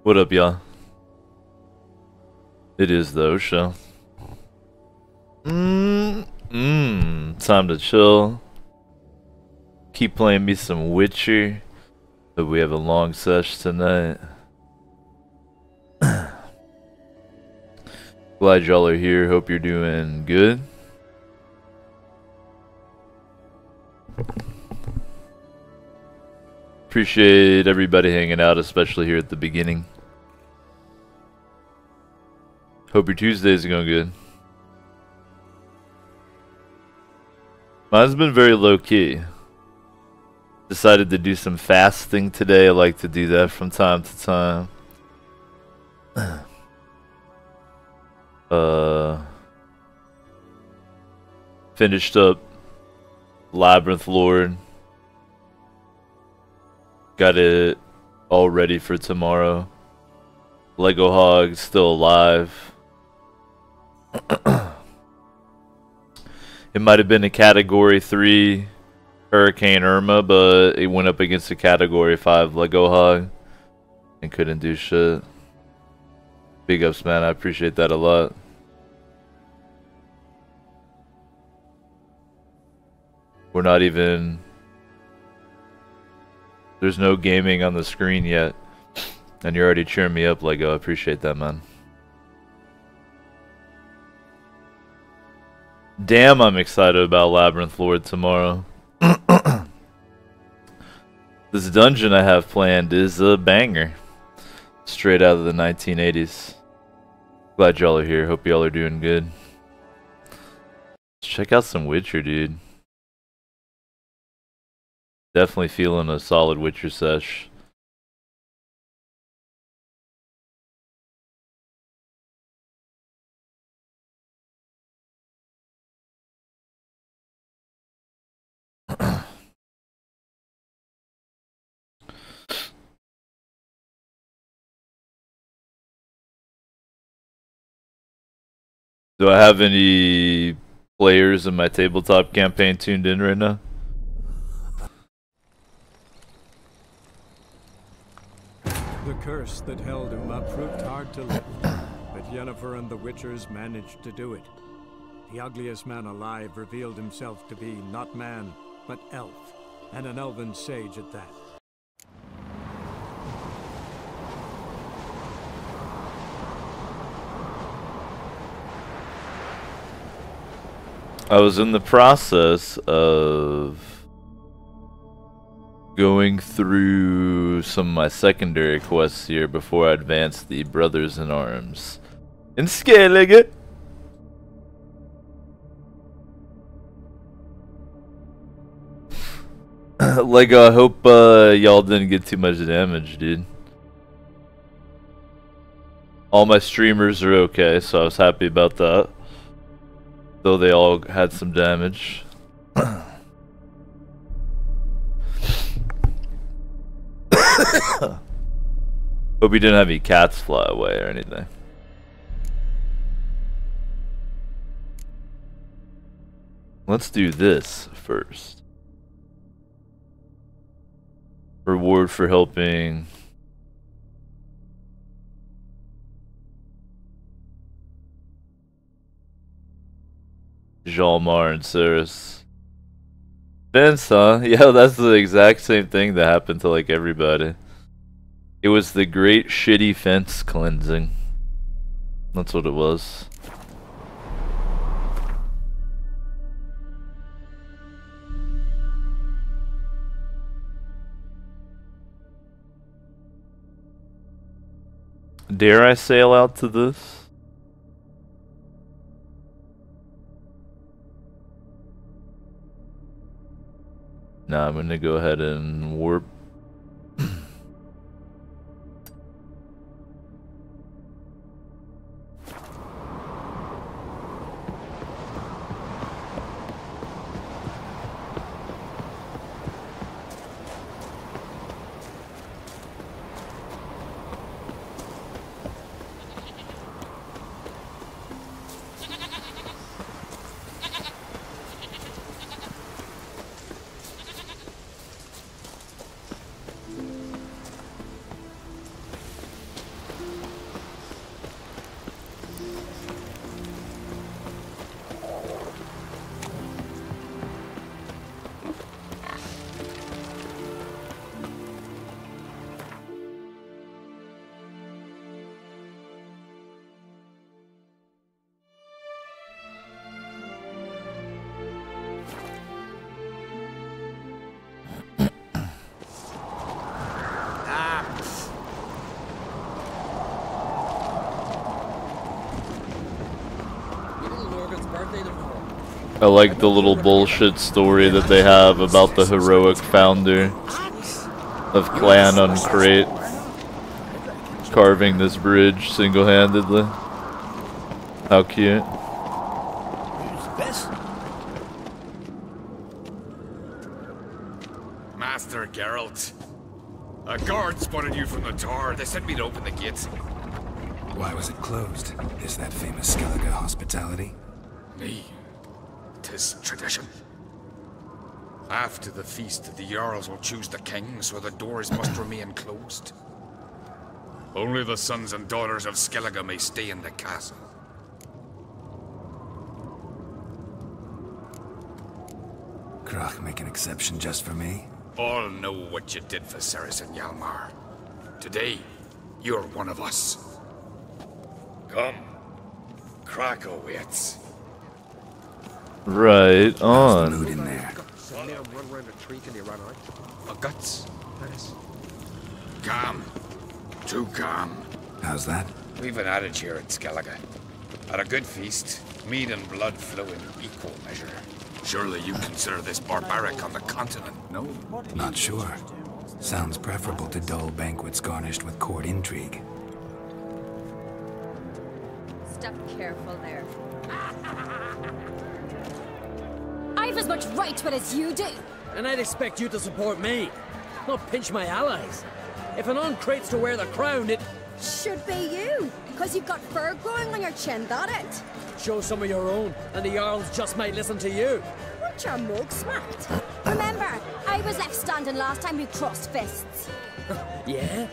What up, y'all? It is though, show. Time to chill. Keep playing me some Witcher. But we have a long sesh tonight. Glad y'all are here. Hope you're doing good. Appreciate everybody hanging out, especially here at the beginning. Hope your Tuesdays are going good. Mine's been very low-key. Decided to do some fasting today. I like to do that from time to time. Finished up Labyrinth Lord. Got it all ready for tomorrow. Lego Hog still alive. It might have been a Category 3 Hurricane Irma, but it went up against a Category 5 Lego Hog and couldn't do shit. Big ups, man. I appreciate that a lot. We're not even... There's no gaming on the screen yet. And you're already cheering me up, Lego. I appreciate that, man. Damn, I'm excited about Labyrinth Lord tomorrow. This dungeon I have planned is a banger. Straight out of the 1980s. Glad y'all are here. Hope y'all are doing good. Let's check out some Witcher, dude. Definitely feeling a solid Witcher sesh. Do I have any players in my tabletop campaign tuned in right now? The curse that held him up proved hard to lift, but Yennefer and the Witchers managed to do it. The ugliest man alive revealed himself to be not man, but elf, and an elven sage at that. I was in the process of going through some of my secondary quests here before I advanced the Brothers in Arms. And scaling it! Lego, I hope y'all didn't get too much damage, dude. All my streamers are okay, so I was happy about that. Though they all had some damage. Hope you didn't have any cats fly away or anything. Let's do this first. Reward for helping. Jalmar and Cirrus. Fence, huh? Yeah, that's the exact same thing that happened to like everybody. It was the great shitty fence cleansing. That's what it was. Dare I sail out to this? Nah, I'm gonna go ahead and warp. I like the little bullshit story that they have about the heroic founder of Clan Uncrate carving this bridge single-handedly. How cute. Master Geralt, a guard spotted you from the tower. They sent me to open the gates. Why was it closed? Is that famous Skellige hospitality? Me. 'Tis tradition. After the feast, the Jarls will choose the king, so the doors must remain closed. Only the sons and daughters of Skellige may stay in the castle. Krach make an exception just for me? All know what you did for Ceres and Hjalmar. Today, you're one of us. Come. Krach waits. Right on. Mood in there. My guts. Calm. Too calm. How's that? We've an adage here at Skellige. At a good feast, meat and blood flow in equal measure. Surely you consider this barbaric on the continent, no? Not sure. Sounds preferable to dull banquets garnished with court intrigue. Step careful there. I've as much right to it as you do. And I'd expect you to support me, not pinch my allies. If an Uncrate's to wear the crown, it Should be you, because you've got fur growing on your chin, that it? shows some of your own, and the Jarls just might listen to you. Want your mug smacked? Remember, I was left standing last time we crossed fists. Yeah?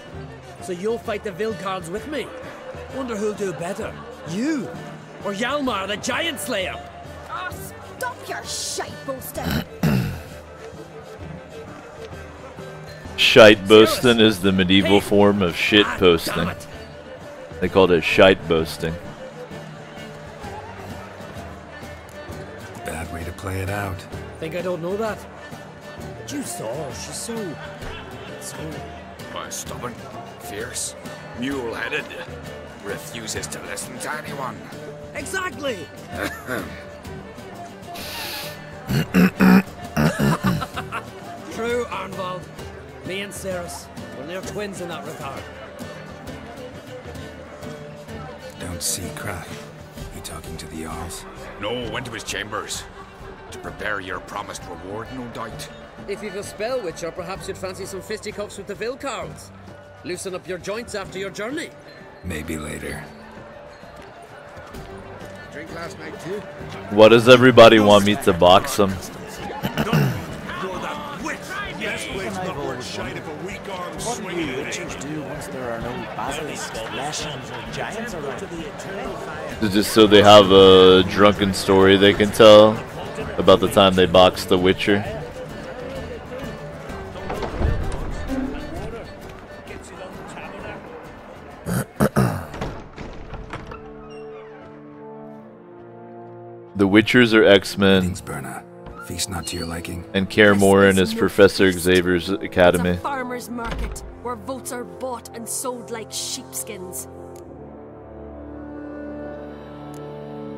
So you'll fight the Vilcards with me? Wonder who'll do better, you or Hjalmar the Giant Slayer? Oh, stop your shite boasting. Shite boasting is the medieval form of shit posting. Damn it. They called it shite boasting. Bad way to play it out. Think I don't know that? But you saw her, she's so... Why, stubborn, fierce, mule-headed, refuses to listen to anyone. Exactly! True, Arnvald. Me and Ceres, we're near twins in that regard. Don't see Krach. He talking to the Jarls? No, went to his chambers. To prepare your promised reward, no doubt. If you've a spell, Witcher, perhaps you'd fancy some fisticuffs with the Vilcards. Loosen up your joints after your journey. Maybe later. Drink last night, too? What does everybody want me to box them? What do you witchers do once there are no basilisks, lashings, or giants around? To the eternal fire. Just so they have a drunken story they can tell about the time they boxed the Witcher. The Witchers are X-Men, Things, Berna. Feast not to your liking. and Kaer Morhen is Professor Xavier's It's Academy. a farmer's market, where votes are bought and sold like sheepskins.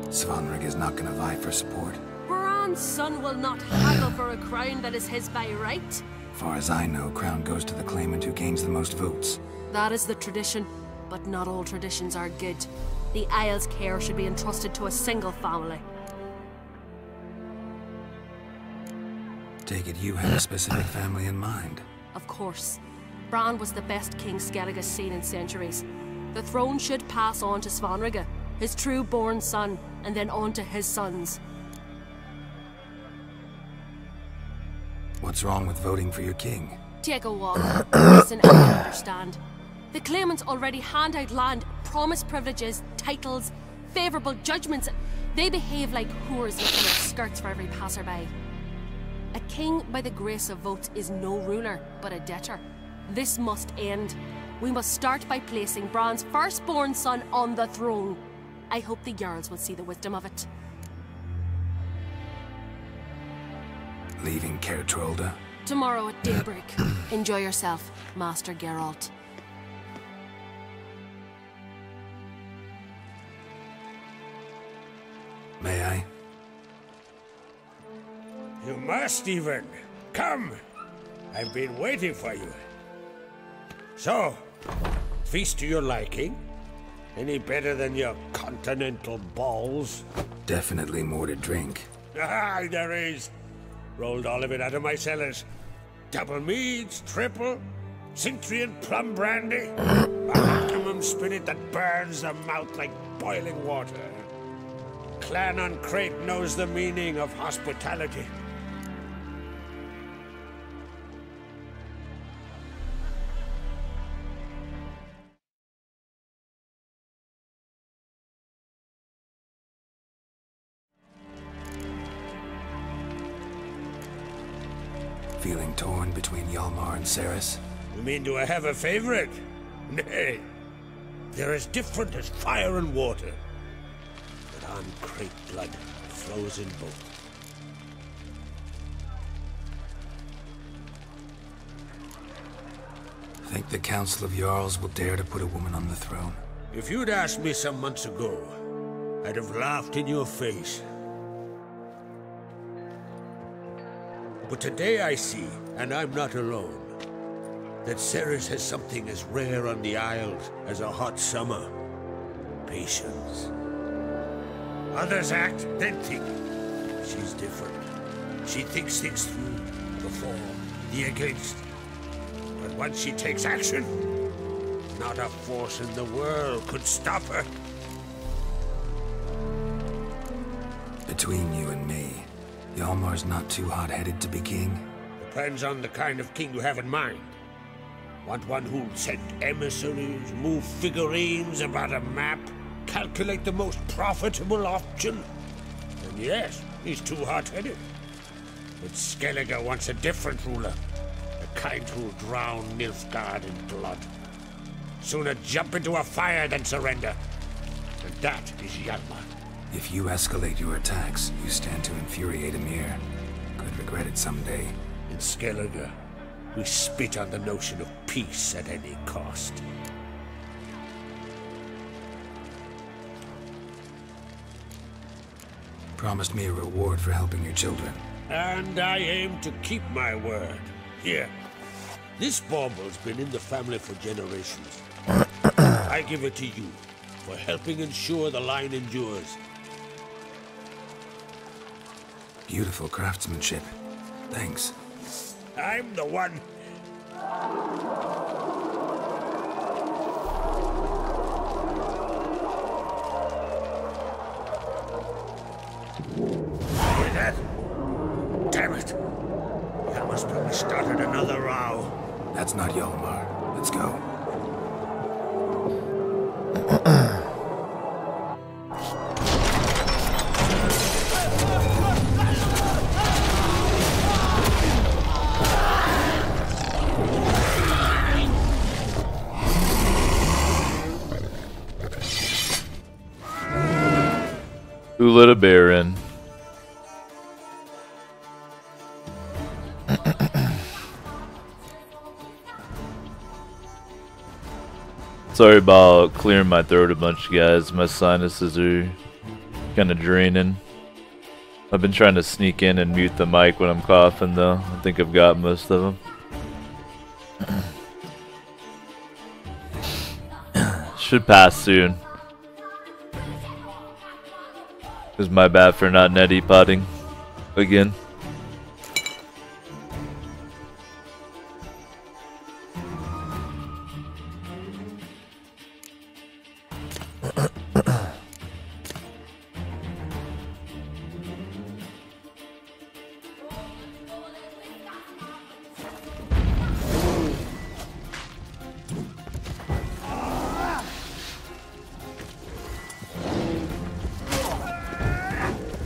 Svanrig is not gonna vie for support. Bran's son will not haggle for a crown that is his by right. Far as I know, crown goes to the claimant who gains the most votes. That is the tradition, but not all traditions are good. The Isle's care should be entrusted to a single family. Take it you have a specific family in mind. Of course. Bran was the best king Skellige's seen in centuries. The throne should pass on to Svanrige, his true-born son, and then on to his sons. What's wrong with voting for your king? Take a walk. Listen, I can understand. The claimants already hand out land, promise privileges, titles, favourable judgments. They behave like whores lifting their skirts for every passerby. A king by the grace of votes is no ruler, but a debtor. This must end. We must start by placing Bran's firstborn son on the throne. I hope the Jarls will see the wisdom of it. Leaving Kaer Trolde? Tomorrow at daybreak. Enjoy yourself, Master Geralt. May I? You must even. Come. I've been waiting for you. So, feast to your liking? Any better than your continental balls? Definitely more to drink. Ah, there is. Rolled all of it out of my cellars. Double meads, triple, Cintrian plum brandy, optimum spirit that burns the mouth like boiling water. Clan on Crate knows the meaning of hospitality. Feeling torn between Hjalmar and Cerys? You mean do I have a favorite? Nay. They're as different as fire and water. But on Crate blood flows in both. Think the Council of Jarls will dare to put a woman on the throne? If you'd asked me some months ago, I'd have laughed in your face. But today I see, and I'm not alone, that Cerys has something as rare on the Isles as a hot summer. Patience. Others act, then think. She's different. She thinks things through, the for, the against. But once she takes action, not a force in the world could stop her. Between you and me, Hjalmar's not too hot-headed to be king? Depends on the kind of king you have in mind. Want one who'll send emissaries, move figurines about a map, calculate the most profitable option? And yes, he's too hot-headed. But Skellige wants a different ruler. The kind who'll drown Nilfgaard in blood. Sooner jump into a fire than surrender. And that is Hjalmar. If you escalate your attacks, you stand to infuriate Emhyr. Could regret it someday. In Skellige, we spit on the notion of peace at any cost. Promised me a reward for helping your children. And I aim to keep my word. Here. This bauble's been in the family for generations. I give it to you for helping ensure the line endures. Beautiful craftsmanship. Thanks. I'm the one. Hear that? Damn it. That must probably started another row. That's not Hjalmar. Let's go. Who let a bear in? Sorry about clearing my throat a bunch, guys. My sinuses are kind of draining. I've been trying to sneak in and mute the mic when I'm coughing, though. I think I've got most of them. Should pass soon. It's my bad for not neti potting again.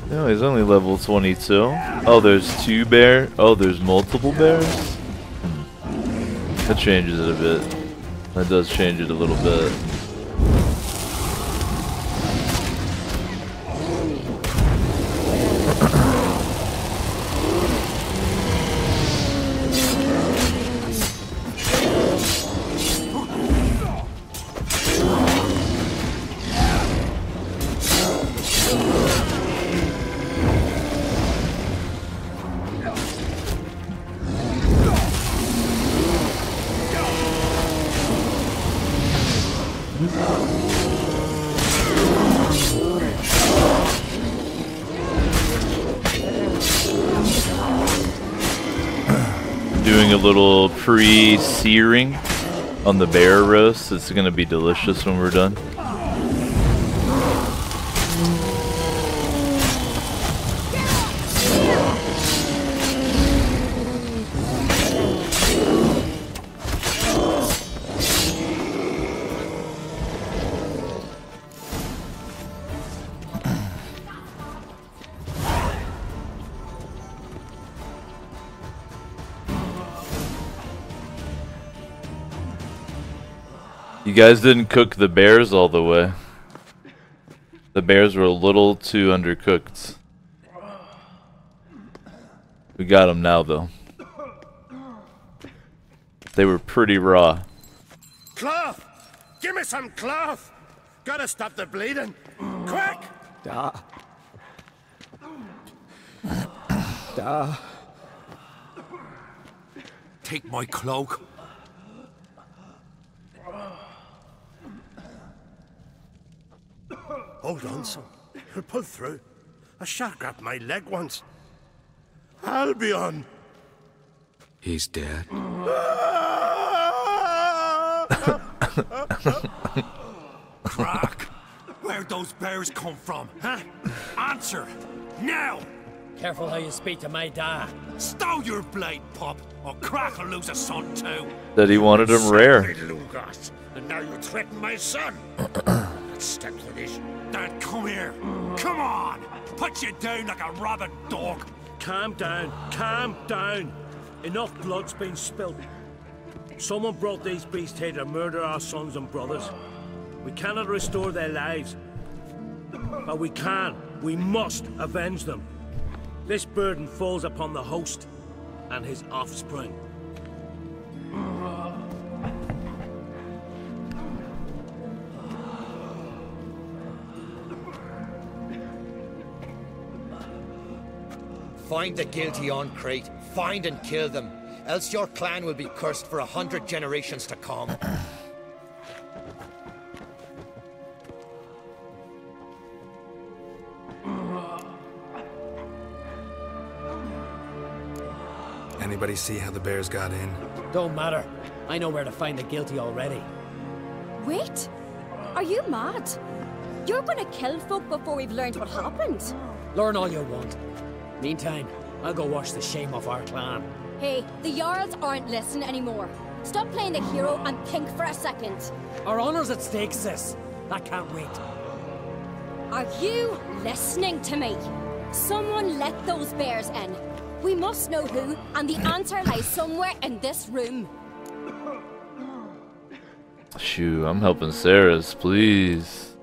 No, he's only level 22. Oh, there's two bear. Oh, there's multiple bears? That changes it a bit. That does change it a little bit. doing a little pre-searing on the bear roast. It's gonna be delicious when we're done. You guys didn't cook the bears all the way. The bears were a little too undercooked. We got them now, though. They were pretty raw. Cloth! Give me some cloth! Gotta stop the bleeding! Quick! Take my cloak. Hold on, son. You'll pull through. A shark grabbed my leg once. Albion! He's dead. Crack! Where'd those bears come from, huh? Answer! Now! Careful how you speak to my dad. Stow your blade, pup, or Crack will lose a son too. That he wanted them rare. Lugas, and now you threaten my son. Let's step to this. Dan, come here. Come on! Put you down like a rabid dog. Calm down. Calm down. Enough blood's been spilled. Someone brought these beasts here to murder our sons and brothers. We cannot restore their lives. But we can. We must avenge them. This burden falls upon the host and his offspring. Find the guilty on Crate. Find and kill them. Else your clan will be cursed for 100 generations to come. Anybody see how the bears got in? Don't matter. I know where to find the guilty already. Wait! Are you mad? You're gonna kill folk before we've learned what happened? Learn all you want. Meantime, I'll go wash the shame off our clan. Hey, the Jarls aren't listening anymore. Stop playing the hero and think for a second. Our honor's at stake, sis. That can't wait. Are you listening to me? Someone let those bears in. We must know who, and the answer lies somewhere in this room. Shoo, I'm helping Ceres, please.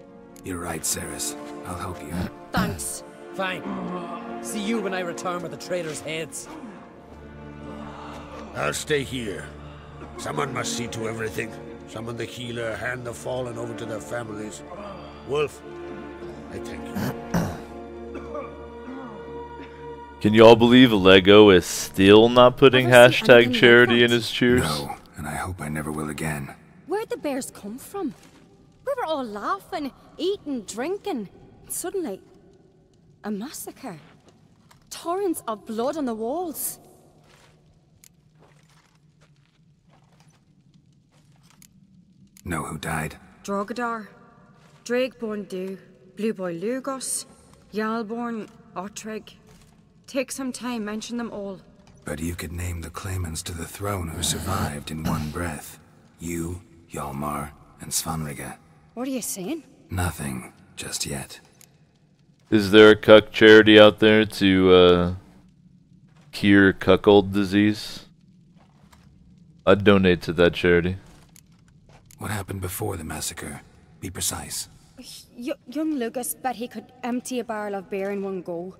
You're right, Ceres. I'll help you. Thanks. Fine. See you when I return with the traitors' heads. I'll stay here. Someone must see to everything. Summon the healer, hand the fallen over to their families. Wolf, I thank you. Can y'all believe Lego is still not putting hashtag charity in his cheers? No, and I hope I never will again. Where'd the bears come from? We were all laughing, eating, drinking. Suddenly, a massacre. Torrents of blood on the walls. Know who died? Drogadar, Drakeborn Du, Blue Boy Lugos, Yalborn, Ottrig. Take some time, mention them all. But you could name the claimants to the throne who survived in one breath. You, Hjalmar, and Svanrige. What are you saying? Nothing, just yet. Is there a cuck charity out there to cure cuckold disease? I'd donate to that charity. What happened before the massacre? Be precise. Young Lucas bet he could empty a barrel of beer in one go.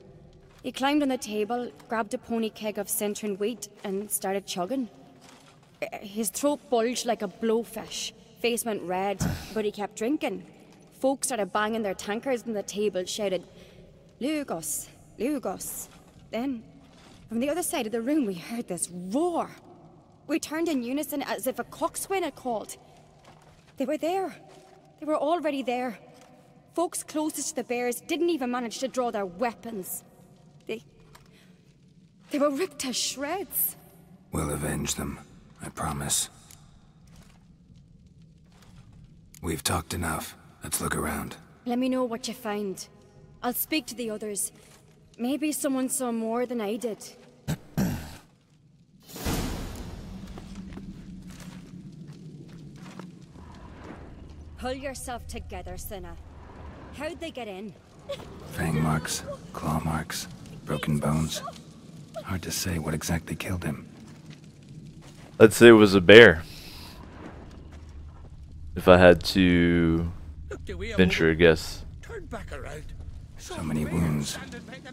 He climbed on the table, grabbed a pony keg of Centron wheat, and started chugging. His throat bulged like a blowfish. Face went red, but he kept drinking. Folks started banging their tankards on the table, shouted, "Lugos, Lugos." Then, from the other side of the room, we heard this roar. We turned in unison as if a coxswain had called. They were there. They were already there. Folks closest to the bears didn't even manage to draw their weapons. They were ripped to shreds. We'll avenge them, I promise. We've talked enough. Let's look around. Let me know what you find. I'll speak to the others. Maybe someone saw more than I did. Pull yourself together, Cinna. How'd they get in? Fang marks, claw marks, broken bones. Hard to say what exactly killed him. Let's say it was a bear. If I had to venture a guess. Turn back around. So many wounds.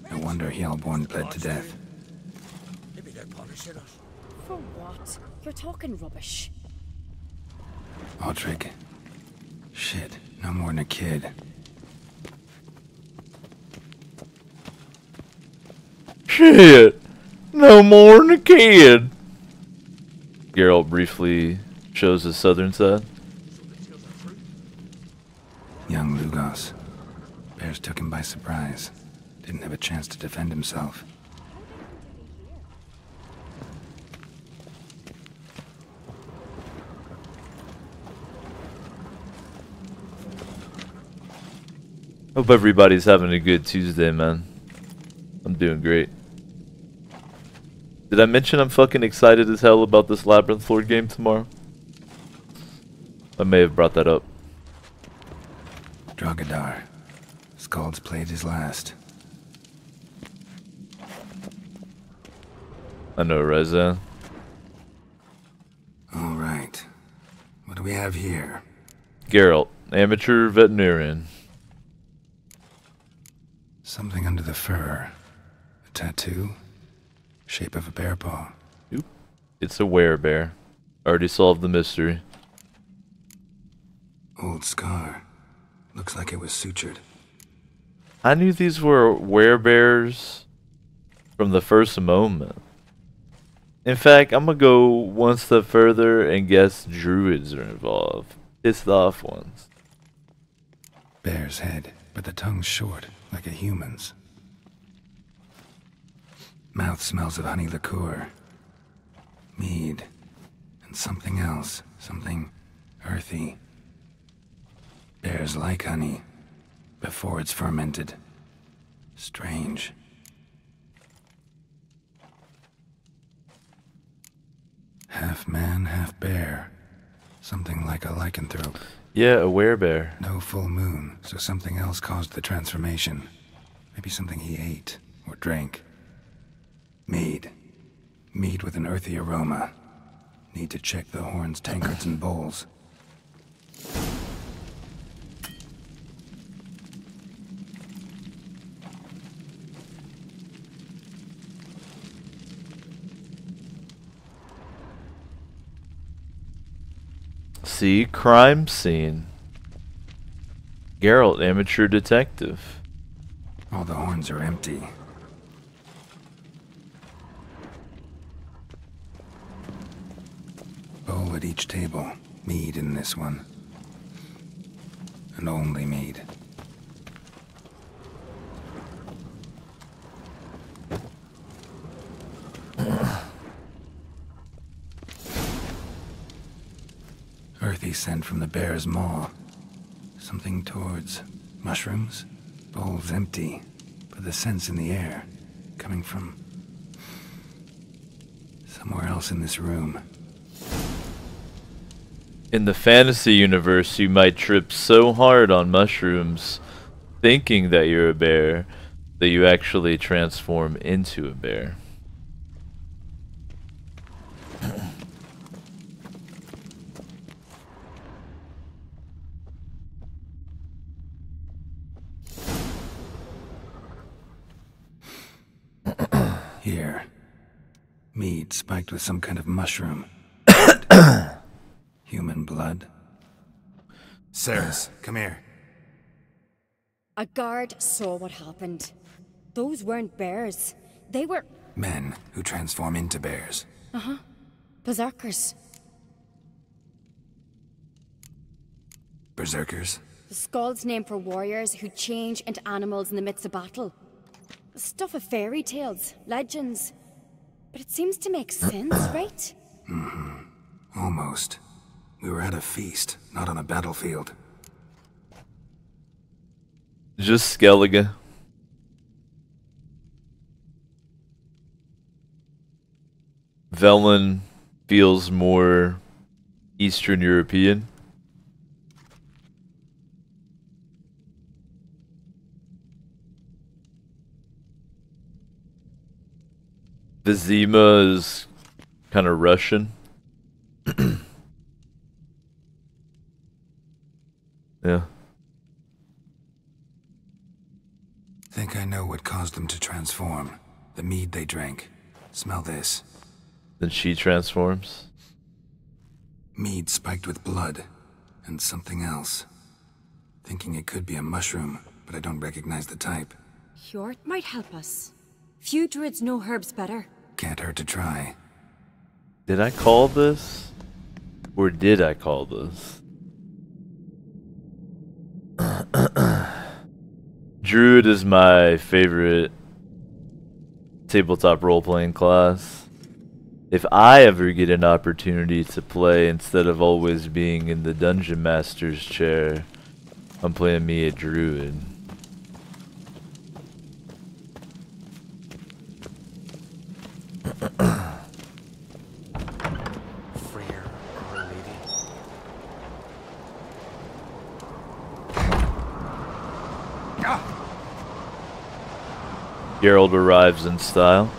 No wonder Hellborn bled to death. Maybe they're punishing us. For what? You're talking rubbish. Aldrich. Shit, no more than a kid. Shit! No more than a kid! Geralt briefly shows his southern side. Young Lugos. Bears took him by surprise. Didn't have a chance to defend himself. Hope everybody's having a good Tuesday, man. I'm doing great. Did I mention I'm fucking excited as hell about this Labyrinth Lord game tomorrow? I may have brought that up. Drogadar. Skald's played his last. I know, Reza. All right. What do we have here? Geralt, amateur veterinarian. Something under the fur. A tattoo? Shape of a bear paw. Oop. It's a werebear. Already solved the mystery. Old scar. Looks like it was sutured. I knew these were werebears from the first moment. In fact, I'm gonna go one step further and guess druids are involved. Pissed off ones. Bear's head, but the tongue's short, like a human's. Mouth smells of honey liqueur. Mead. And something else. Something earthy. Bears like honey. Before it's fermented. Strange. Half man, half bear. Something like a lycanthrope. Yeah, a werebear. No full moon, so something else caused the transformation. Maybe something he ate or drank. Mead. Mead with an earthy aroma. Need to check the horns, tankards, and bowls. See, crime scene. Geralt, amateur detective. All the horns are empty. Bowl at each table. Mead in this one. And only mead. Earthy scent from the bear's maw. Something towards mushrooms. Bowl's empty, but the scent's in the air. Coming from somewhere else in this room. In the fantasy universe, you might trip so hard on mushrooms, thinking that you're a bear, that you actually transform into a bear. Here. Mead spiked with some kind of mushroom. Human blood. Ceres, come here. A guard saw what happened. Those weren't bears. They were... Men who transform into bears. Uh-huh. Berserkers. Berserkers? The Skald's name for warriors who change into animals in the midst of battle. The stuff of fairy tales, legends. But it seems to make sense, right? Almost. We were at a feast, not on a battlefield. Just Skellige. Velen feels more Eastern European. Vizima is kind of Russian. Yeah. Think I know what caused them to transform. The mead they drank. Smell this. Then she transforms. Mead spiked with blood. And something else. Thinking it could be a mushroom, but I don't recognize the type. Hjort might help us. Few druids know herbs better. Can't hurt to try. Did I call this? Or did I call this? Druid is my favorite tabletop role-playing class. If I ever get an opportunity to play instead of always being in the Dungeon Master's chair, I'm playing me a druid. Freyr, Our Lady. Geralt arrives in style.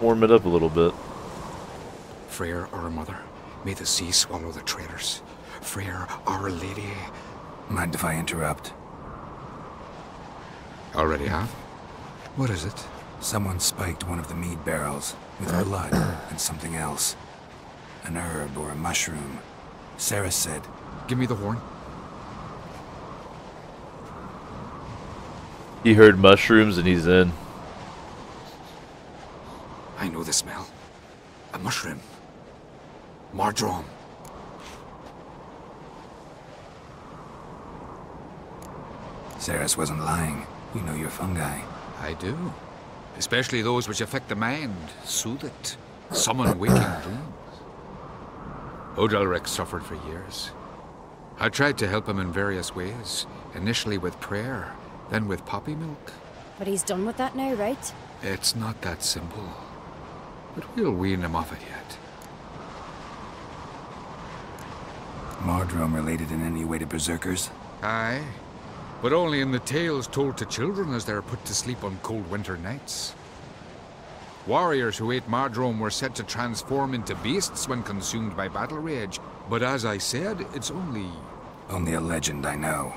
Warm it up a little bit. Freyr, our mother, may the sea swallow the traitors. Freyr, Our Lady. Mind if I interrupt? Already have? What is it? Someone spiked one of the mead barrels with blood and something else. An herb or a mushroom. Sarah said. Give me the horn. He heard mushrooms and he's in. I know the smell. A mushroom. Mardrome. Saris wasn't lying. You know your fungi. I do. Especially those which affect the mind, soothe it, summon waking dreams. Odalric suffered for years. I tried to help him in various ways, initially with prayer, then with poppy milk. But he's done with that now, right? It's not that simple. But we'll wean him off it yet. Mardrome related in any way to berserkers? Aye. But only in the tales told to children as they're put to sleep on cold winter nights. Warriors who ate Mardrome were said to transform into beasts when consumed by battle rage. But as I said, it's only... Only a legend, I know.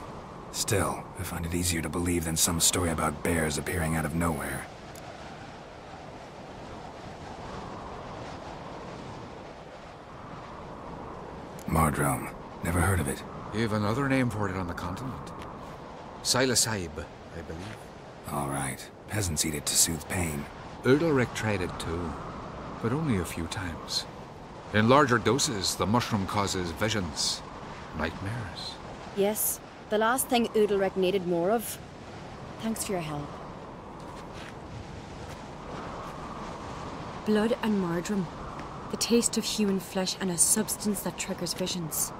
Still, I find it easier to believe than some story about bears appearing out of nowhere. Mardrome. Never heard of it. You have another name for it on the continent. Silasaib, I believe. All right. Peasants eat it to soothe pain. Udalric tried it too, but only a few times. In larger doses, the mushroom causes visions, nightmares. Yes, the last thing Udalric needed more of. Thanks for your help. Blood and Mardrome. The taste of human flesh and a substance that triggers visions.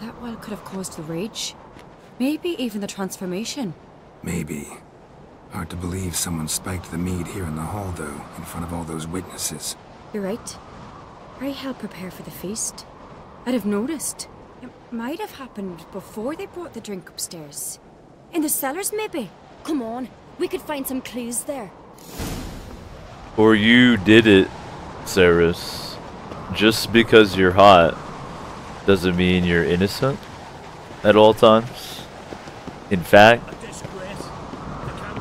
That well could have caused the rage. Maybe even the transformation. Maybe. Hard to believe someone spiked the mead here in the hall, though, in front of all those witnesses. You're right. I helped prepare for the feast. I'd have noticed. It might have happened before they brought the drink upstairs. In the cellars, maybe. Come on, we could find some clues there. Or you did it, Saris. Just because you're hot doesn't mean you're innocent at all times. In fact,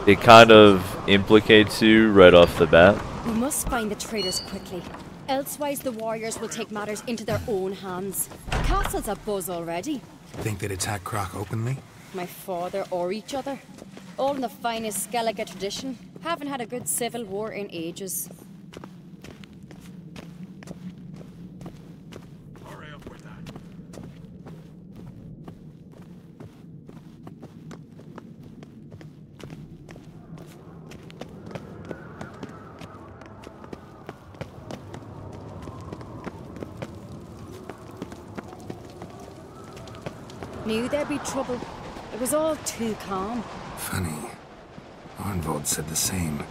it kind of implicates you right off the bat. We must find the traitors quickly. Elsewise, the warriors will take matters into their own hands. The castle's abuzz already. Think they'd attack Croc openly? My father or each other. All in the finest Skellige tradition. Haven't had a good civil war in ages. Hurry up with that. Knew there'd be trouble. It was all too calm. Funny. Arnvold said the same.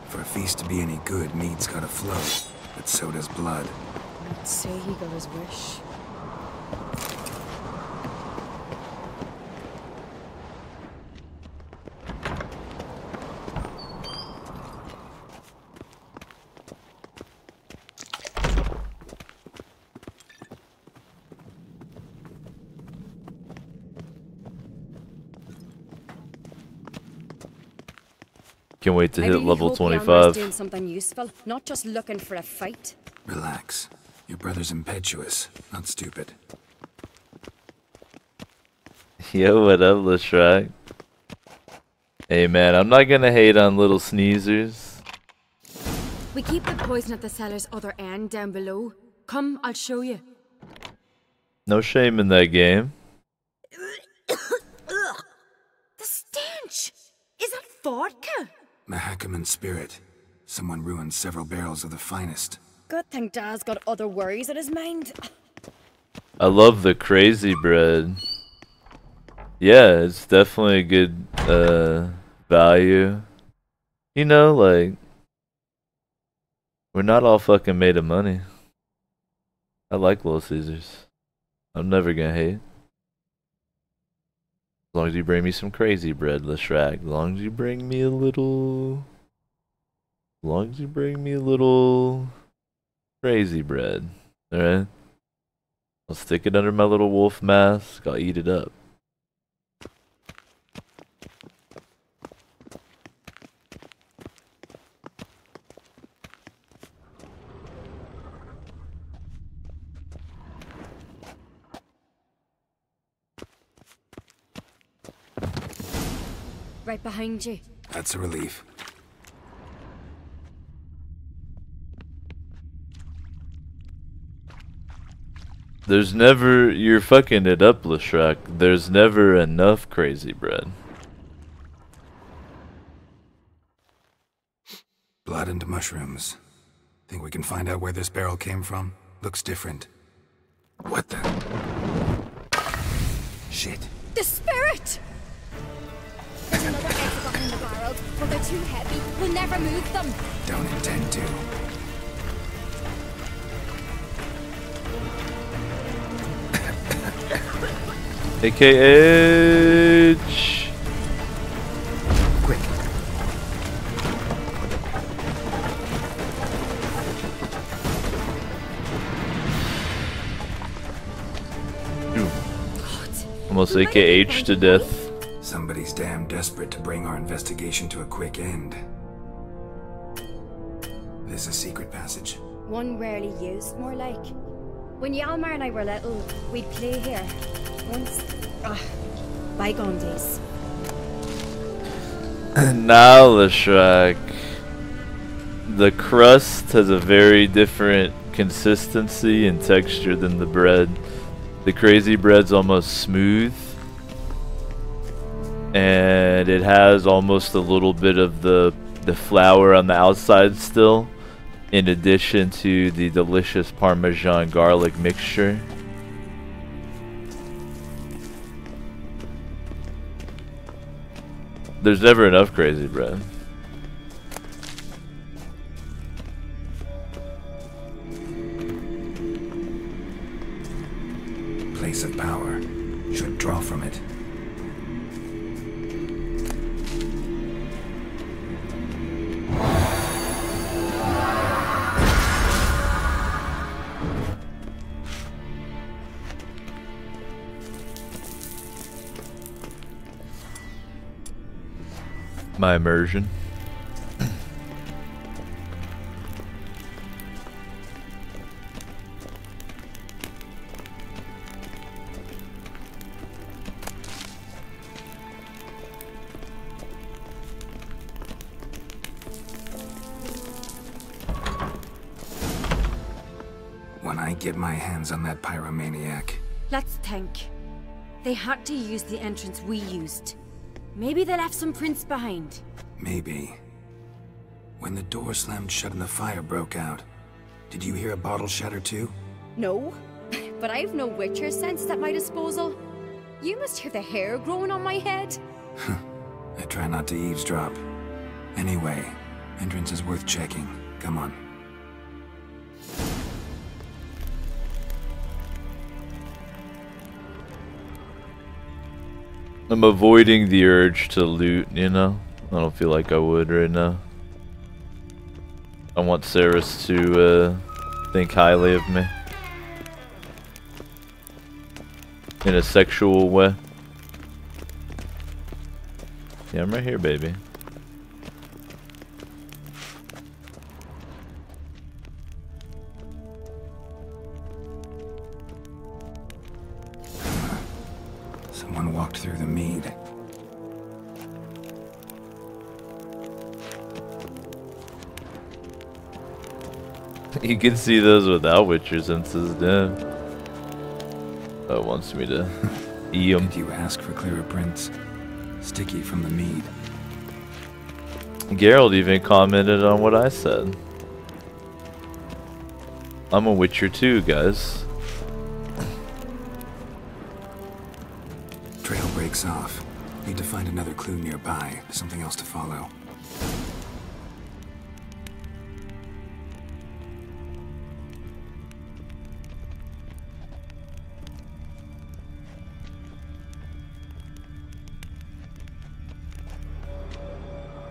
For a feast to be any good, mead's gotta flow, but so does blood. I'd say he got his wish. Can't wait to hit really level hope 25. doing something useful, not just looking for a fight. Relax. Your brother's impetuous, not stupid. Yo, what up, Leshrac? Hey man, I'm not gonna hate on little sneezers. We keep the poison at the cellar's other end down below. Come, I'll show you. No shame in that game. The stench! Is that vodka? Mahakaman spirit. Someone ruined several barrels of the finest. Good thing Dad's got other worries in his mind. I love the crazy bread. Yeah, it's definitely a good value. You know, like, we're not all fucking made of money. I like Little Caesars. I'm never gonna hate. As long as you bring me some crazy bread, Leshrac. As long as you bring me a little... As long as you bring me a little... crazy bread. Alright? I'll stick it under my little wolf mask. I'll eat it up. Right behind you. That's a relief. There's never... You're fucking it up, Leshrac. There's never enough crazy bread. Blood and mushrooms. Think we can find out where this barrel came from? Looks different. What the... Shit. The spirit! There's another exit behind the barrels, but they're too heavy. We'll never move them. Don't intend to. AKH. Quick. Almost AKH to death. Somebody's damn desperate to bring our investigation to a quick end. This a secret passage? One rarely used, more like. When Yalmar and I were little, we'd play here. Once. Bygone days. Now, Leshrac. The crust has a very different consistency and texture than the bread. The crazy bread's almost smooth. And it has almost a little bit of the flour on the outside still, in addition to the delicious Parmesan garlic mixture. There's never enough crazy bread. Place of power. Should draw from it. My immersion. When I get my hands on that pyromaniac. Let's think. They had to use the entrance we used. Maybe they left some prints behind. Maybe. When the door slammed shut and the fire broke out, did you hear a bottle shatter too? No, but I've no Witcher sense at my disposal. You must hear the hair growing on my head. I try not to eavesdrop. Anyway, entrance is worth checking. Come on. I'm avoiding the urge to loot, you know? I don't feel like I would right now. I want Cerys to think highly of me. In a sexual way. Yeah, I'm right here, baby. Someone walked through the mead. You can see those without Witcher senses, damn. Oh, it wants me to eat them. Did you ask for clearer prints? Sticky from the mead. Geralt even commented on what I said. I'm a Witcher too, guys. Trail breaks off. Need to find another clue nearby. Something else to follow.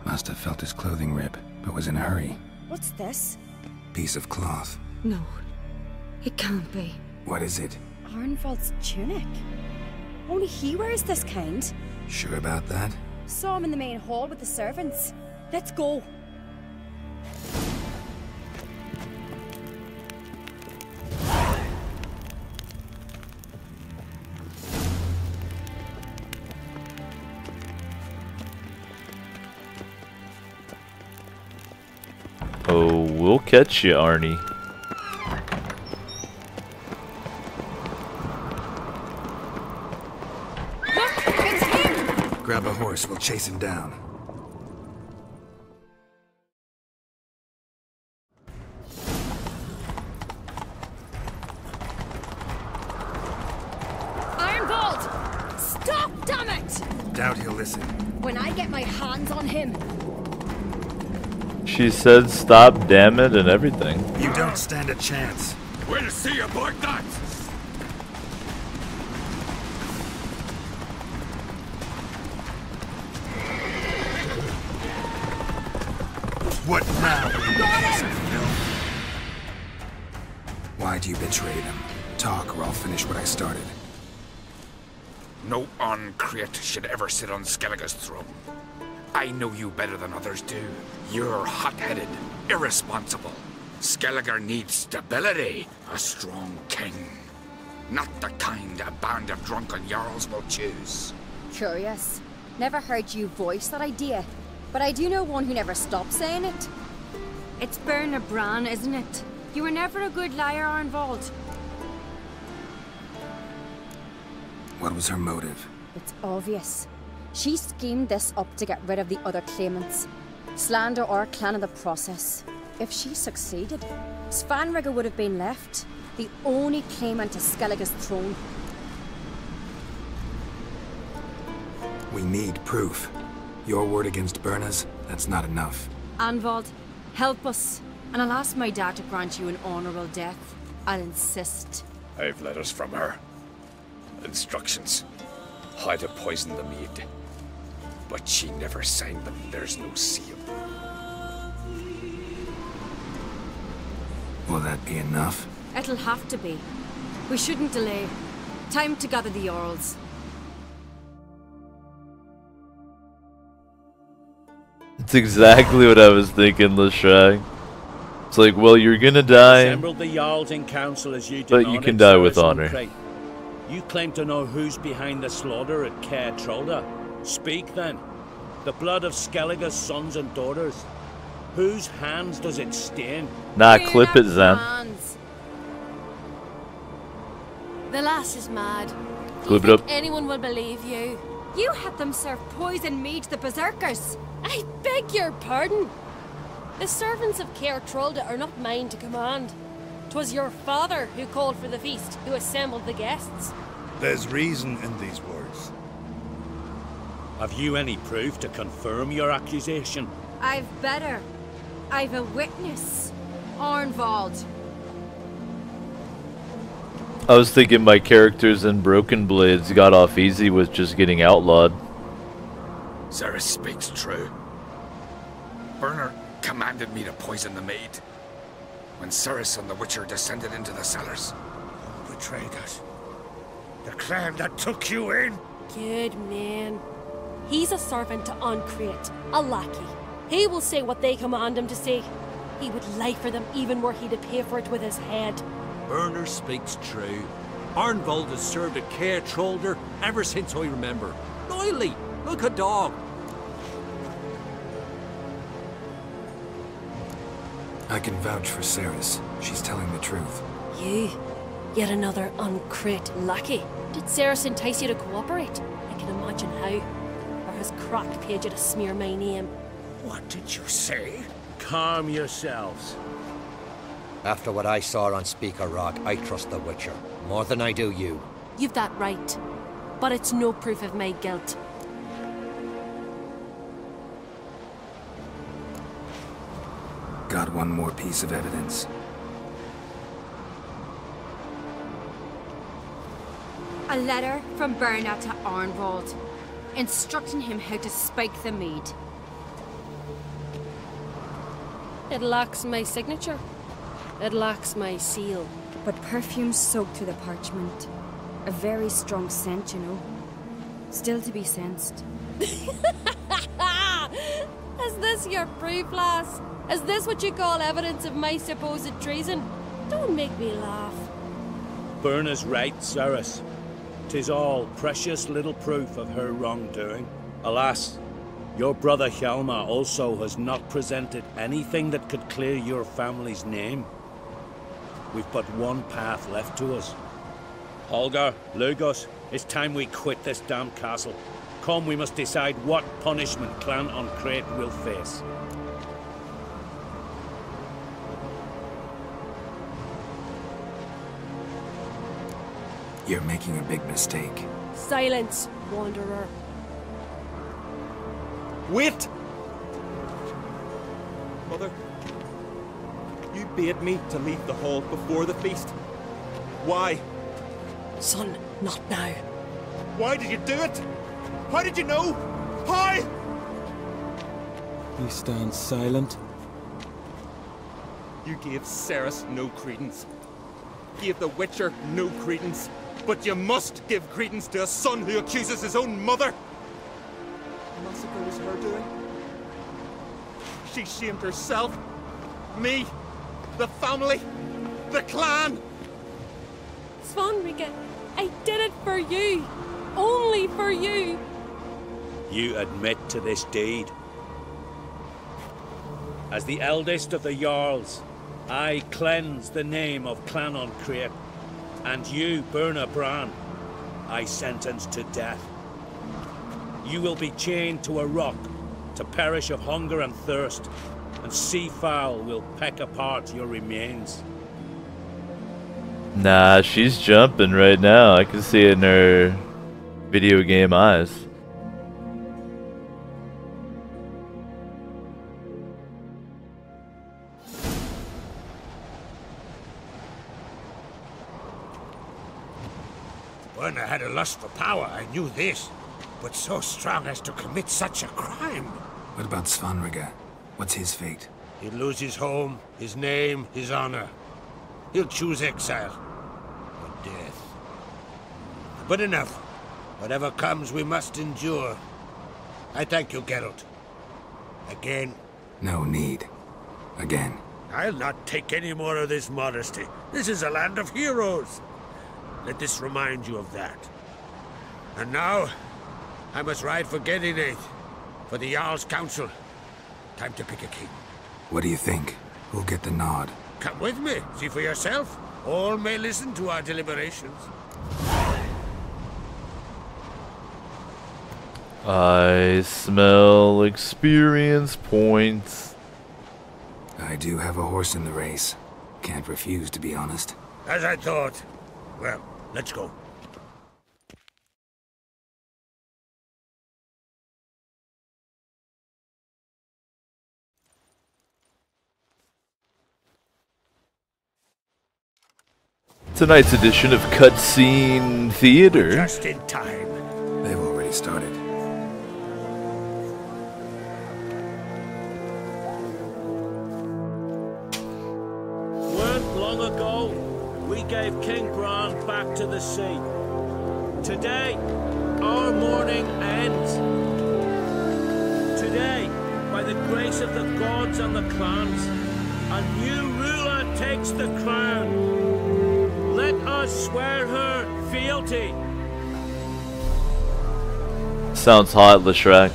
Must have felt his clothing rip, but was in a hurry. What's this? Piece of cloth. No, it can't be. What is it? Arnvald's tunic. Only he wears this kind. Sure about that? Saw him in the main hall with the servants. Let's go. Oh, we'll catch you, Arnie. Look, it's him! Grab a horse, we'll chase him down. Ironvolt! Stop, damn it! Doubt he'll listen. When I get my hands on him. She said stop, damn it, and everything. You don't stand a chance. We'll see about that! What now? Got him! Why do you betray them? Talk or I'll finish what I started. No Ancrete should ever sit on Skellige's throne. I know you better than others do. You're hot-headed, irresponsible. Skellige needs stability, a strong king. Not the kind a band of drunken jarls will choose. Curious. Never heard you voice that idea, but I do know one who never stops saying it. It's Berna Bran, isn't it? You were never a good liar, Arnvald. What was her motive? It's obvious. She schemed this up to get rid of the other claimants. Slander our clan in the process. If she succeeded, Svanrige would have been left, the only claimant to Skellige's throne. We need proof. Your word against Berna's, that's not enough. Arnvald, help us, and I'll ask my dad to grant you an honourable death. I'll insist. I've letters from her. Instructions. How to poison the mead. But she never signed them. There's no seal. Will that be enough? It'll have to be. We shouldn't delay. Time to gather the Jarls. It's exactly what I was thinking, Leshrac. It's like, well, you're gonna die, Assembled the Jarls in council as you but you can die with honor. You claim to know who's behind the slaughter at Caer Trolda. Speak then. The blood of Skellige's sons and daughters. Whose hands does it stain? Nah, clip it, Zan. The lass is mad. Clip it up. Anyone will believe you. You had them serve poison mead to the berserkers. I beg your pardon. The servants of Caer Trolda are not mine to command. 'Twas your father who called for the feast, who assembled the guests. There's reason in these words. Have you any proof to confirm your accusation? I've better. I've a witness. Arnvald. I was thinking my characters in Broken Blades got off easy with just getting outlawed. Cerys speaks true. Bernard commanded me to poison the maid. When Cerys and the Witcher descended into the cellars. You betrayed us. The clan that took you in. Good man. He's a servant to Ancrate, a lackey. He will say what they command him to say. He would lie for them even were he to pay for it with his head. Bernard speaks true. Arnvald has served a care trollder ever since I remember. Loyally, like a dog. I can vouch for Cerys. She's telling the truth. You? Yet another Ancrate lackey? Did Cerys entice you to cooperate? I can imagine how. Or has cracked paid you to smear my name? What did you say? Calm yourselves. After what I saw on Speaker Rock, I trust the Witcher. More than I do you. You've that right. But it's no proof of my guilt. Got one more piece of evidence. A letter from Bernard to Arnvald, instructing him how to spike the mead. It lacks my signature. It lacks my seal. But perfume soaked through the parchment. A very strong scent, you know. Still to be sensed. Is this your proof, lass? Is this what you call evidence of my supposed treason? Don't make me laugh. Berna's right, Cerys. 'Tis all precious little proof of her wrongdoing. Alas, your brother Hjalmar also has not presented anything that could clear your family's name. We've but one path left to us. Holger, Lugos, it's time we quit this damn castle. Come, we must decide what punishment Clan Ancrate will face. You're making a big mistake. Silence, wanderer. Wait! Mother, you bade me to leave the hall before the feast. Why? Son, not now. Why did you do it? How did you know? How? He stands silent. You gave Cerys no credence. Gave the Witcher no credence. But you must give credence to a son who accuses his own mother. The massacre was her doing. She shamed herself, me, the family, the clan. Svanrige, I did it for you. Only for you. You admit to this deed. As the eldest of the Jarls, I cleanse the name of Clan Ancrate. And you, Berna Bran, I sentence to death. You will be chained to a rock to perish of hunger and thirst, and seafowl will peck apart your remains. Nah, she's jumping right now. I can see it in her video game eyes. Berna had a lust for power, I knew this. But so strong as to commit such a crime. What about Svanrige? What's his fate? He'll lose his home, his name, his honor. He'll choose exile. Or death. But enough. Whatever comes, we must endure. I thank you, Geralt. Again. No need. Again. I'll not take any more of this modesty. This is a land of heroes. Let this remind you of that. And now, I must ride for Gedinath, for the Jarl's Council. Time to pick a king. What do you think? Who'll get the nod? Come with me, see for yourself. All may listen to our deliberations. I smell experience points. I do have a horse in the race. Can't refuse, to be honest. As I thought. Well, let's go. Tonight's edition of Cutscene Theater. Just in time. They've already started. Weren't long ago, we gave King Bran back to the sea. Today, our mourning ends. Today, by the grace of the gods and the clans, a new ruler takes the crown. Let us swear her fealty. Sounds hot, Leshrac.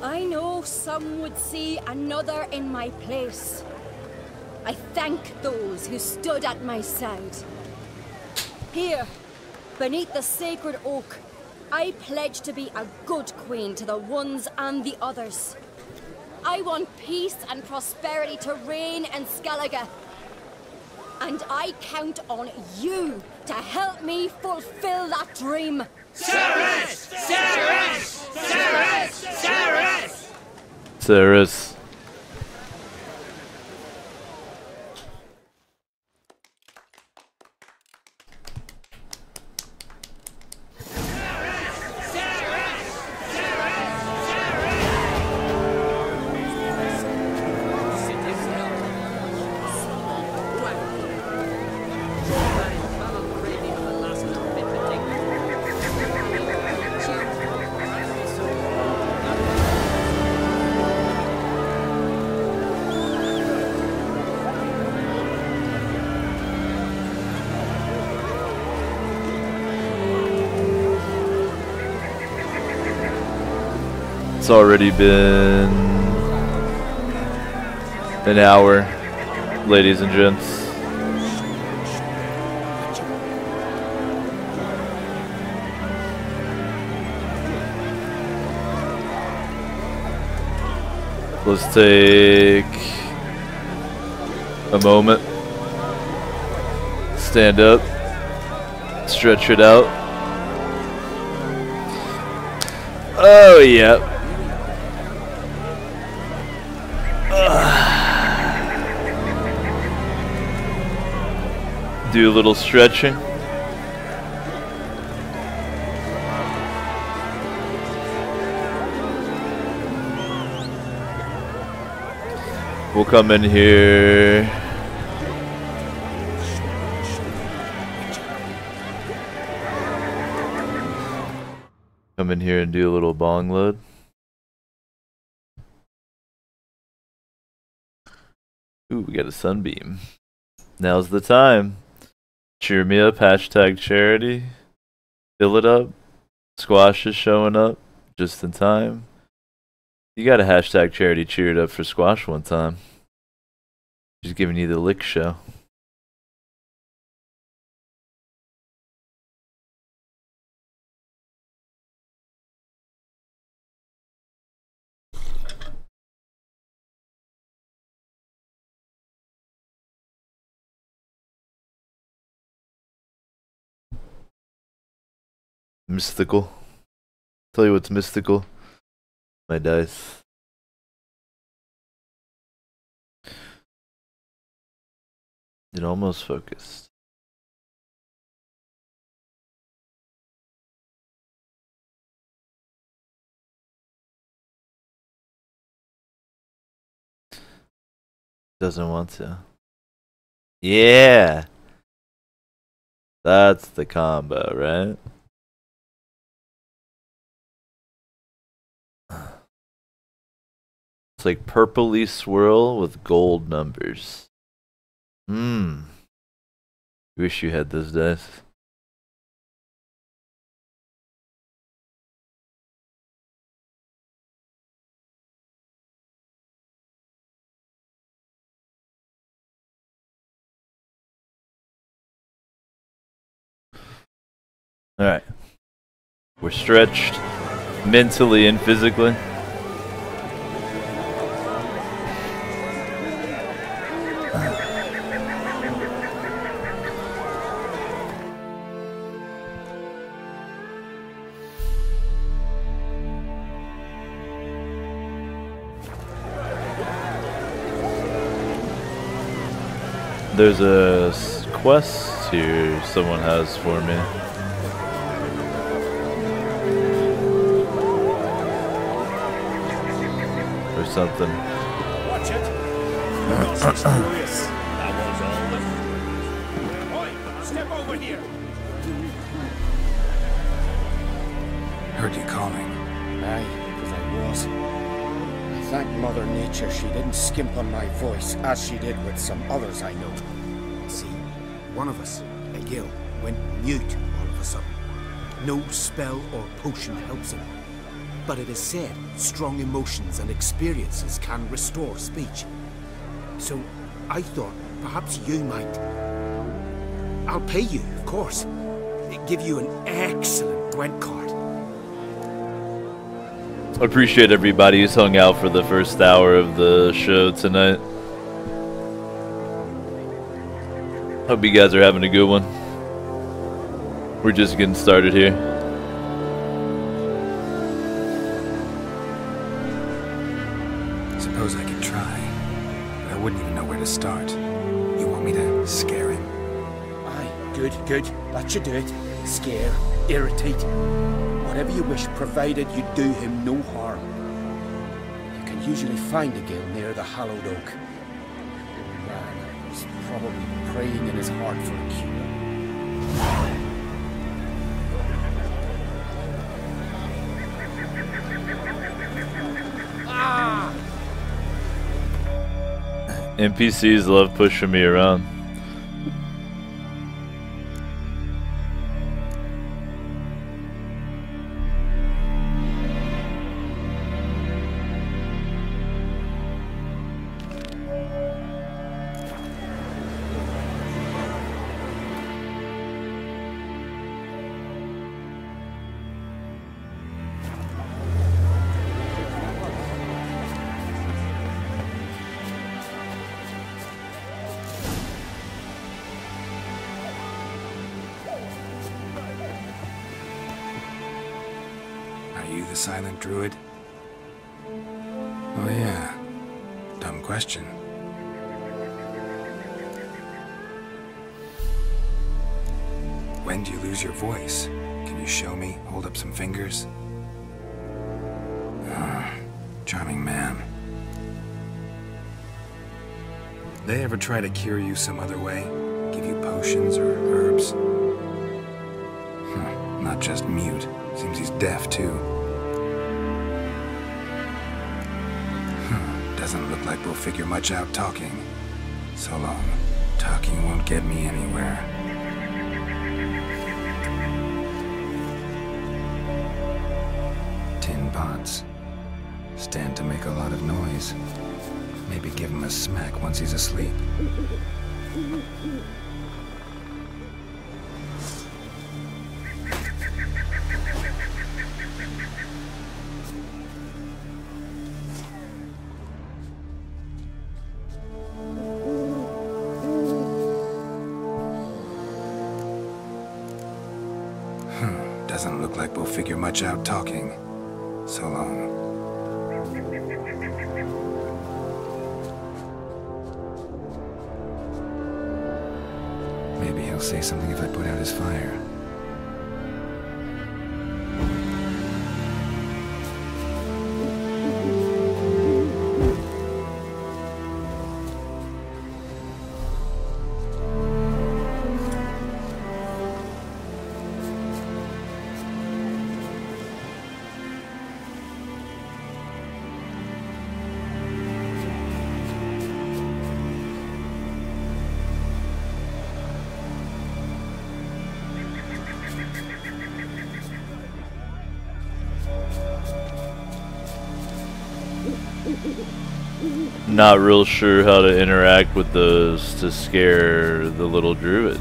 I know some would see another in my place. I thank those who stood at my side. Here, beneath the sacred oak, I pledge to be a good queen to the ones and the others. I want peace and prosperity to reign in Skellige. And I count on you to help me fulfill that dream. Cerys! Cerys! Cerys! Cerys! Cerys. It's already been an hour, ladies and gents. Let's take a moment, stand up, stretch it out. Oh, yeah. Do a little stretching. We'll come in here. Come in here and do a little bong load. Ooh, we got a sunbeam. Now's the time. Cheer me up, hashtag charity. Fill it up. Squash is showing up just in time. You got a hashtag charity cheered up for Squash one time. Just giving you the lick show. Mystical. Tell you what's mystical. My dice. It almost focused. Doesn't want to. Yeah. That's the combo, right? It's like purpley swirl with gold numbers. Wish you had those dice. Alright. We're stretched mentally and physically. There's a quest here someone has for me. Or something. Watch it. That was all the... Oi, step over here. Heard you calling. Aye, because I was. I thank Mother Nature she didn't skimp on my voice, as she did with some others I know. See, one of us, a Gil, went mute all of a sudden. No spell or potion helps him. But it is said strong emotions and experiences can restore speech. So I thought perhaps you might... I'll pay you, of course. Give you an excellent Gwent card. I appreciate everybody who's hung out for the first hour of the show tonight. Hope you guys are having a good one. We're just getting started here. Suppose I could try, but I wouldn't even know where to start. You want me to scare him? Aye, good, good. That should do it. Scare, irritate. Whatever you wish, provided you do him no harm. You can usually find a Gil near the Hallowed Oak. Man, he's probably praying in his heart for a cure. NPCs love pushing me around. The silent druid? Oh yeah. Dumb question. When do you lose your voice? Can you show me? Hold up some fingers? Charming man. They ever try to cure you some other way? Give you potions or herbs? Not just mute. Seems he's deaf too. Doesn't look like we'll figure much out talking. So long. Talking won't get me anywhere. Tin pots. Stand to make a lot of noise. Maybe give him a smack once he's asleep. Doesn't look like we'll figure much out talking. So long. Maybe he'll say something if I put out his fire. Not real sure how to interact with those to scare the little druid.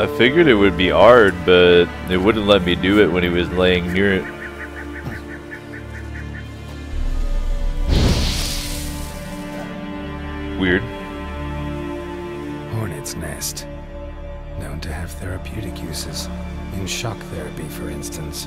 I figured it would be hard, but it wouldn't let me do it when he was laying near it. Weird. Hornet's nest. Known to have therapeutic uses. In shock therapy, for instance.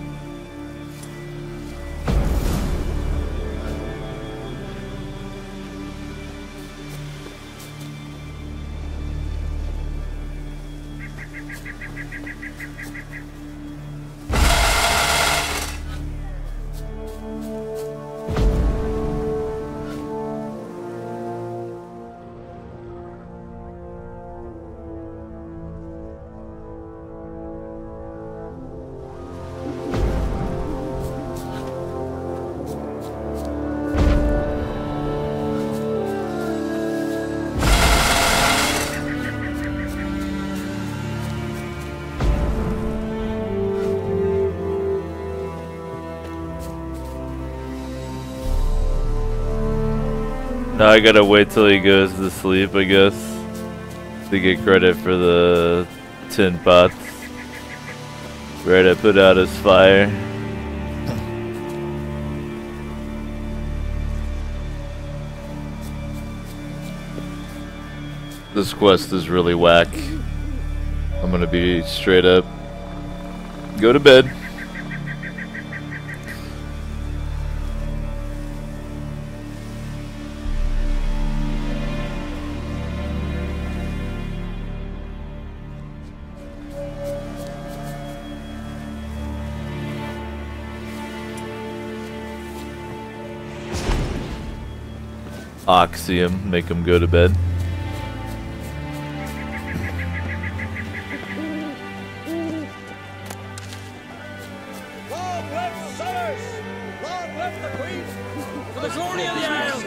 Now I gotta wait till he goes to sleep, I guess, to get credit for the tin pots. Right, I put out his fire. This quest is really whack. I'm gonna be straight up. Go to bed. Oxy him, make him go to bed. Long live Sellers! Long live the Queen! For the glory of the Isle!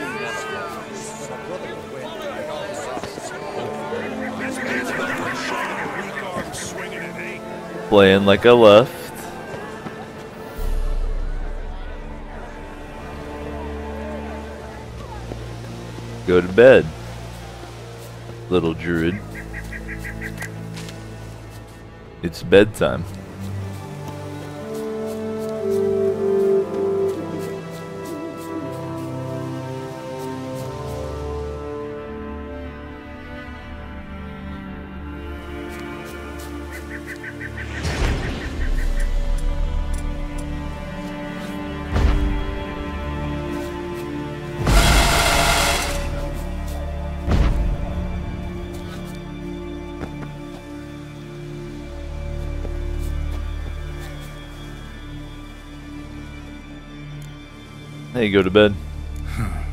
Playing like I left. Go to bed, little druid. It's bedtime. Hey, go to bed.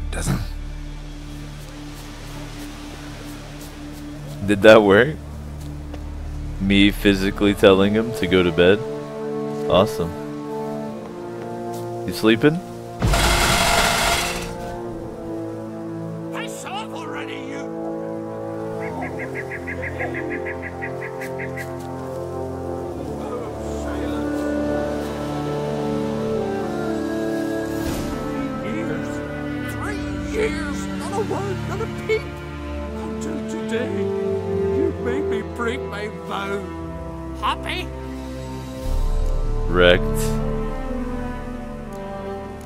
Doesn't. Did that work? Me physically telling him to go to bed? Awesome. You sleeping? Piss off already, you! 3 years, not a word, not a peep. Until today, you made me break my vow. Happy? Wrecked.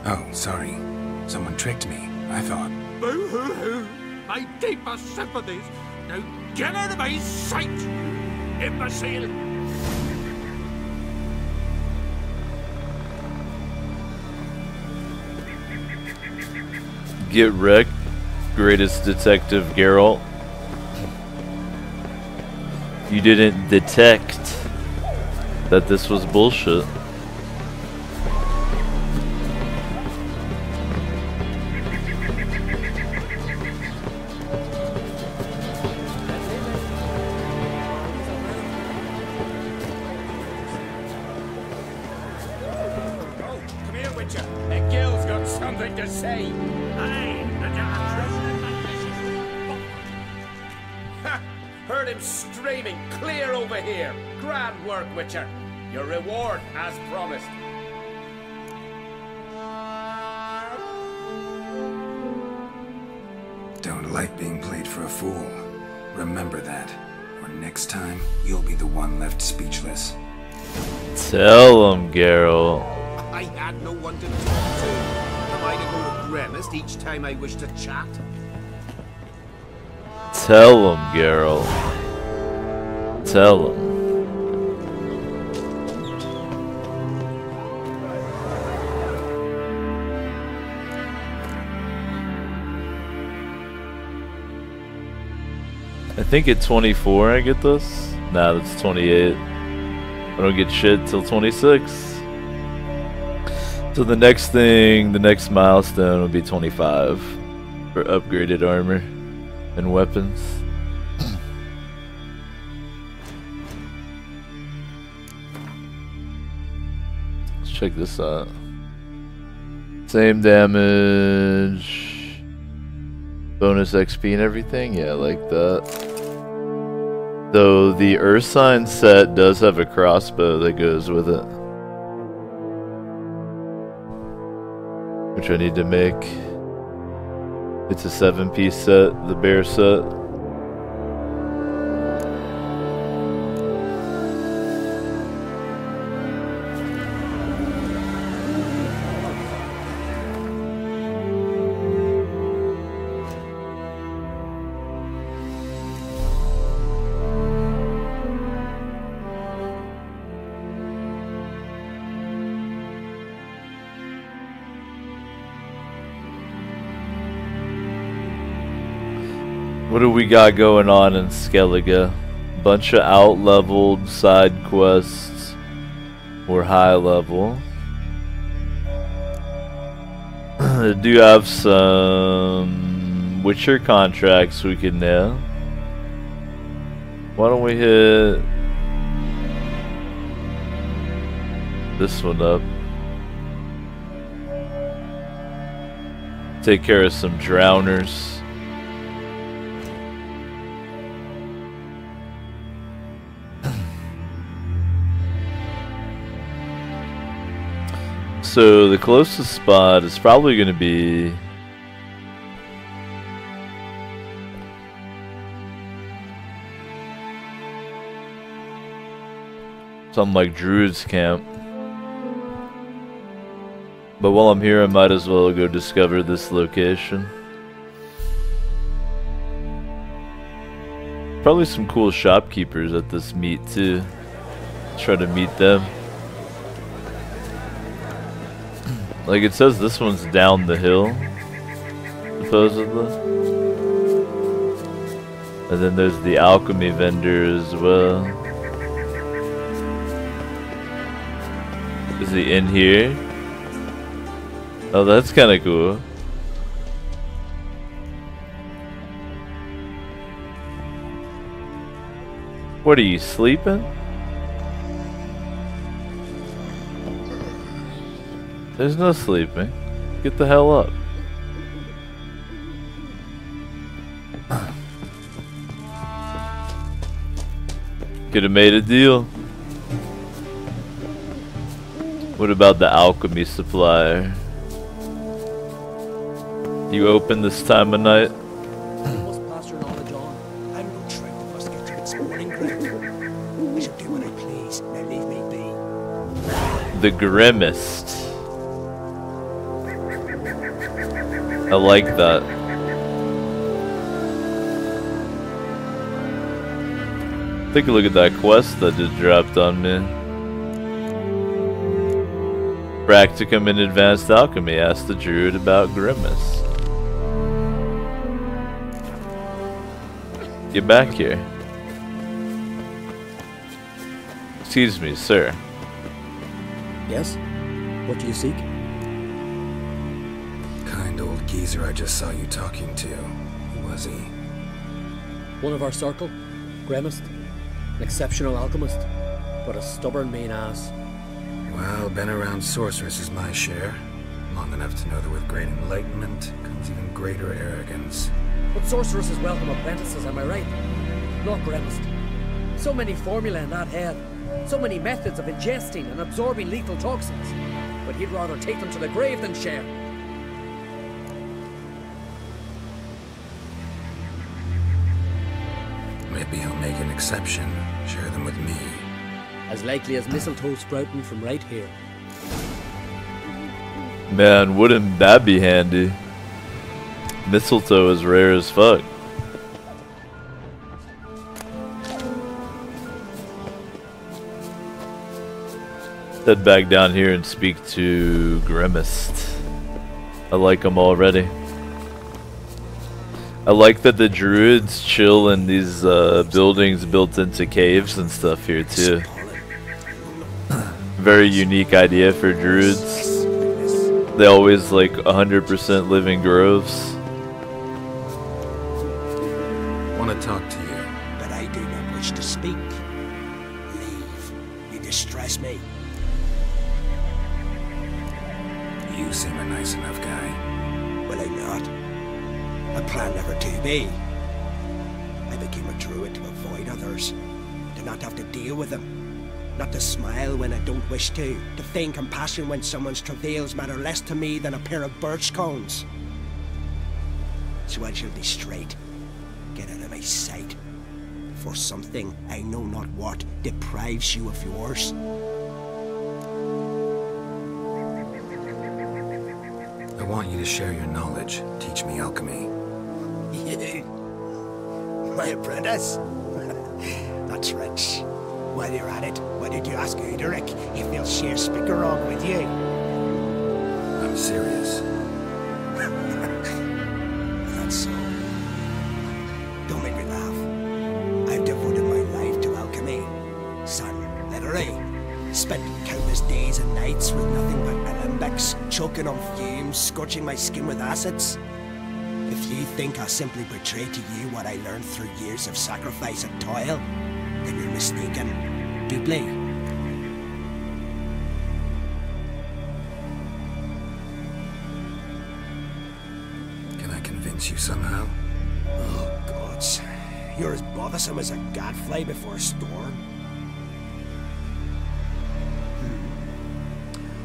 Oh, sorry. Someone tricked me, I thought. Boo-hoo-hoo! My deepest sympathies. Now get out of my sight, you imbecile! Get wrecked, greatest detective Geralt. You didn't detect that this was bullshit. Come here, Witcher. Gil's got something to say. Ha! Heard him screaming clear over here. Grand work, Witcher. Your reward as promised. Don't like being played for a fool. Remember that, or And next time, you'll be the one left speechless. Tell him, Geralt. I had no one to talk to. Am I to go to Gremist each time I wish to chat? Tell him, Geralt. Tell him. I think at 24 I get this. Nah, that's 28. I don't get shit till 26. So the next thing, the next milestone will be 25 for upgraded armor and weapons. Let's check this out. Same damage. Bonus XP and everything, yeah, I like that. Though the Ursine set does have a crossbow that goes with it, which I need to make. It's a 7-piece set, the bear set. What do we got going on in Skellige? Bunch of out-leveled side quests. Or high level. I do have some Witcher contracts we can nail. Why don't we hit this one up? Take care of some drowners. So the closest spot is probably going to be something like Druid's Camp. But while I'm here, I might as well go discover this location. Probably some cool shopkeepers at this meet too. Try to meet them. Like it says this one's down the hill, supposedly. And then there's the alchemy vendor as well. Is he in here? Oh, that's kind of cool. What are you, sleeping? There's no sleeping. Get the hell up. Could have made a deal. What about the alchemy supplier? You open this time of night? Must pass your knowledge on. I'm no trying to first get to this morning ground. I shall do what I please. Now leave me be. The Grimmest. I like that. Take a look at that quest that just dropped on me. Practicum in Advanced Alchemy. Ask the Druid about Grimace. Get back here. Excuse me, sir. Yes? What do you seek? Kind old geezer I just saw you talking to. Who was he? One of our circle, Gremist. An exceptional alchemist, but a stubborn mean ass. Well, been around sorceress is my share. Long enough to know that with great enlightenment comes even greater arrogance. But sorceresses welcome apprentices, am I right? Not Gremist. So many formulae in that head. So many methods of ingesting and absorbing lethal toxins. But he'd rather take them to the grave than share. Maybe he'll make an exception. Share them with me. As likely as mistletoe sprouting from right here. Man, wouldn't that be handy? Mistletoe is rare as fuck. Head back down here and speak to Grimmest. I like him already. I like that the druids chill in these buildings built into caves and stuff here too. Very unique idea for druids. They always like 100% live in groves. Want to talk to you. But I do not wish to speak. Leave. You distress me. You seem a nice enough guy. Will I not? I plan never to be. I became a druid to avoid others, to not have to deal with them, not to smile when I don't wish to feign compassion when someone's travails matter less to me than a pair of birch cones. So I shall be straight. Get out of my sight. For something, I know not what, deprives you of yours. I want you to share your knowledge. Teach me alchemy. You? My apprentice? That's rich. While you're at it, why did you ask Uderic if he'll share Spikerog with you? I'm serious. That's so. Don't make me laugh. I've devoted my life to alchemy. Son, literally. Spent countless days and nights with nothing but alembics, choking on fumes, scorching my skin with acids. If you think I simply portray to you what I learned through years of sacrifice and toil, then you're mistaken. Doubly. Can I convince you somehow? Oh, gods. You're as bothersome as a gadfly before a storm.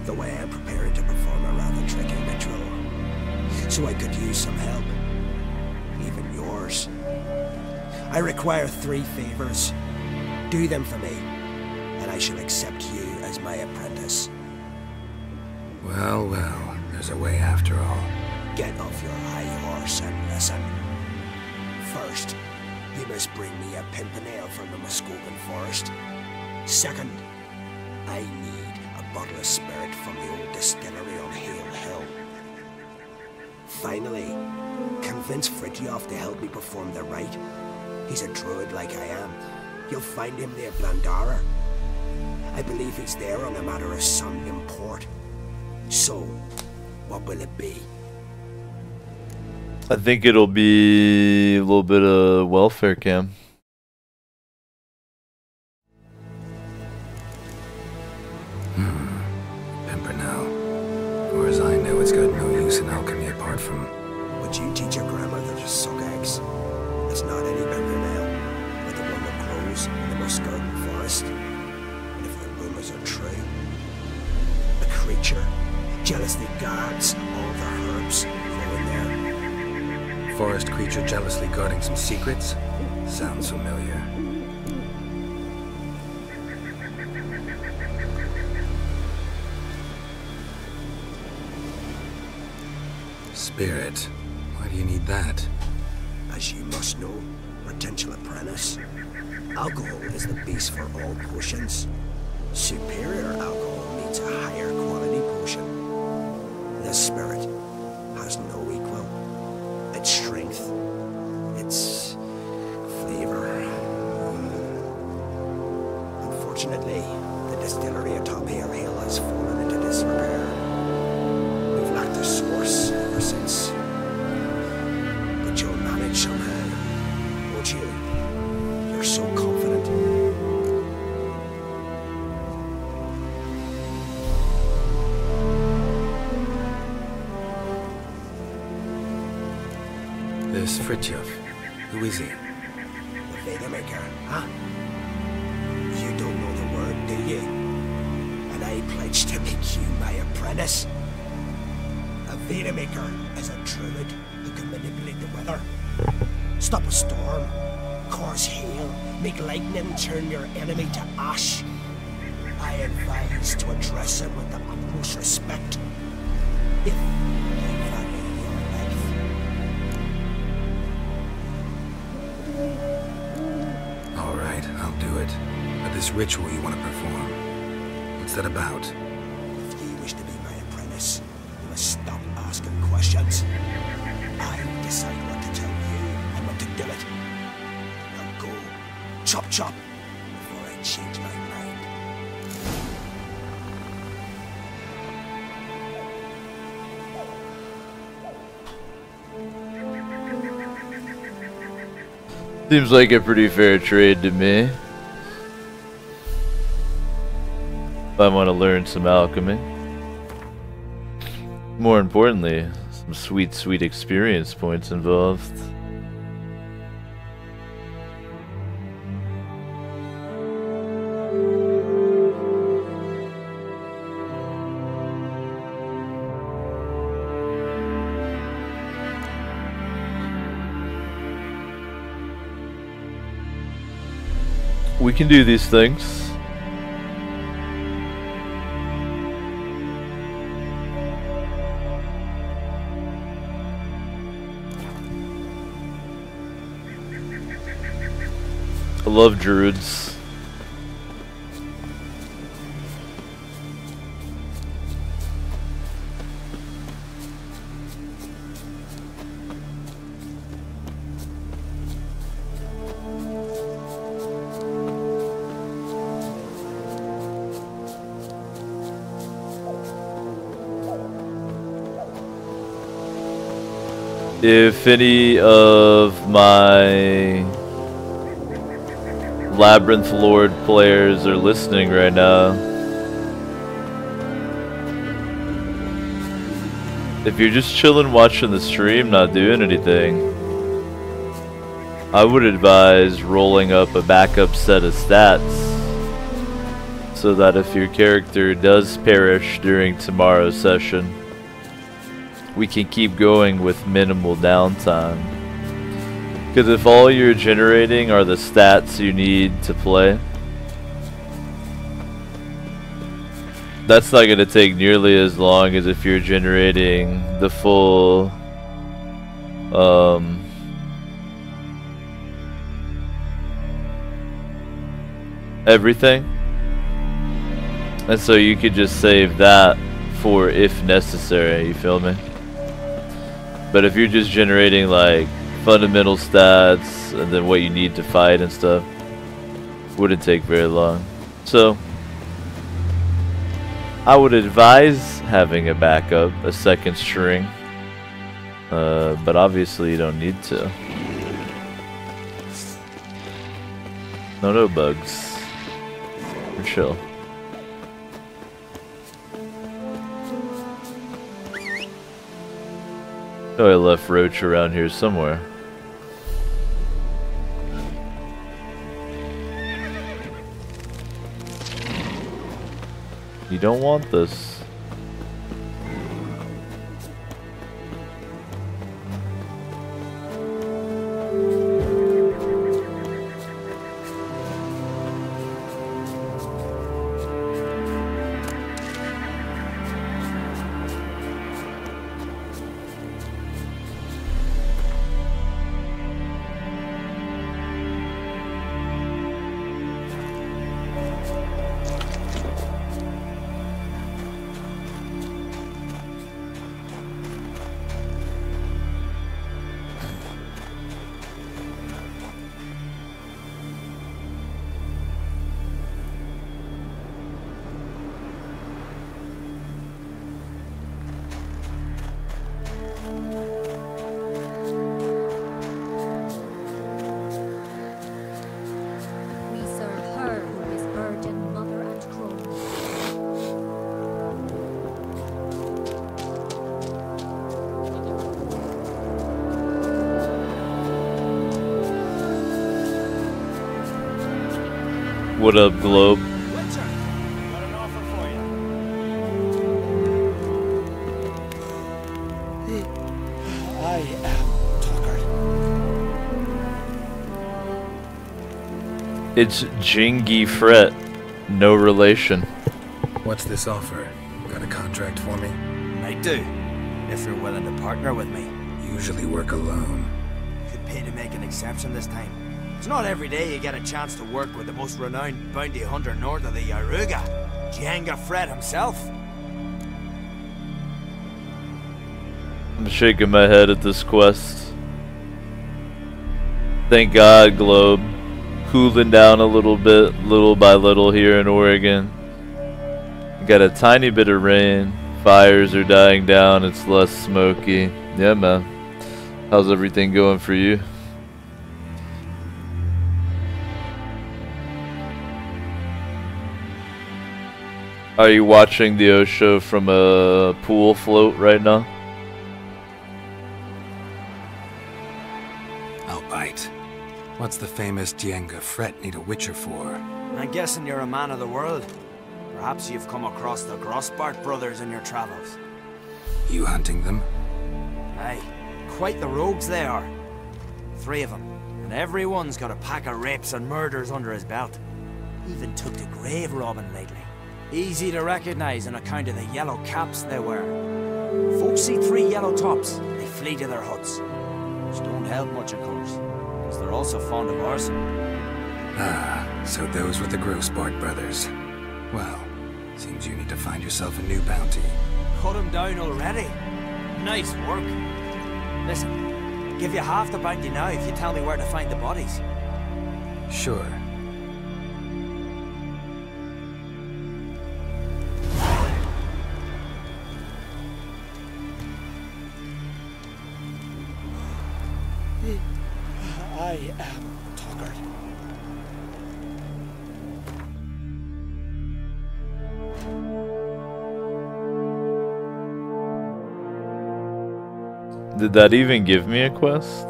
The way I'm preparing to perform a rather tricky ritual, so I could use some help. Even yours. I require 3 favors. Do them for me, and I shall accept you as my apprentice. Well, well, there's a way after all. Get off your high horse and listen. First, you must bring me a pimpernel from the Muskogan forest. Second, I need a bottle of spirit from the old distillery on Hale Hill. Finally, convince Fridtjof to help me perform the rite. He's a druid like I am. You'll find him near Blandara. I believe he's there on a matter of some import. So, what will it be? I think it'll be a little bit of welfare cam. Pimpernel. As far as I know, it's got no use in alchemy apart from... Would you teach your grandmother to suck eggs? It's not any pimpernel, but the one that grows in the Muskogan forest. And if the rumors are true, a creature jealously guards all the herbs growing there. Forest creature jealously guarding some secrets? Sounds familiar. Spirit. Why do you need that? As you must know, potential apprentice, alcohol is the base for all potions. Superior alcohol means a higher quality potion. The spirit has no equal. Its strength, its flavor. Unfortunately, the distillery atop Hale Hill has fallen into disrepair. We've lacked a source ever since. But you'll manage somehow, won't you? You're so confident. This Fridtjof, who is he? The Vedamaker, huh? You don't know the word, do you? And I pledge to make you my apprentice. A Vedamaker is a druid who can manipulate the weather, stop a storm, cause hail, make lightning turn your enemy to ash. I advise to address him with the utmost respect. If they value your life. All right, I'll do it. But this ritual you want to perform, what's that about? If you wish to be my apprentice, you must stop asking questions. I decide what to tell you and what to do it. Now go, chop chop, before I change my mind. Seems like a pretty fair trade to me. If I want to learn some alchemy. More importantly, some sweet, sweet experience points involved. We can do these things. I love druids. If any of my Labyrinth Lord players are listening right now, if you're just chilling watching the stream, not doing anything, I would advise rolling up a backup set of stats so that if your character does perish during tomorrow's session, we can keep going with minimal downtime. Because if all you're generating are the stats you need to play, that's not going to take nearly as long as if you're generating the full everything. And so you could just save that for if necessary, you feel me? But if you're just generating like fundamental stats and then what you need to fight and stuff, wouldn't take very long. So I would advise having a backup, a second string, but obviously you don't need to. No bugs. We're chill. Oh, I left Roach around here somewhere. You don't want this. What up, Globe? I am Tucker. It's Jingy Fret. No relation. What's this offer? Got a contract for me? I do, if you're willing to partner with me. Usually work alone. Could pay to make an exception this time. It's not every day you get a chance to work with the most renowned bounty hunter north of the Yaruga, Jenga Fred himself. I'm shaking my head at this quest. Thank God, Globe. Cooling down a little bit, little by little here in Oregon. Got a tiny bit of rain. Fires are dying down. It's less smoky. Yeah, man. How's everything going for you? Are you watching the Osho from a pool float right now? I'll bite. What's the famous Jenga Fret need a witcher for? I'm guessing you're a man of the world. Perhaps you've come across the Grossbart brothers in your travels. You hunting them? Aye, quite the rogues they are. 3 of them, and everyone's got a pack of rapes and murders under his belt. Even took to grave robbing lately. Easy to recognize on account of the yellow caps they wear. Folks see 3 yellow tops, they flee to their huts. Which don't help much, of course, because they're also fond of arson. Ah, so those were the Grossbart brothers. Well, seems you need to find yourself a new bounty. Cut him down already? Nice work. Listen, give you half the bounty now if you tell me where to find the bodies. Sure. I am Tucker. Did that even give me a quest?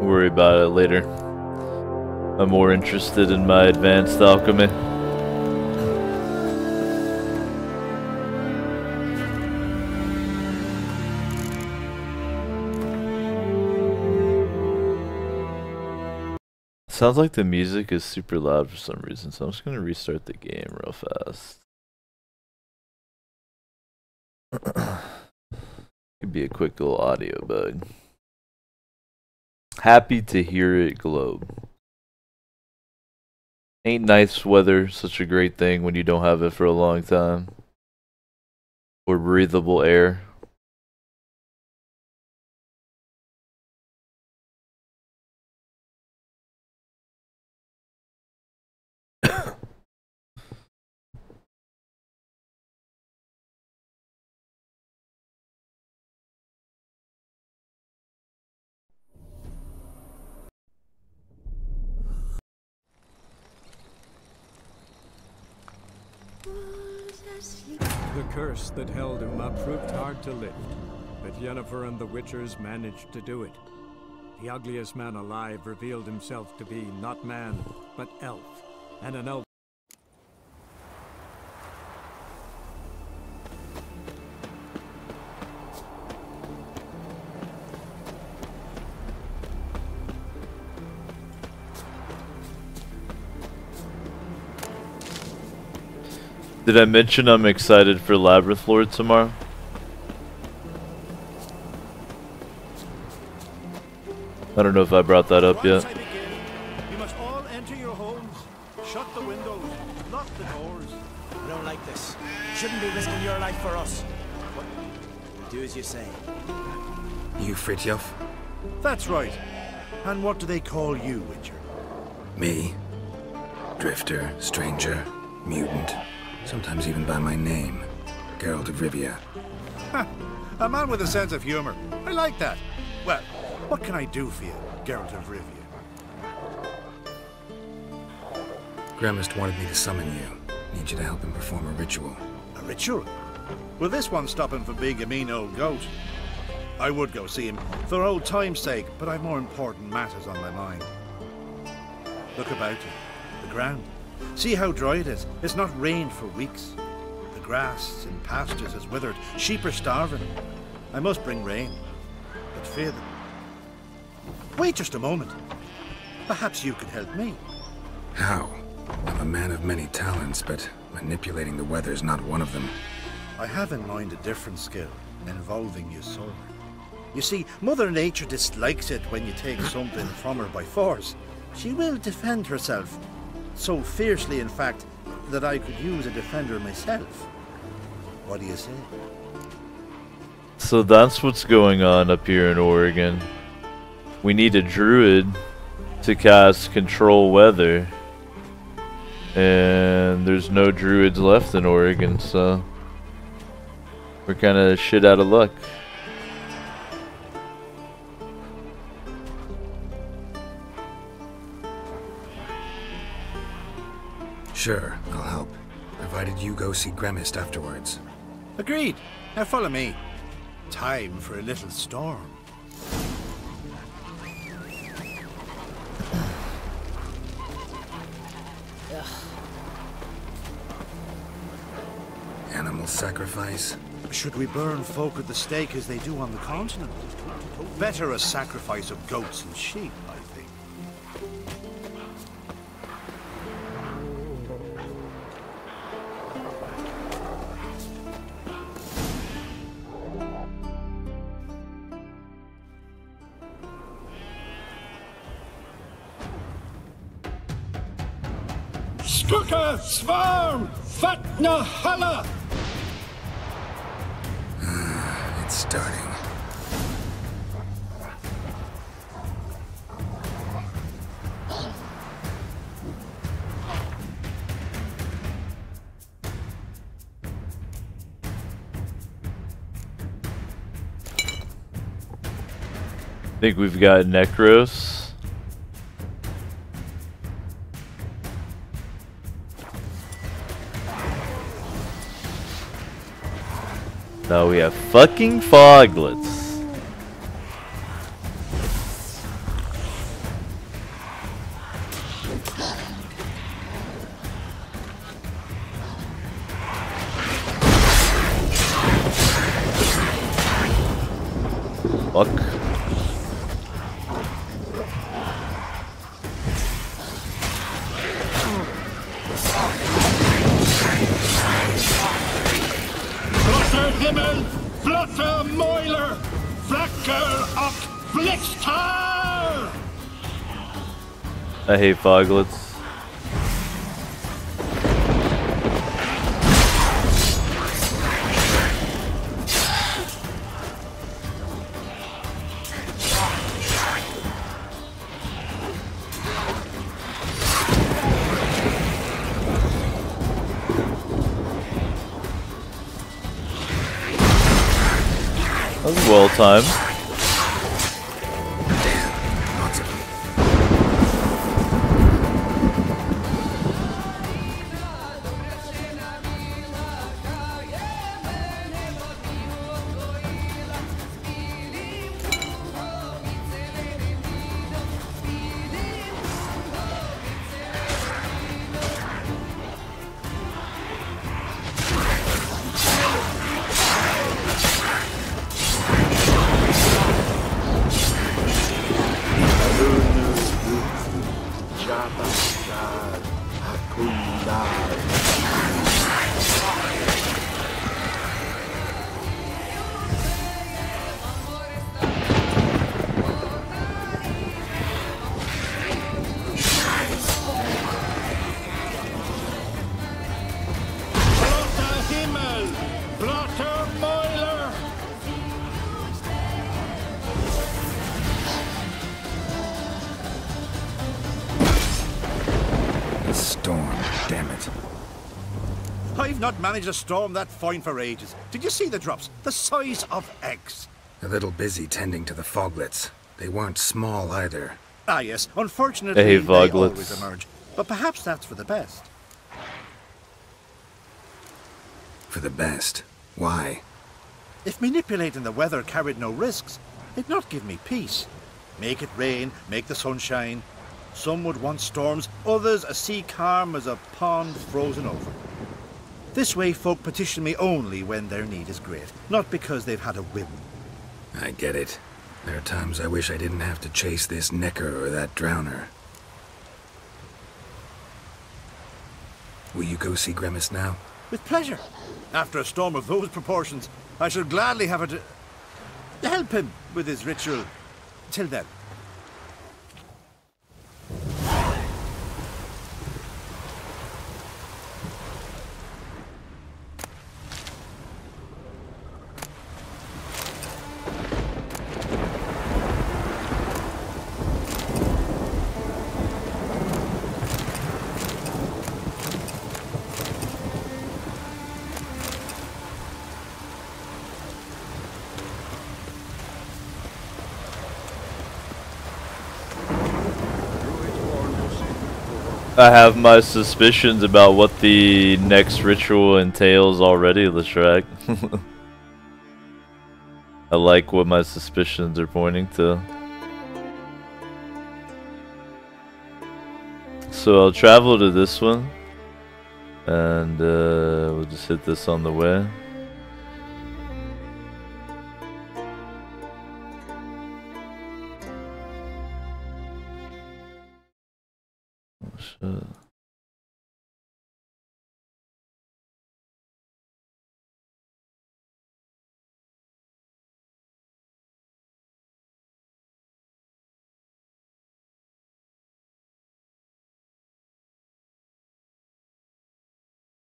Worry about it later. I'm more interested in my advanced alchemy. Sounds like the music is super loud for some reason, so I'm just gonna restart the game real fast. Could be a quick little audio bug. Happy to hear it, Globe. Ain't nice weather such a great thing when you don't have it for a long time? Or breathable air? The curse that held Uma proved hard to lift, but Yennefer and the Witchers managed to do it. The ugliest man alive revealed himself to be not man, but elf, and an elf. Did I mention I'm excited for Labyrinth Lord tomorrow? I don't know if I brought that up yet. You must all enter your homes, shut the windows, lock the doors. I don't like this. You shouldn't be risking your life for us. But we'll do as you say. You Fritjof? That's right. And what do they call you, Witcher? Me? Drifter, stranger, mutant. Sometimes even by my name, Geralt of Rivia. Ha! A man with a sense of humor. I like that. Well, what can I do for you, Geralt of Rivia? Gremist wanted me to summon you. Need you to help him perform a ritual. A ritual? Will this one stop him from being a mean old goat? I would go see him for old time's sake, but I've more important matters on my mind. Look about you. The ground. See how dry it is. It's not rained for weeks. The grass in pastures is withered. Sheep are starving. I must bring rain. But fear them. Wait just a moment. Perhaps you could help me. How? I'm a man of many talents, but manipulating the weather's not one of them. I have in mind a different skill, involving your sword. You see, Mother Nature dislikes it when you take something from her by force. She will defend herself. So fiercely, in fact, that I could use a defender myself. What do you say? So that's what's going on up here in Oregon. We need a druid to cast Control Weather. And there's no druids left in Oregon, so we're kind of shit out of luck. Sure, I'll help, provided you go see Gremist afterwards. Agreed. Now follow me. Time for a little storm. Animal sacrifice? Should we burn folk at the stake as they do on the continent? Better a sacrifice of goats and sheep, I think. Skuka Svarm Fatna Hala! It's starting. Think we've got Necros. No, we have fucking Foglets. Fuck. Himmel, Flotte Moiler, Flacker och Blixtar! I hate Foglets. That was well timed. Storm, damn it. I've not managed a storm that fine for ages. Did you see the drops? The size of eggs. A little busy tending to the Foglets. They weren't small either. Ah yes, unfortunately I hate they Foglets. always emerge. But perhaps that's for the best. For the best? Why? If manipulating the weather carried no risks, it'd not give me peace. Make it rain, make the sun shine. Some would want storms, others a sea calm as a pond frozen over. This way folk petition me only when their need is great, not because they've had a whim. I get it. There are times I wish I didn't have to chase this Necker or that drowner. Will you go see Grimace now? With pleasure. After a storm of those proportions, I should gladly have it to help him with his ritual. Till then. I have my suspicions about what the next ritual entails already, Leshrac. I like what my suspicions are pointing to. So I'll travel to this one, and we'll just hit this on the way. Shit.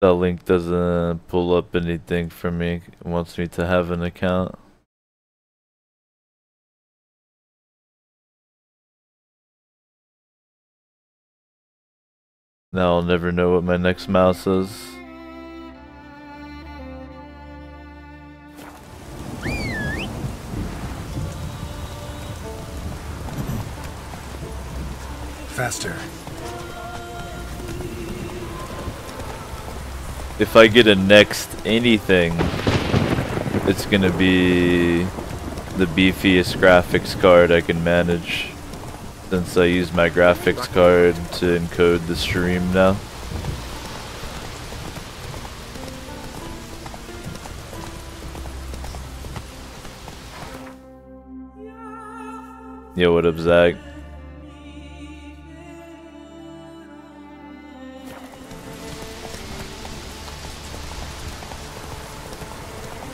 That link doesn't pull up anything for me. It wants me to have an account. Now I'll never know what my next mouse is. Faster. If I get a next anything, it's gonna be the beefiest graphics card I can manage, since I use my graphics card to encode the stream now. Yo, what up, Zach?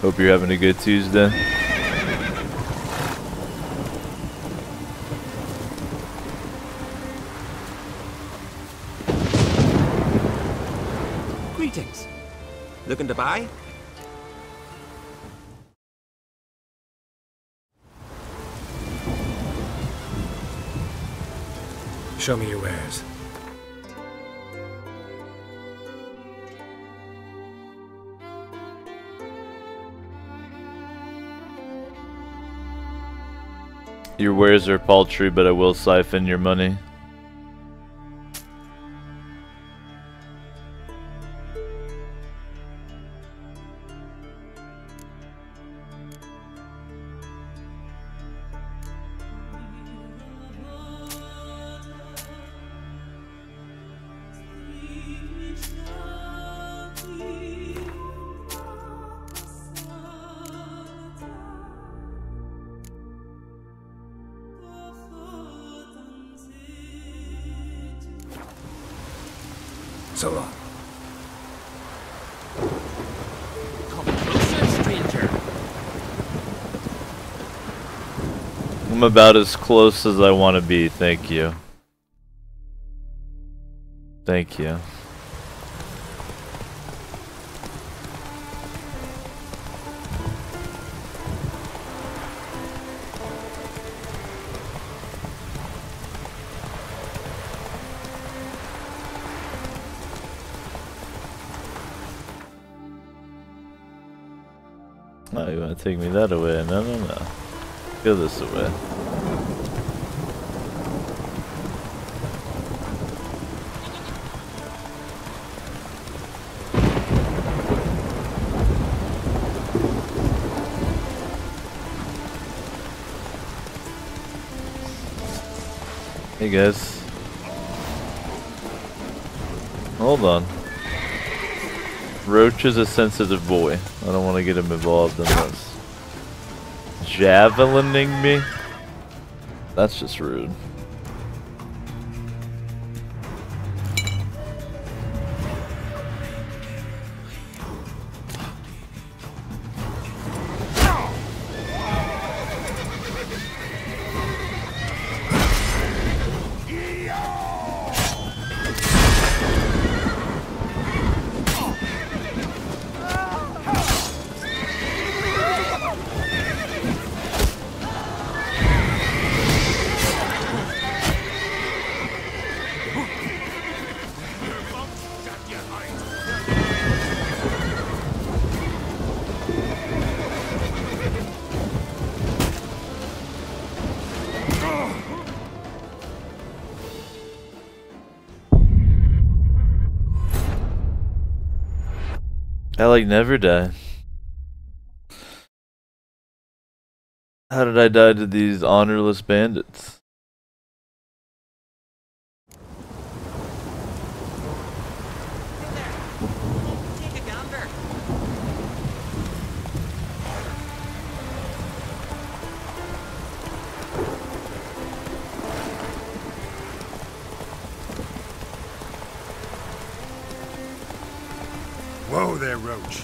Hope you're having a good Tuesday. Greetings. Looking to buy? Show me your wares. Your wares are paltry, but I will siphon your money. So long. Come closer, stranger. I'm about as close as I want to be, thank you. Thank you. Oh, you want to take me that away? No, no, no. Go this away. Hey guys. Hold on. Roach is a sensitive boy. I don't want to get him involved in this. Javelining me? That's just rude. I like never die. How did I die to these honorless bandits? Whoa there, Roach.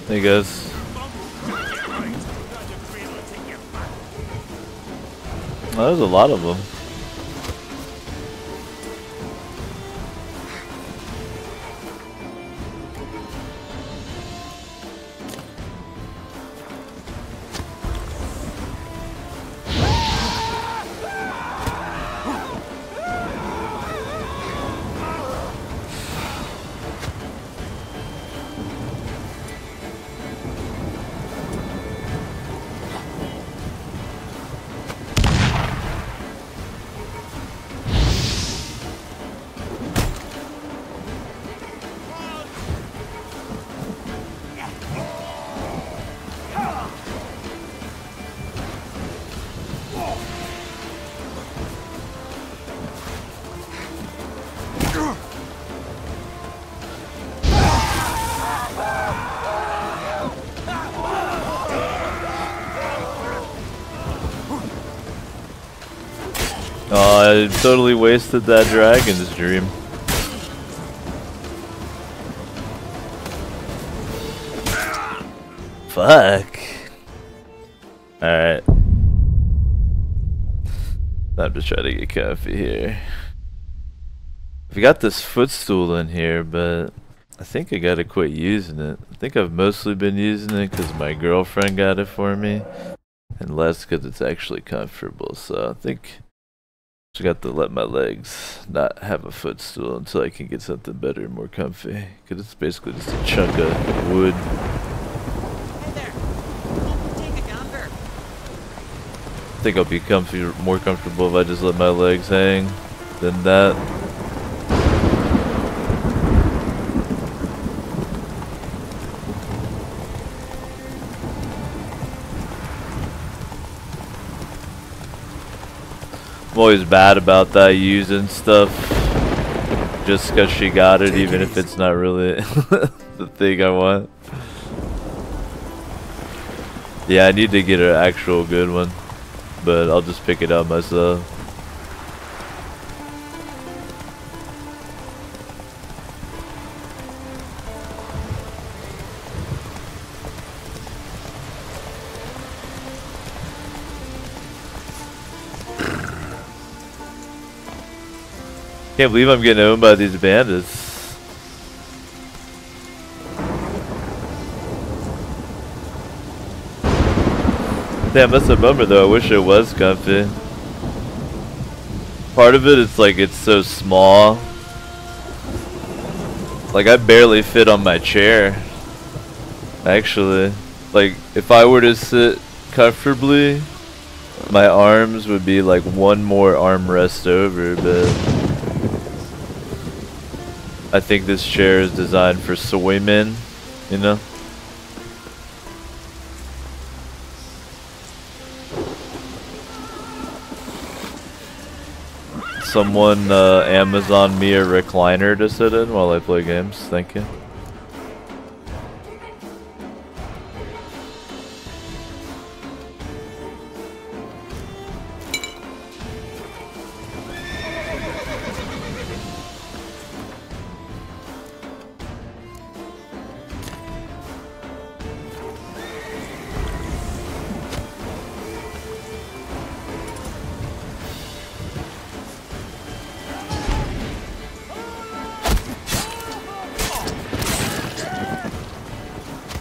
Hey guys. Oh, there's a lot of them. Oh, I totally wasted that dragon's dream. Fuck. Alright. I'm just trying to get comfy here. We got this footstool in here, but I think I gotta quit using it. I think I've mostly been using it because my girlfriend got it for me, and less because it's actually comfortable. So I think I got to let my legs not have a footstool until I can get something better and more comfy. Because it's basically just a chunk of wood. I think I'll be more comfortable if I just let my legs hang than that. I'm always bad about that, using stuff just because she got it, even if it's not really the thing I want. Yeah, I need to get an actual good one, but I'll just pick it up myself. Can't believe I'm getting owned by these bandits. Damn, that's a bummer though. I wish it was comfy. Part of it is like it's so small. Like I barely fit on my chair. Actually, like if I were to sit comfortably, my arms would be like one more armrest over, but I think this chair is designed for soy men, you know? someone Amazon me a recliner to sit in while I play games? Thank you.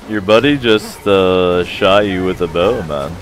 Your buddy just shot you with a bow, man.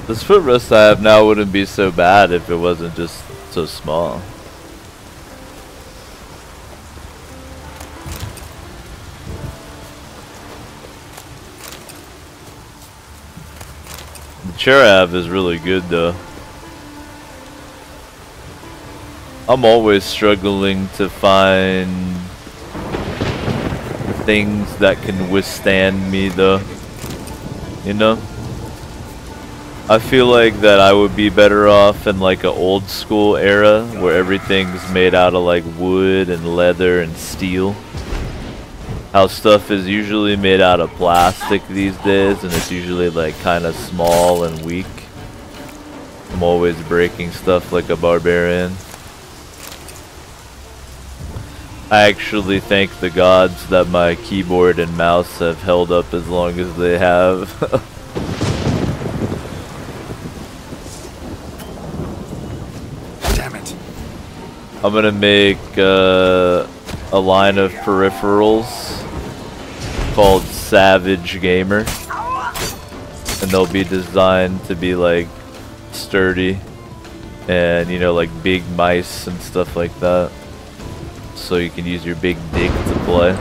This footrest I have now wouldn't be so bad if it wasn't just so small. The chair I have is really good though. I'm always struggling to find things that can withstand me though, you know? I feel like that I would be better off in like an old school era where everything's made out of like wood and leather and steel. How stuff is usually made out of plastic these days and it's usually like kind of small and weak. I'm always breaking stuff like a barbarian. I actually thank the gods that my keyboard and mouse have held up as long as they have. I'm gonna make a line of peripherals called Savage Gamer, and they'll be designed to be like sturdy and, you know, like big mice and stuff like that, so you can use your big dick to play.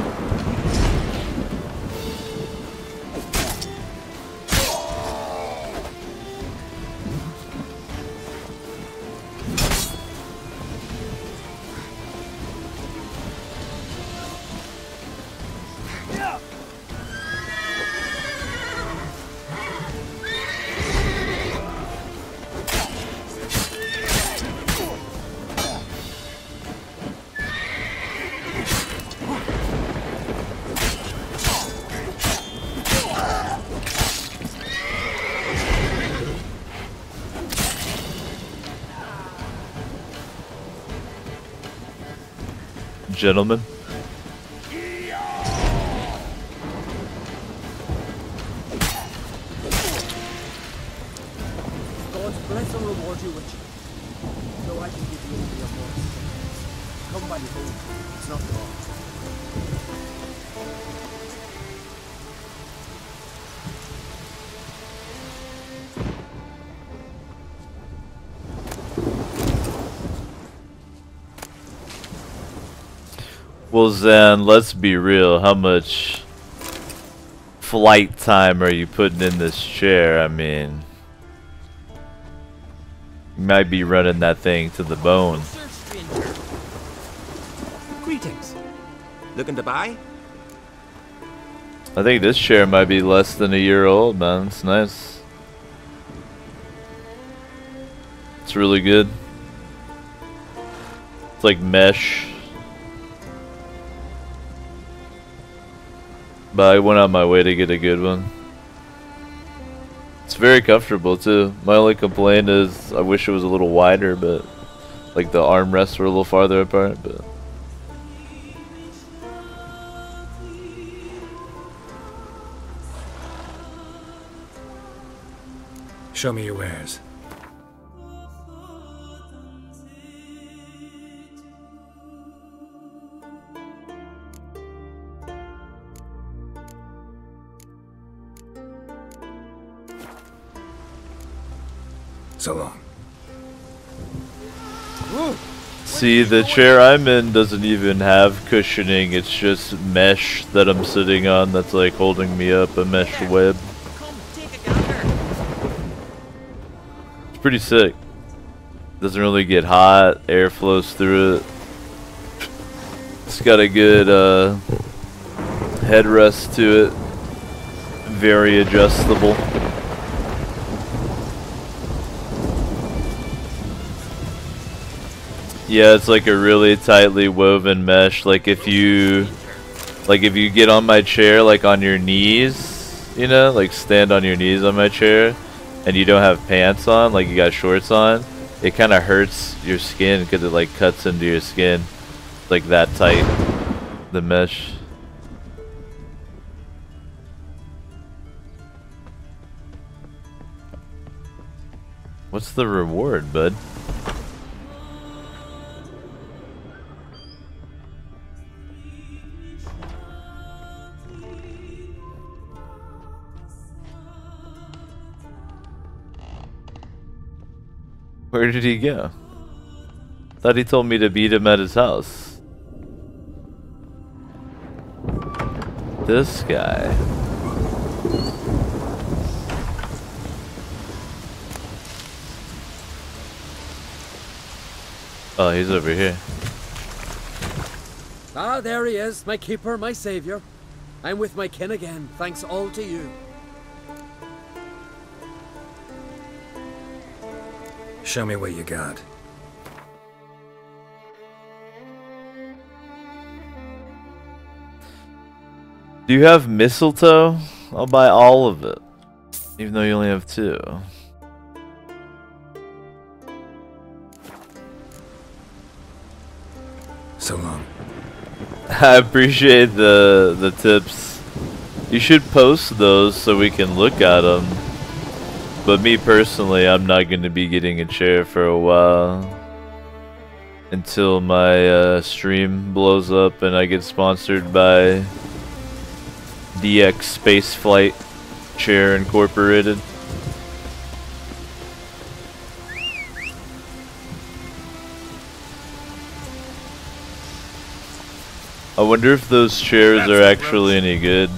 Gentlemen. God's bless and reward you, Witcher. No, I can give you only your voice. Come by home. It's not wrong. Well, Zan, let's be real. How much flight time are you putting in this chair? I mean, you might be running that thing to the bone. Greetings. Looking to buy? I think this chair might be less than a year old, man. It's nice. It's really good. It's like mesh. But I went out my way to get a good one. It's very comfortable too. My only complaint is I wish it was a little wider, but like the armrests were a little farther apart, but show me your wares. So long. See, the chair I'm in doesn't even have cushioning, it's just mesh that I'm sitting on that's like holding me up, a mesh web. It's pretty sick. Doesn't really get hot, air flows through it. It's got a good headrest to it, very adjustable. Yeah, it's like a really tightly woven mesh. Like if you get on my chair, like on your knees, you know, like stand on your knees on my chair, and you don't have pants on, like you got shorts on, it kind of hurts your skin because it like cuts into your skin, like that tight, the mesh. What's the reward, bud? Where did he go? Thought he told me to beat him at his house. This guy. Oh, he's over here. Ah, there he is, my keeper, my savior. I'm with my kin again, thanks all to you. Show me what you got. Do you have mistletoe? I'll buy all of it. Even though you only have 2. So long. I appreciate the tips. You should post those so we can look at them. But me personally, I'm not going to be getting a chair for a while. Until my stream blows up and I get sponsored by DX Spaceflight Chair Incorporated. I wonder if those chairs are actually any good.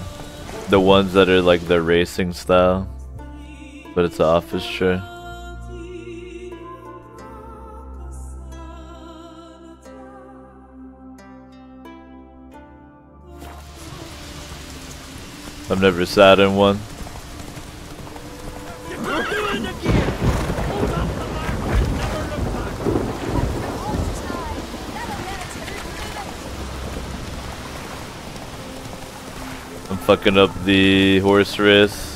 The ones that are like the racing style. But it's an office chair. I've never sat in one. I'm fucking up the horse race.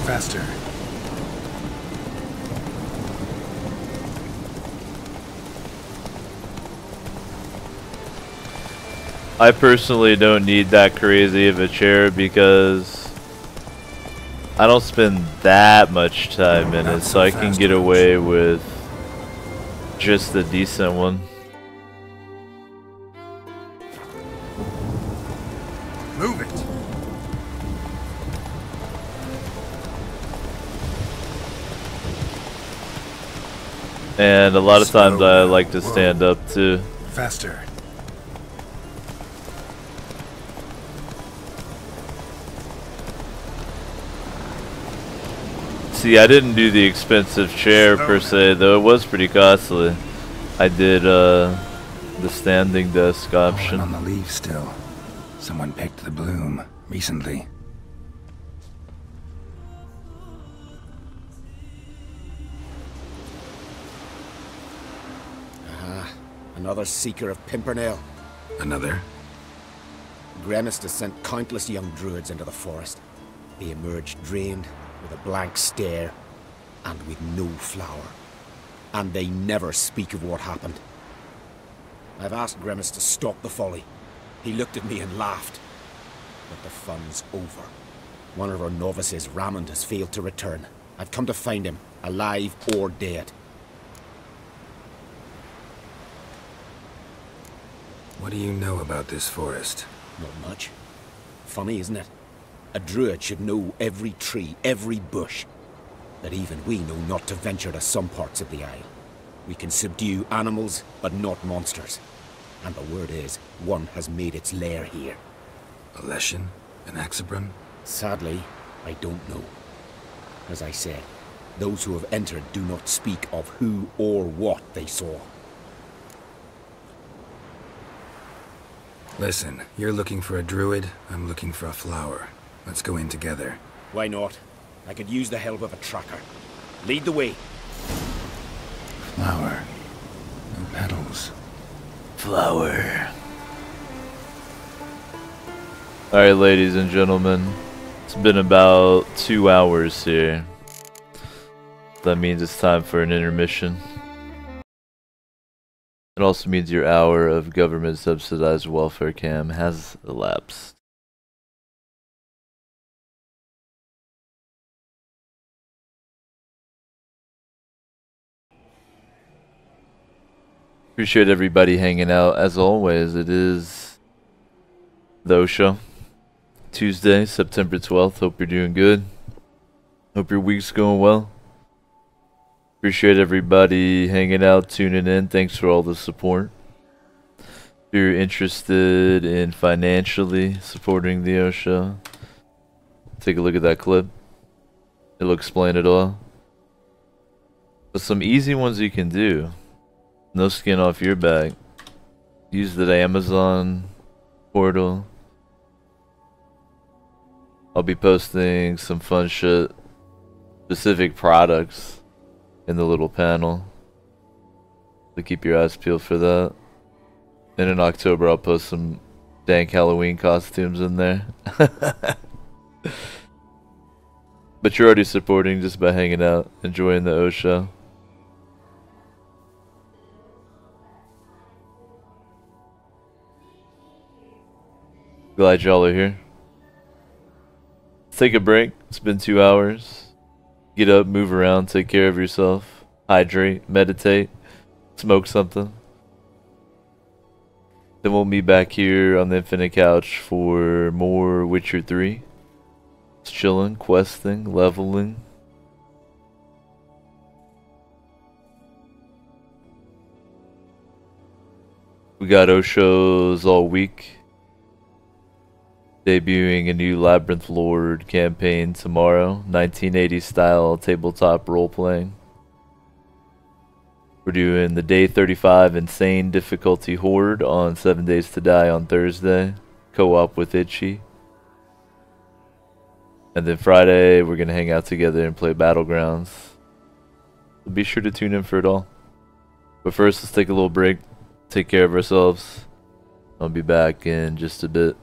Faster. I personally don't need that crazy of a chair because I don't spend that much time in it, so I can get away with just a decent one. Move it. And a lot of times I like to stand up too. Faster. See, I didn't do the expensive chair per se, though it was pretty costly. I did the standing desk option. On the leaf still. Someone picked the bloom recently. Another seeker of Pimpernel. Another? Gremist has sent countless young druids into the forest. They emerge drained, with a blank stare, and with no flower. And they never speak of what happened. I've asked Gremist to stop the folly. He looked at me and laughed. But the fun's over. One of our novices, Ramond, has failed to return. I've come to find him, alive or dead. What do you know about this forest? Not much. Funny, isn't it? A druid should know every tree, every bush. That even we know not to venture to some parts of the Isle. We can subdue animals, but not monsters. And the word is, one has made its lair here. A Leshen? An Axabron? Sadly, I don't know. As I said, those who have entered do not speak of who or what they saw. Listen, you're looking for a druid, I'm looking for a flower. Let's go in together. Why not? I could use the help of a tracker. Lead the way. Flower. No petals. Flower. Alright, ladies and gentlemen. It's been about 2 hours here. That means it's time for an intermission. It also means your hour of government subsidized welfare cam has elapsed. Appreciate everybody hanging out. As always, it is the Osho. Tuesday, September 12th. Hope you're doing good. Hope your week's going well. Appreciate everybody hanging out, tuning in. Thanks for all the support. If you're interested in financially supporting the Osho, take a look at that clip. It'll explain it all. But some easy ones you can do. No skin off your back. Use the Amazon portal. I'll be posting some fun shit, specific products in the little panel. So keep your eyes peeled for that. And in October I'll post some dank Halloween costumes in there. But you're already supporting just by hanging out, enjoying the Osho. Glad y'all are here. Let's take a break. It's been 2 hours. Get up, move around, take care of yourself. Hydrate, meditate, smoke something. Then we'll be back here on the Infinite Couch for more Witcher 3. Just chilling, questing, leveling. We got Oshos all week. Debuting a new Labyrinth Lord campaign tomorrow, 1980s style tabletop role-playing. We're doing the Day 35 Insane Difficulty Horde on 7 Days to Die on Thursday, co-op with Itchy. And then Friday, we're going to hang out together and play Battlegrounds. So be sure to tune in for it all. But first, let's take a little break, take care of ourselves. I'll be back in just a bit.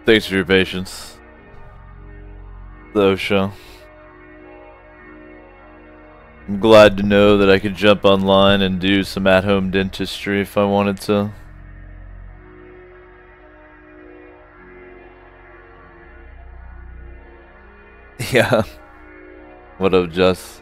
Thanks for your patience. Though, show. I'm glad to know that I could jump online and do some at-home dentistry if I wanted to. Yeah. What up, Jess?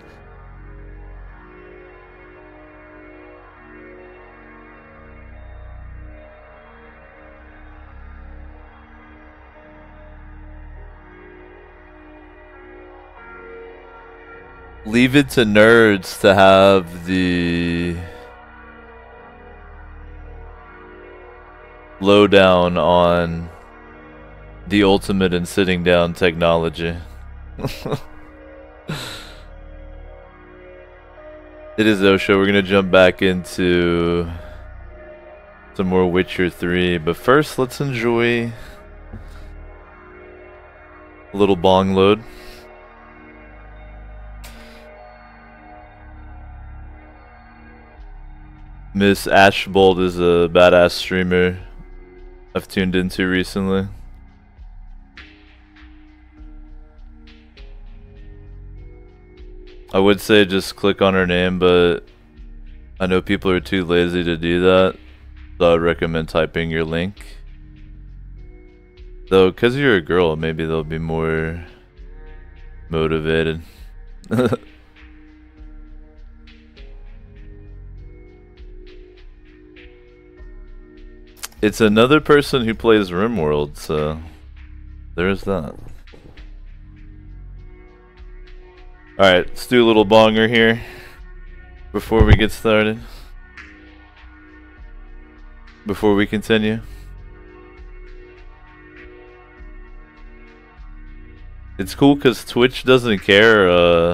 Leave it to nerds to have the lowdown on the ultimate in sitting down technology. It is Osho. We're gonna jump back into some more Witcher 3, but first let's enjoy a little bong load. Miss Ashbold is a badass streamer I've tuned into recently. I would say just click on her name, but I know people are too lazy to do that, so I'd recommend typing your link. Though, because you're a girl, maybe they'll be more motivated. It's another person who plays RimWorld, so there's that. Alright, let's do a little bonger here before we get started. Before we continue. It's cool because Twitch doesn't care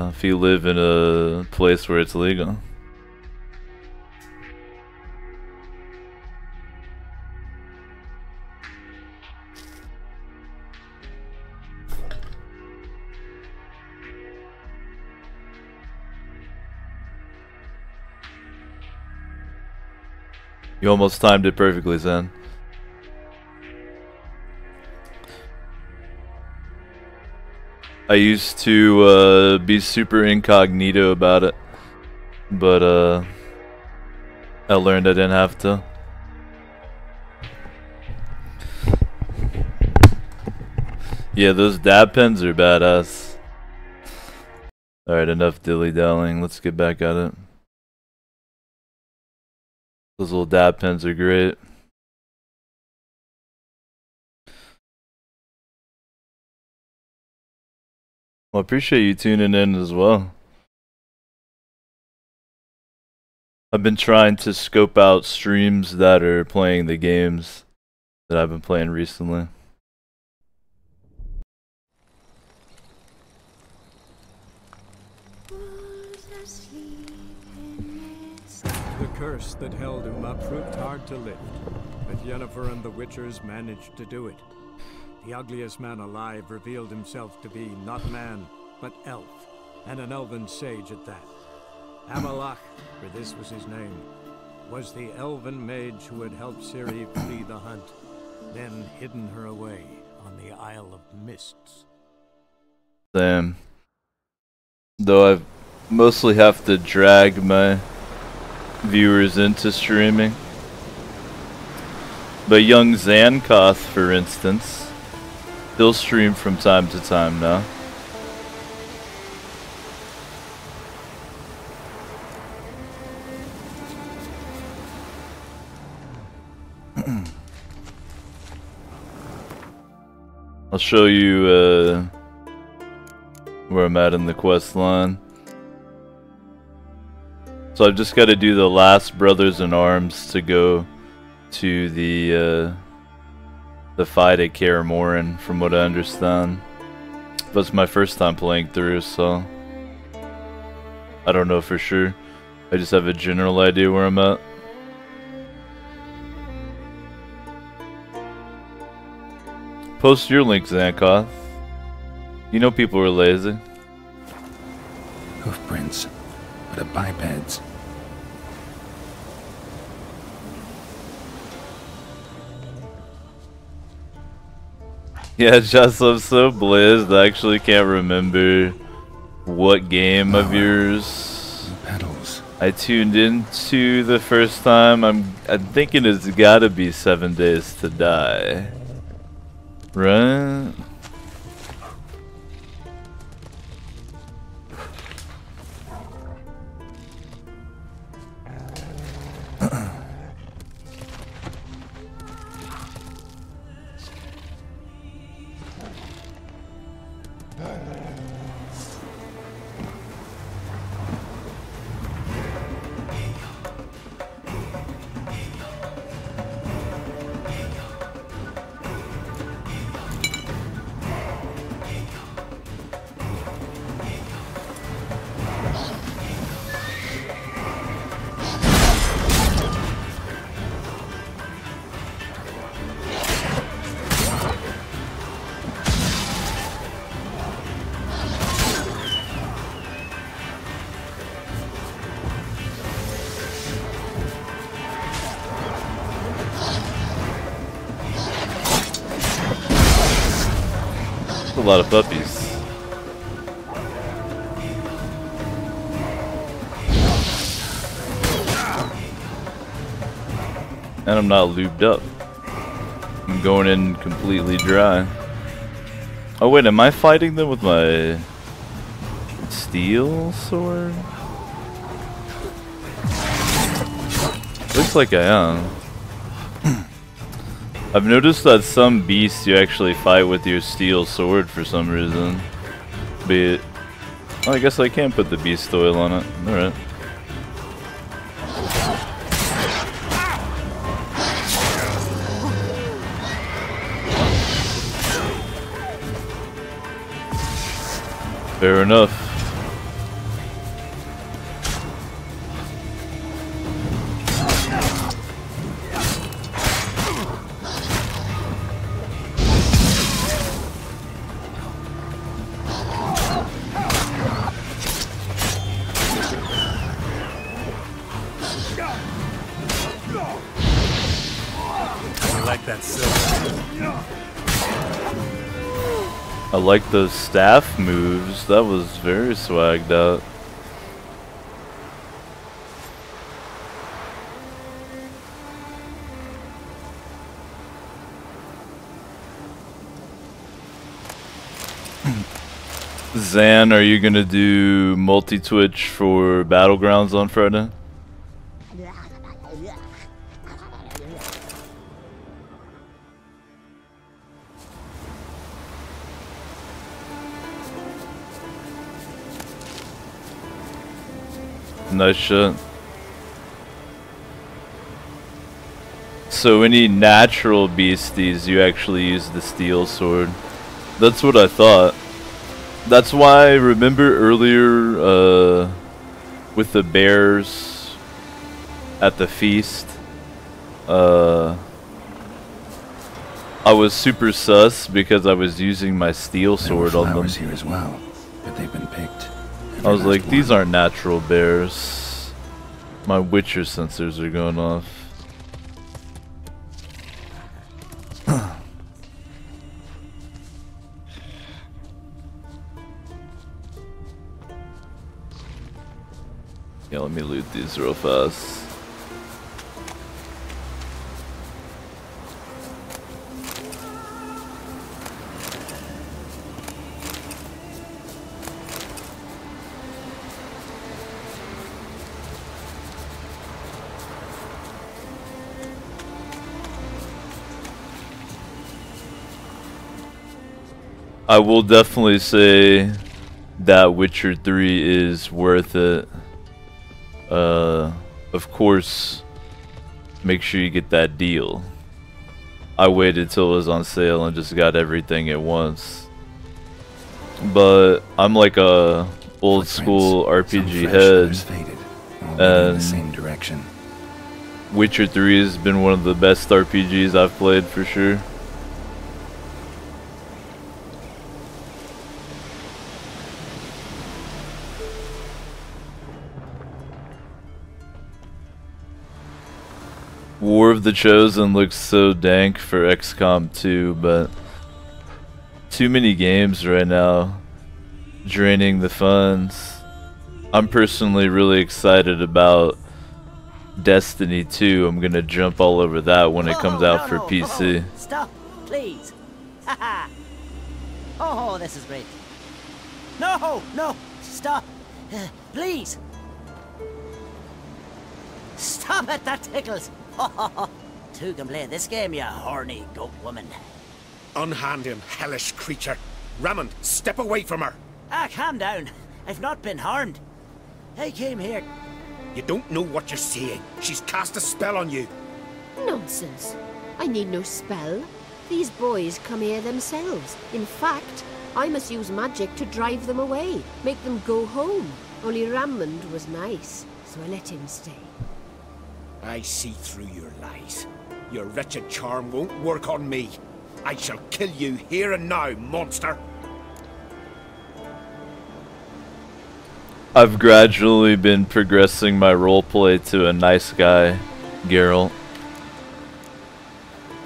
if you live in a place where it's legal. You almost timed it perfectly, Zen. I used to be super incognito about it, but I learned I didn't have to. Yeah, those dab pens are badass. Alright, enough dilly-dallying. Let's get back at it. Those little dab pens are great. Well, I appreciate you tuning in as well. I've been trying to scope out streams that are playing the games that I've been playing recently. The curse that held Uma proved hard to lift, but Yennefer and the Witchers managed to do it. The ugliest man alive revealed himself to be not man, but elf, and an elven sage at that. Amalach, for this was his name, was the elven mage who had helped Ciri flee the hunt, then hidden her away on the Isle of Mists. Damn. Though I mostly have to drag my viewers into streaming. But young Zankoth, for instance, he'll stream from time to time now. I'll show you where I'm at in the quest line. So I've just got to do the last Brothers in Arms to go to the fight at Kaer Morhen, from what I understand. But it's my first time playing through, so I don't know for sure. I just have a general idea where I'm at. Post your link, Zankoth. You know people are lazy. Hoofprints, but of bipeds. Yeah, just I'm so blazed. I actually can't remember what game of yours I tuned into the first time. I'm thinking it's gotta be 7 Days to Die, right? A lot of puppies. And I'm not lubed up. I'm going in completely dry. Oh wait, am I fighting them with my steel sword? Looks like I am. I've noticed that some beasts you actually fight with your steel sword for some reason. But well, I guess I can put the beast oil on it. Alright. Fair enough. I like those staff moves. That was very swagged out. Zan, are you gonna do multi-twitch for Battlegrounds on Friday? Nice shit. So any natural beasties, you actually use the steel sword. That's what I thought. That's why I remember earlier with the bears at the feast, I was super sus because I was using my steel sword on them. Here as well, but they've been picked. I was like, these aren't natural bears. My Witcher sensors are going off. Yeah, let me loot these real fast. I will definitely say that Witcher 3 is worth it. Of course, make sure you get that deal. I waited till it was on sale and just got everything at once. But I'm like a old school RPG head, and the same direction. Witcher 3 has been one of the best RPGs I've played for sure. War of the Chosen looks so dank for XCOM 2, but too many games right now, draining the funds. I'm personally really excited about Destiny 2. I'm gonna jump all over that when it comes out for PC. Stop, please. Haha. Oh, this is great. No, no, stop. Please. Stop it, that tickles. Two can play this game, you horny goat woman. Unhand him, hellish creature. Raymond, step away from her. Ah, calm down. I've not been harmed. I came here. You don't know what you're saying. She's cast a spell on you. Nonsense. I need no spell. These boys come here themselves. In fact, I must use magic to drive them away, make them go home. Only Raymond was nice, so I let him stay. I see through your lies. Your wretched charm won't work on me. I shall kill you here and now, monster. I've gradually been progressing my roleplay to a nice guy, Geralt.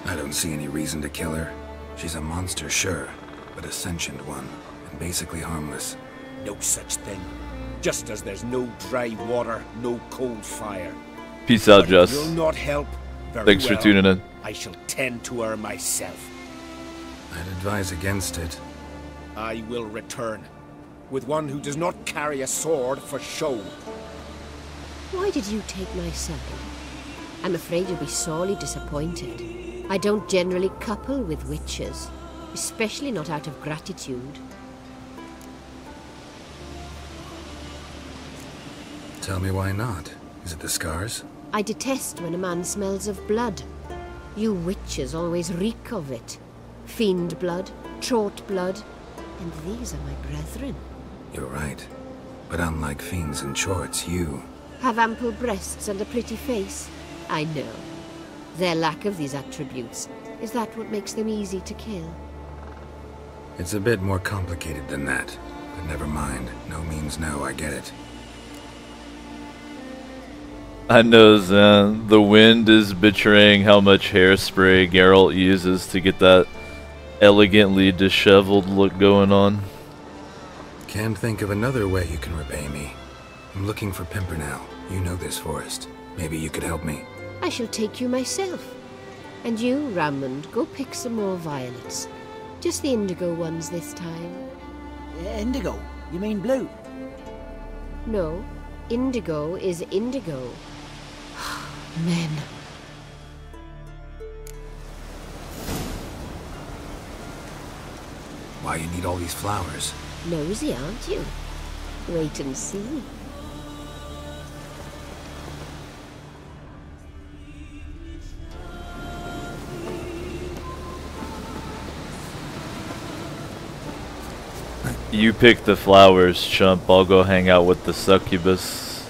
I don't see any reason to kill her. She's a monster, sure, but a sentient one, and basically harmless. No such thing. Just as there's no dry water, no cold fire. Peace out, But Jess. if you'll not help, very Thanks for well, tuning in. I shall tend to her myself. I'd advise against it. I will return, with one who does not carry a sword for show. Why did you take my side? I'm afraid you'll be sorely disappointed. I don't generally couple with witches, especially not out of gratitude. Tell me why not. Is it the scars? I detest when a man smells of blood. You witches always reek of it. Fiend blood, trot blood, and these are my brethren. You're right. But unlike fiends and chorts, you... Have ample breasts and a pretty face. I know. Their lack of these attributes, is that what makes them easy to kill? It's a bit more complicated than that. But never mind. No means no, I get it. I know, Zan. The wind is betraying how much hairspray Geralt uses to get that elegantly disheveled look going on. Can't think of another way you can repay me. I'm looking for Pimpernel. You know this forest. Maybe you could help me. I shall take you myself. And you, Raymond, go pick some more violets. Just the indigo ones this time. Indigo? You mean blue? No, indigo is indigo. Men. Why you need all these flowers? Nosy, aren't you? Wait and see. You pick the flowers, chump. I'll go hang out with the succubus.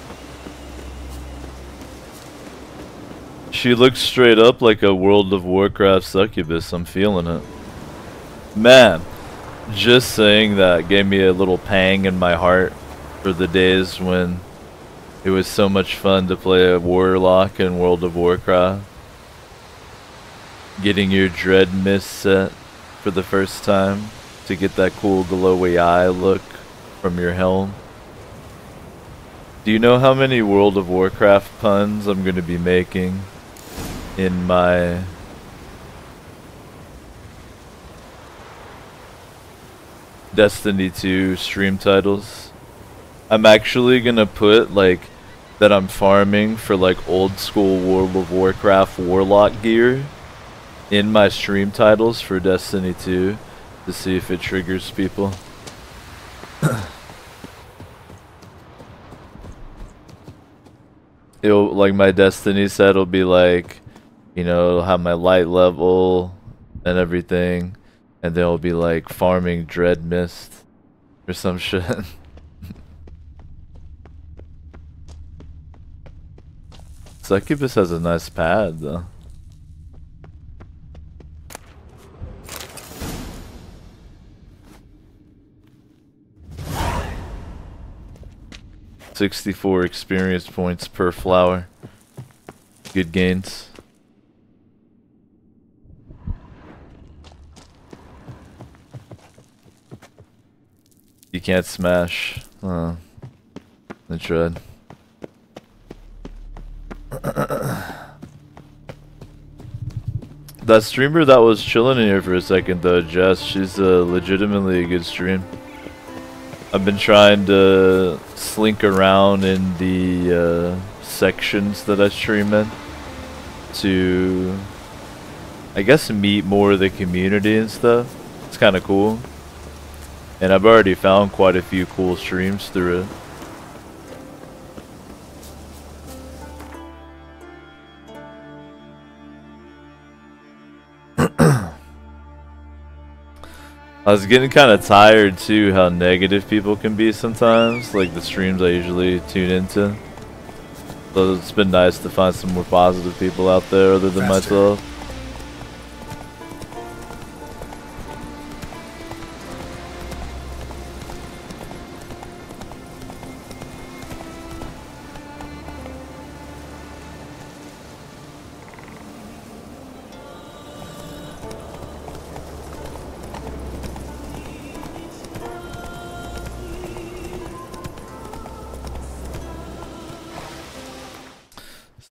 She looks straight up like a World of Warcraft succubus. I'm feeling it. Man, just saying that gave me a little pang in my heart for the days when it was so much fun to play a warlock in World of Warcraft. Getting your Dread Mist set for the first time to get that cool glowy eye look from your helm. Do you know how many World of Warcraft puns I'm going to be making in my Destiny 2 stream titles? I'm actually going to put like that I'm farming for like old school World of Warcraft warlock gear in my stream titles for Destiny 2 to see if it triggers people. It'll, like, my Destiny set will be like, you know, it'll have my light level and everything, and then it'll be like farming Dread Mist or some shit. Succubus has a nice pad though. $64 experience points per flower. Good gains. You can't smash. I tried. That streamer that was chilling in here for a second though, Jess, she's legitimately a good stream. I've been trying to slink around in the sections that I stream in to, I guess, meet more of the community and stuff. It's kind of cool. And I've already found quite a few cool streams through it. I was getting kind of tired too how negative people can be sometimes, like the streams I usually tune into. So it's been nice to find some more positive people out there other than myself.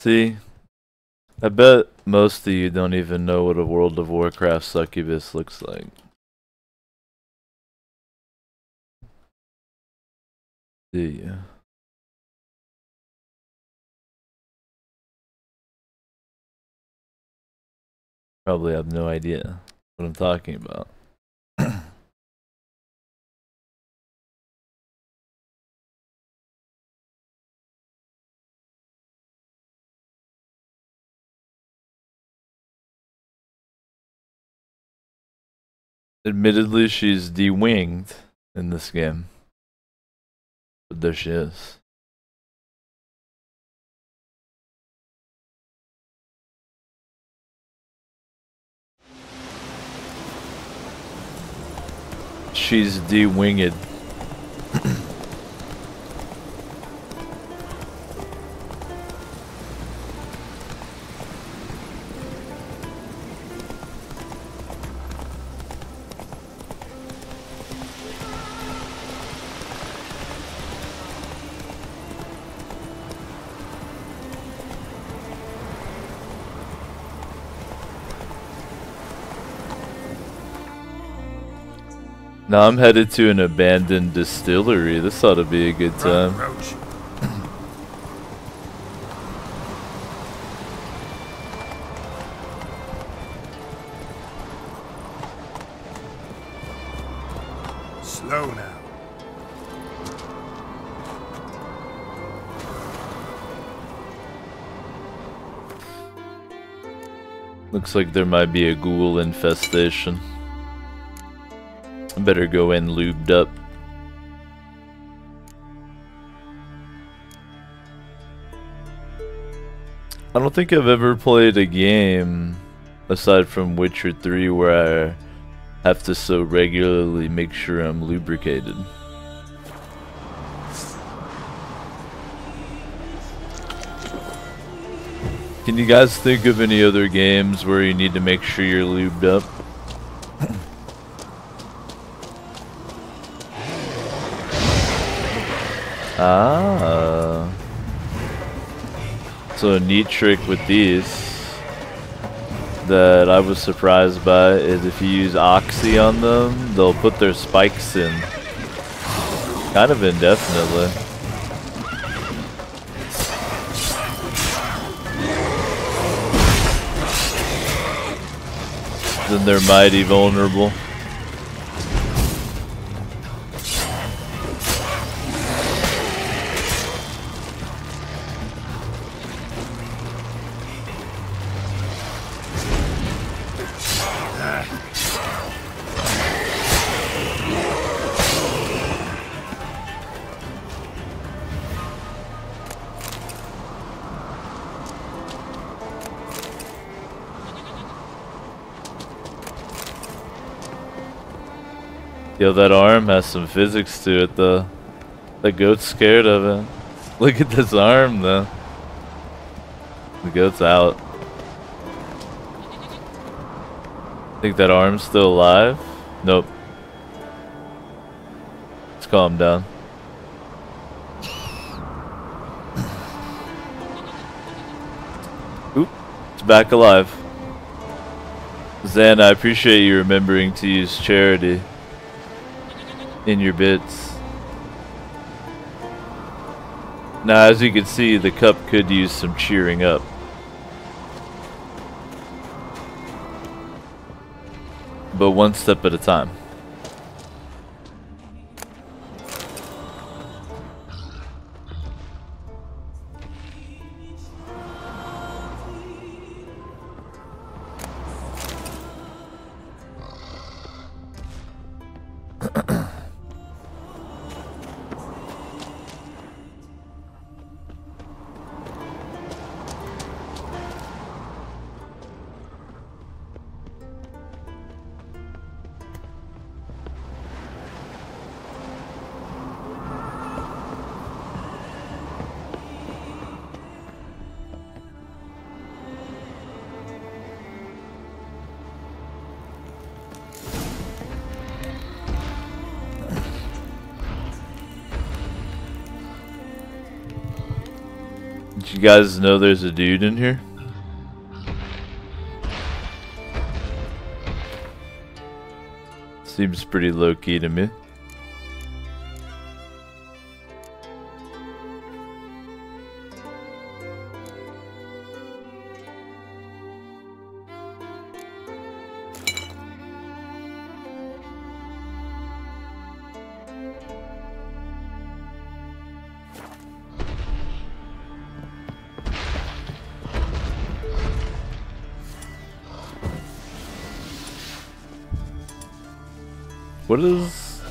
See, I bet most of you don't even know what a World of Warcraft succubus looks like. Do you? Probably have no idea what I'm talking about. Admittedly, she's de-winged in this game. But there she is. She's de-winged. Now I'm headed to an abandoned distillery. This ought to be a good time. Slow now. Looks like there might be a ghoul infestation. I better go in lubed up. I don't think I've ever played a game aside from Witcher 3 where I have to so regularly make sure I'm lubricated. Can you guys think of any other games where you need to make sure you're lubed up? So a neat trick with these that I was surprised by is if you use Oxy on them, they'll put their spikes in kind of indefinitely. Then they're mighty vulnerable. Yo, that arm has some physics to it though. The goat's scared of it. Look at this arm though. The goat's out. Think that arm's still alive? Nope. It's calm down. Oop, it's back alive. Zan, I appreciate you remembering to use charity in your bits. Now, as you can see, the cup could use some cheering up. But one step at a time. Did you guys know there's a dude in here? Seems pretty low-key to me. What does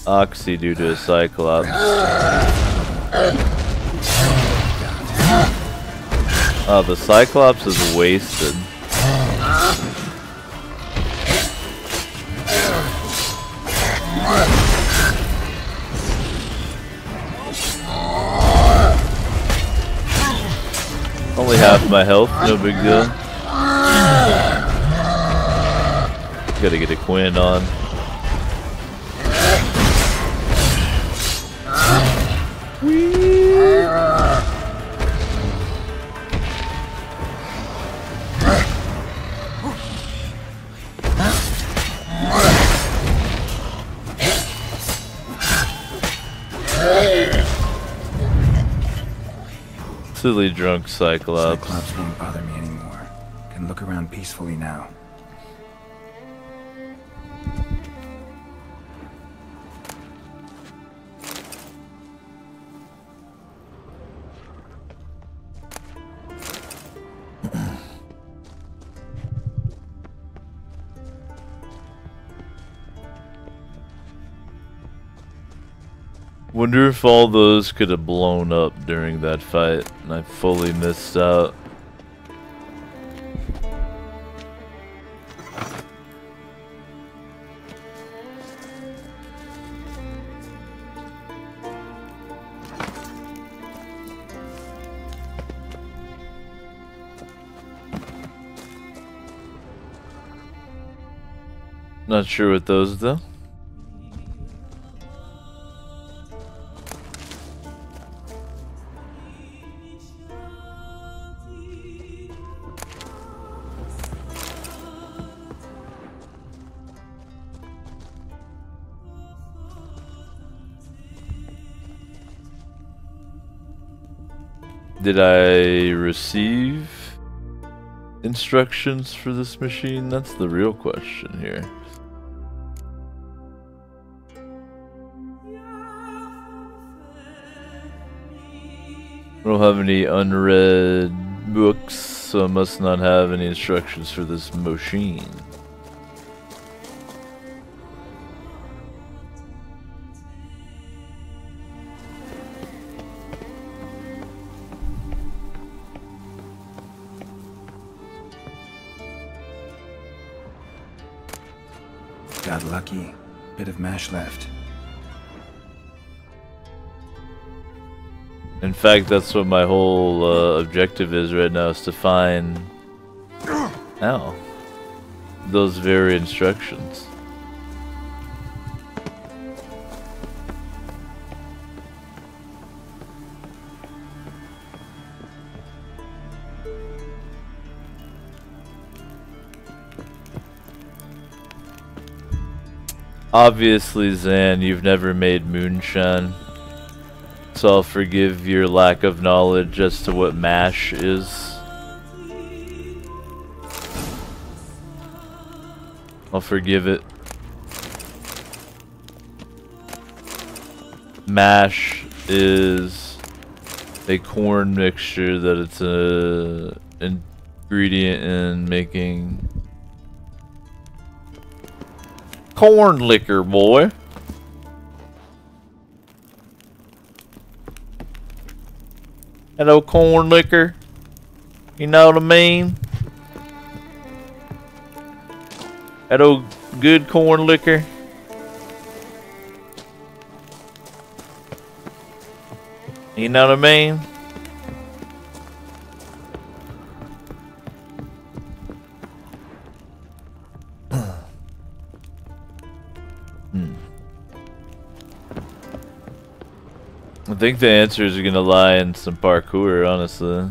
Oxy do to a Cyclops? Oh, the Cyclops is wasted. Only half my health, no big deal. Gotta get a Quinn on. Silly drunk Cyclops. Cyclops won't bother me anymore. Can look around peacefully now. Wonder if all those could have blown up during that fight and I fully missed out. Not sure what those though. Did I receive instructions for this machine? That's the real question here. I don't have any unread books, so I must not have any instructions for this machine. Got lucky. Bit of mash left. In fact, that's what my whole objective is right now, is to find those very instructions. Obviously, Zan, you've never made moonshine, so I'll forgive your lack of knowledge as to what mash is. I'll forgive it. Mash is a corn mixture that it's a ingredient in making corn liquor, boy. Hello, corn liquor. You know what I mean? Hello, good corn liquor. You know what I mean? I think the answers are gonna lie in some parkour, honestly.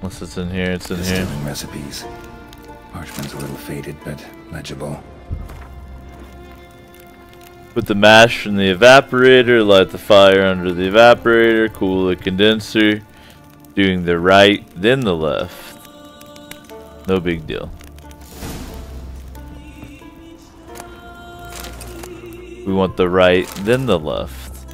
Unless it's in here, it's in here. Distilling recipes. Parchment's a little faded, but legible. Put the mash in the evaporator, light the fire under the evaporator, cool the condenser, doing the right, then the left. No big deal. We want the right, then the left.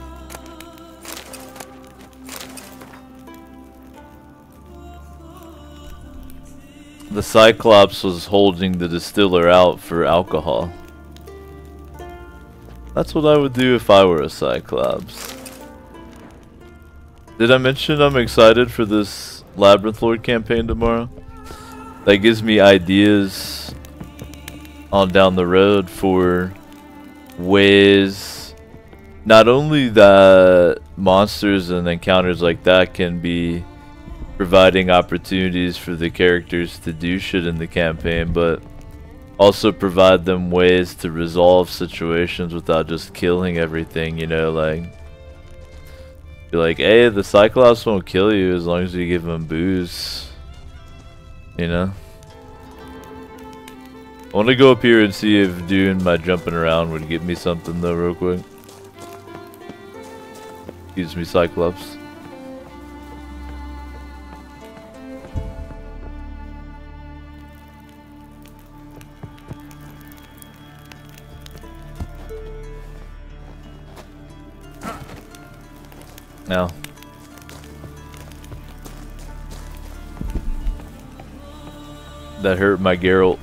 The Cyclops was holding the distiller out for alcohol. That's what I would do if I were a Cyclops. Did I mention I'm excited for this Labyrinth Lord campaign tomorrow? That gives me ideas on down the road for ways not only that monsters and encounters like that can be providing opportunities for the characters to do shit in the campaign, but also provide them ways to resolve situations without just killing everything, you know, like be like, hey, the Cyclops won't kill you as long as you give him booze, you know. I want to go up here and see if doing my jumping around would get me something though real quick. Excuse me, Cyclops. No. That hurt my Geralt.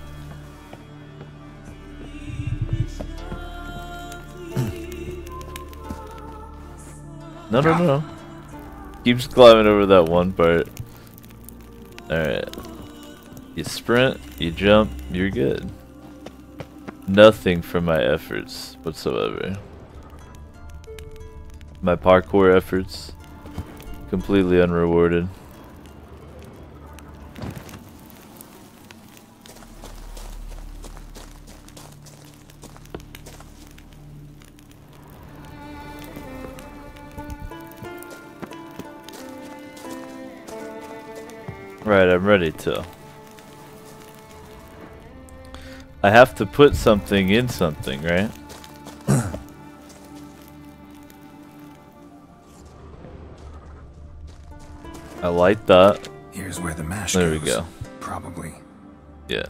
No. Keeps climbing over that one part. Alright. You sprint, you jump, you're good. Nothing for my efforts whatsoever. My parkour efforts, completely unrewarded. Right, I'm ready to. I have to put something in something, right? I like that. Here's where the mash there goes. We go. Probably. Yeah.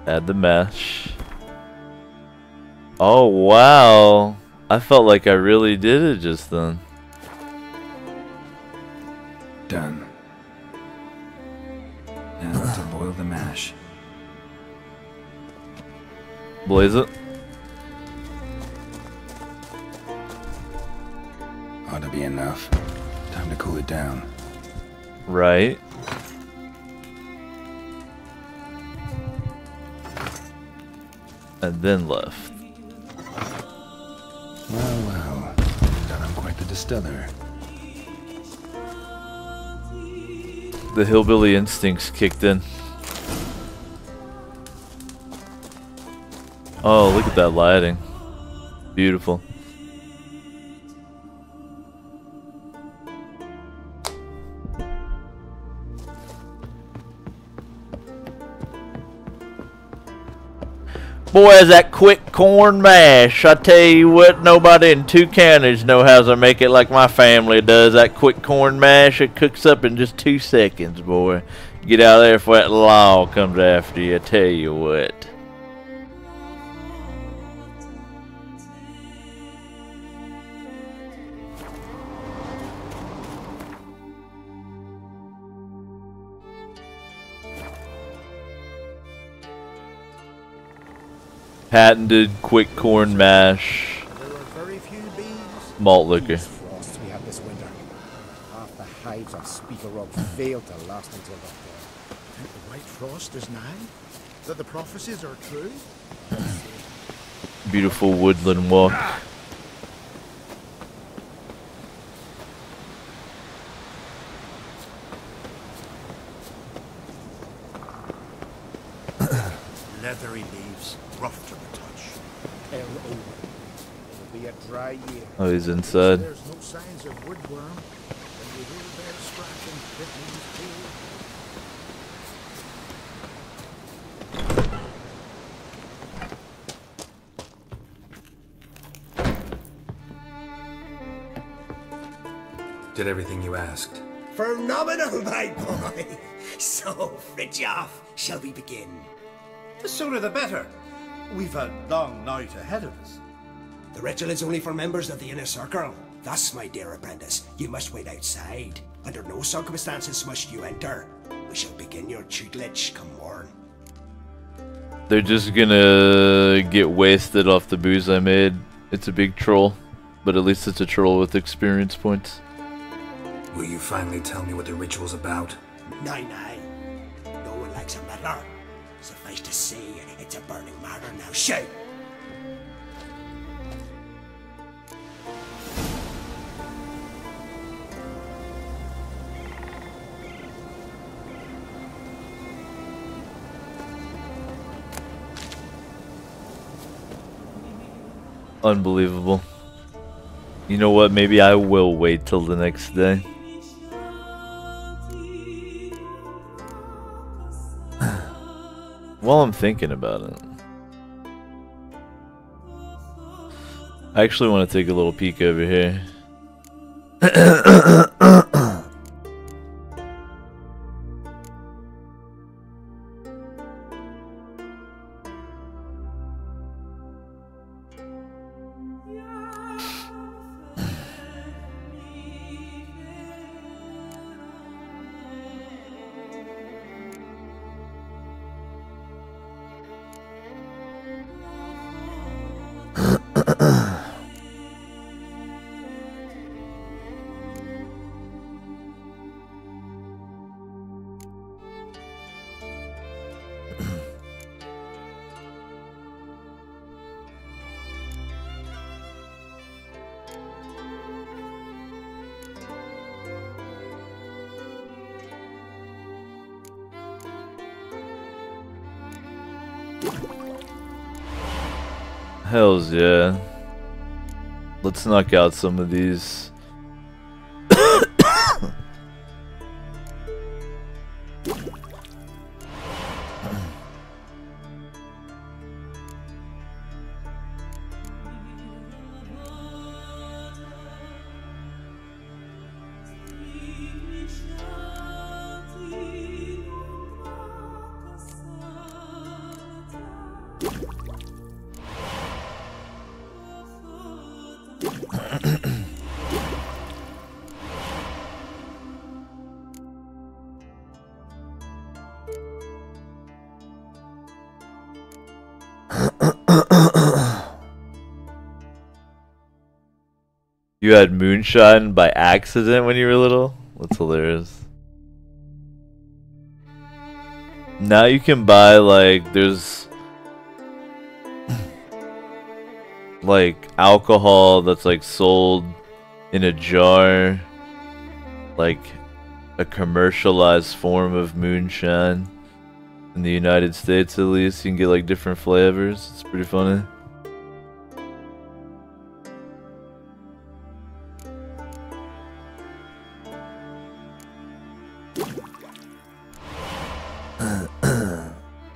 Add the mash. Oh, wow. I felt like I really did it just then. Done. Now to boil the mash. Blaze it. Ought to be enough. Time to cool it down. Right. And then left. Well. Done I'm quite the distiller. The hillbilly instincts kicked in. Oh, look at that lighting. Beautiful. Boy, is that quick corn mash. I tell you what, nobody in 2 counties know how to make it like my family does. That quick corn mash, it cooks up in just 2 seconds, boy. Get out of there before that law comes after you, I tell you what. Patented quick corn mash. Malt liquor. Frosts we had this winter. Half the hives of Speaker Rock failed to last until the fall. Think the White Frost is nigh? That the prophecies are true? Beautiful woodland walk. Leathery leaves, rough to the touch. It'll be a dry year. Oh, he's inside. There's no signs of woodworm. When you hear their scratching, it means Did everything you asked. Phenomenal, my boy. So, Fridtjof, shall we begin? The sooner the better. We've a long night ahead of us. The ritual is only for members of the inner circle. Thus, my dear apprentice, you must wait outside. Under no circumstances must you enter. We shall begin your tutelage come morn. They're just gonna get wasted off the booze I made. It's a big troll, but at least it's a troll with experience points. Will you finally tell me what the ritual's about? Nay, nay. No one likes a meddler. Suffice to say, it's a burning matter now. Shout! Unbelievable. You know what? Maybe I will wait till the next day. While I'm thinking about it, I actually want to take a little peek over here. Hells yeah. Let's knock out some of these. You had moonshine by accident when you were little? That's hilarious. Now you can buy, like, there's like alcohol that's like sold in a jar, like a commercialized form of moonshine in the United States. At least you can get like different flavors. It's pretty funny.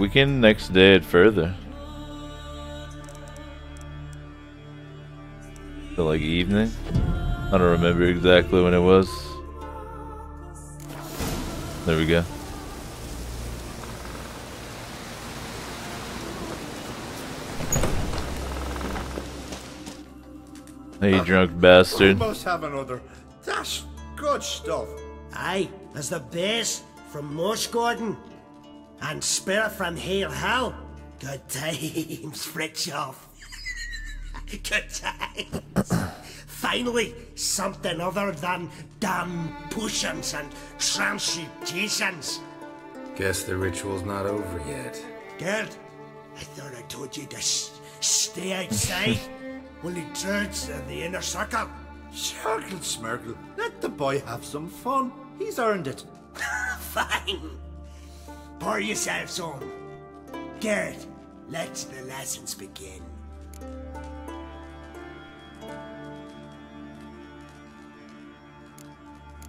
We can next day it further. So like evening? I don't remember exactly when it was. There we go. Hey, you drunk bastard. We must have another. That's good stuff. Aye, there's the base from Mosh Gordon and Spirit from Hale Hell. Good times, Fritjof. Good times. Finally, something other than damn potions and transmutations. Guess the ritual's not over yet. Gerd, I thought I told you to stay outside. Only turds in the inner circle. Circle Smirkle, let the boy have some fun. He's earned it. Fine. Pour yourselves home. Gerd, let the lessons begin.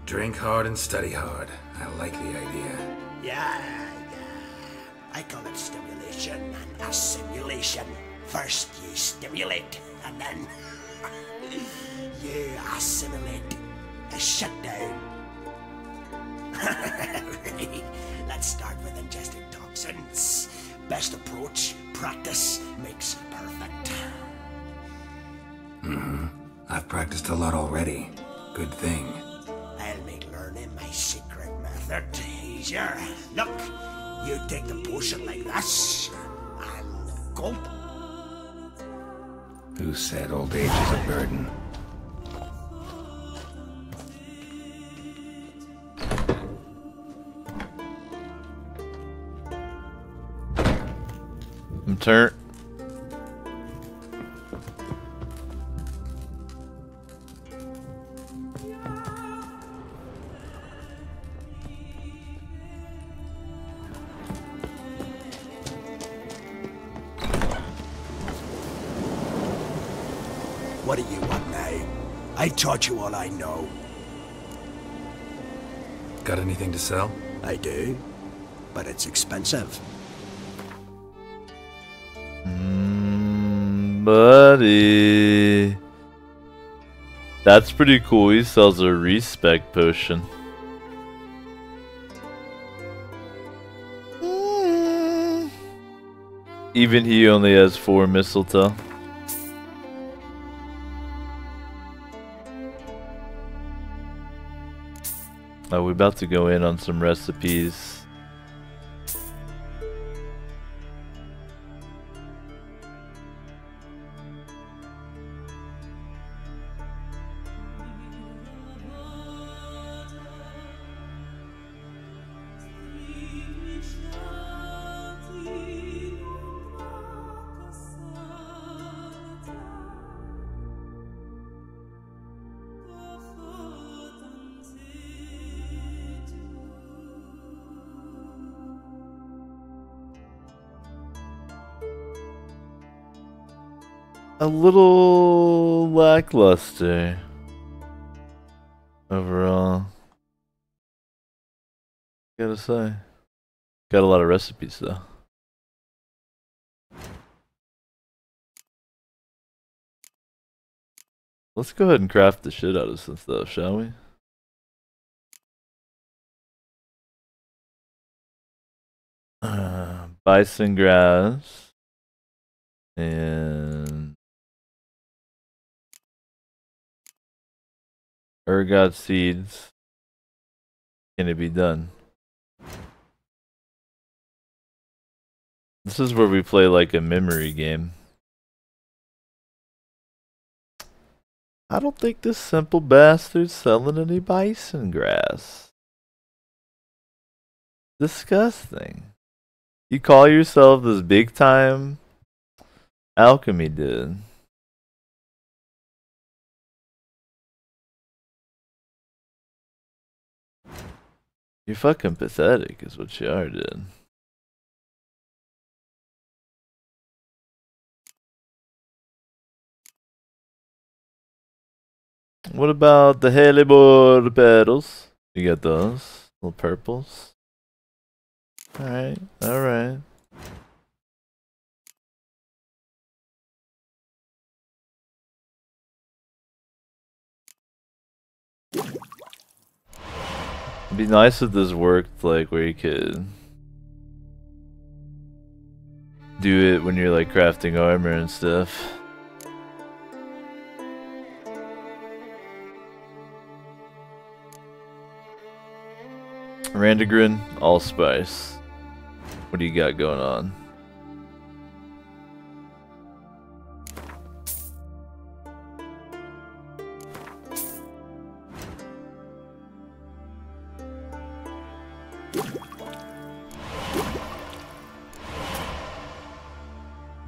Drink hard and study hard. I like the idea. Yeah. I call it stimulation and assimilation. First you stimulate, and then you assimilate. A shutdown. Let's start with ingesting toxins. Best approach, practice makes perfect. I've practiced a lot already. Good thing. I'll make learning my secret method easier. Look, you take the potion like this, and gulp. Who said old age is a burden? I'm turned. What do you want now? I taught you all I know. Got anything to sell? I do, but it's expensive. Buddy. That's pretty cool. He sells a respec potion. Even he only has 4 mistletoe. Oh, we're about to go in on some recipes. A little lackluster overall, gotta say. Got a lot of recipes though. Let's go ahead and craft the shit out of some stuff, shall we? Bison grass and ergot seeds. Can it be done? This is where we play like a memory game. I don't think this simple bastard's selling any bison grass. Disgusting. You call yourself this big time alchemy dude. You're fucking pathetic is what you are, dude. What about the Helibor petals? You got those little purples. Alright, alright. It'd be nice if this worked, like, where you could do it when you're, like, crafting armor and stuff. Randagrin, allspice. What do you got going on?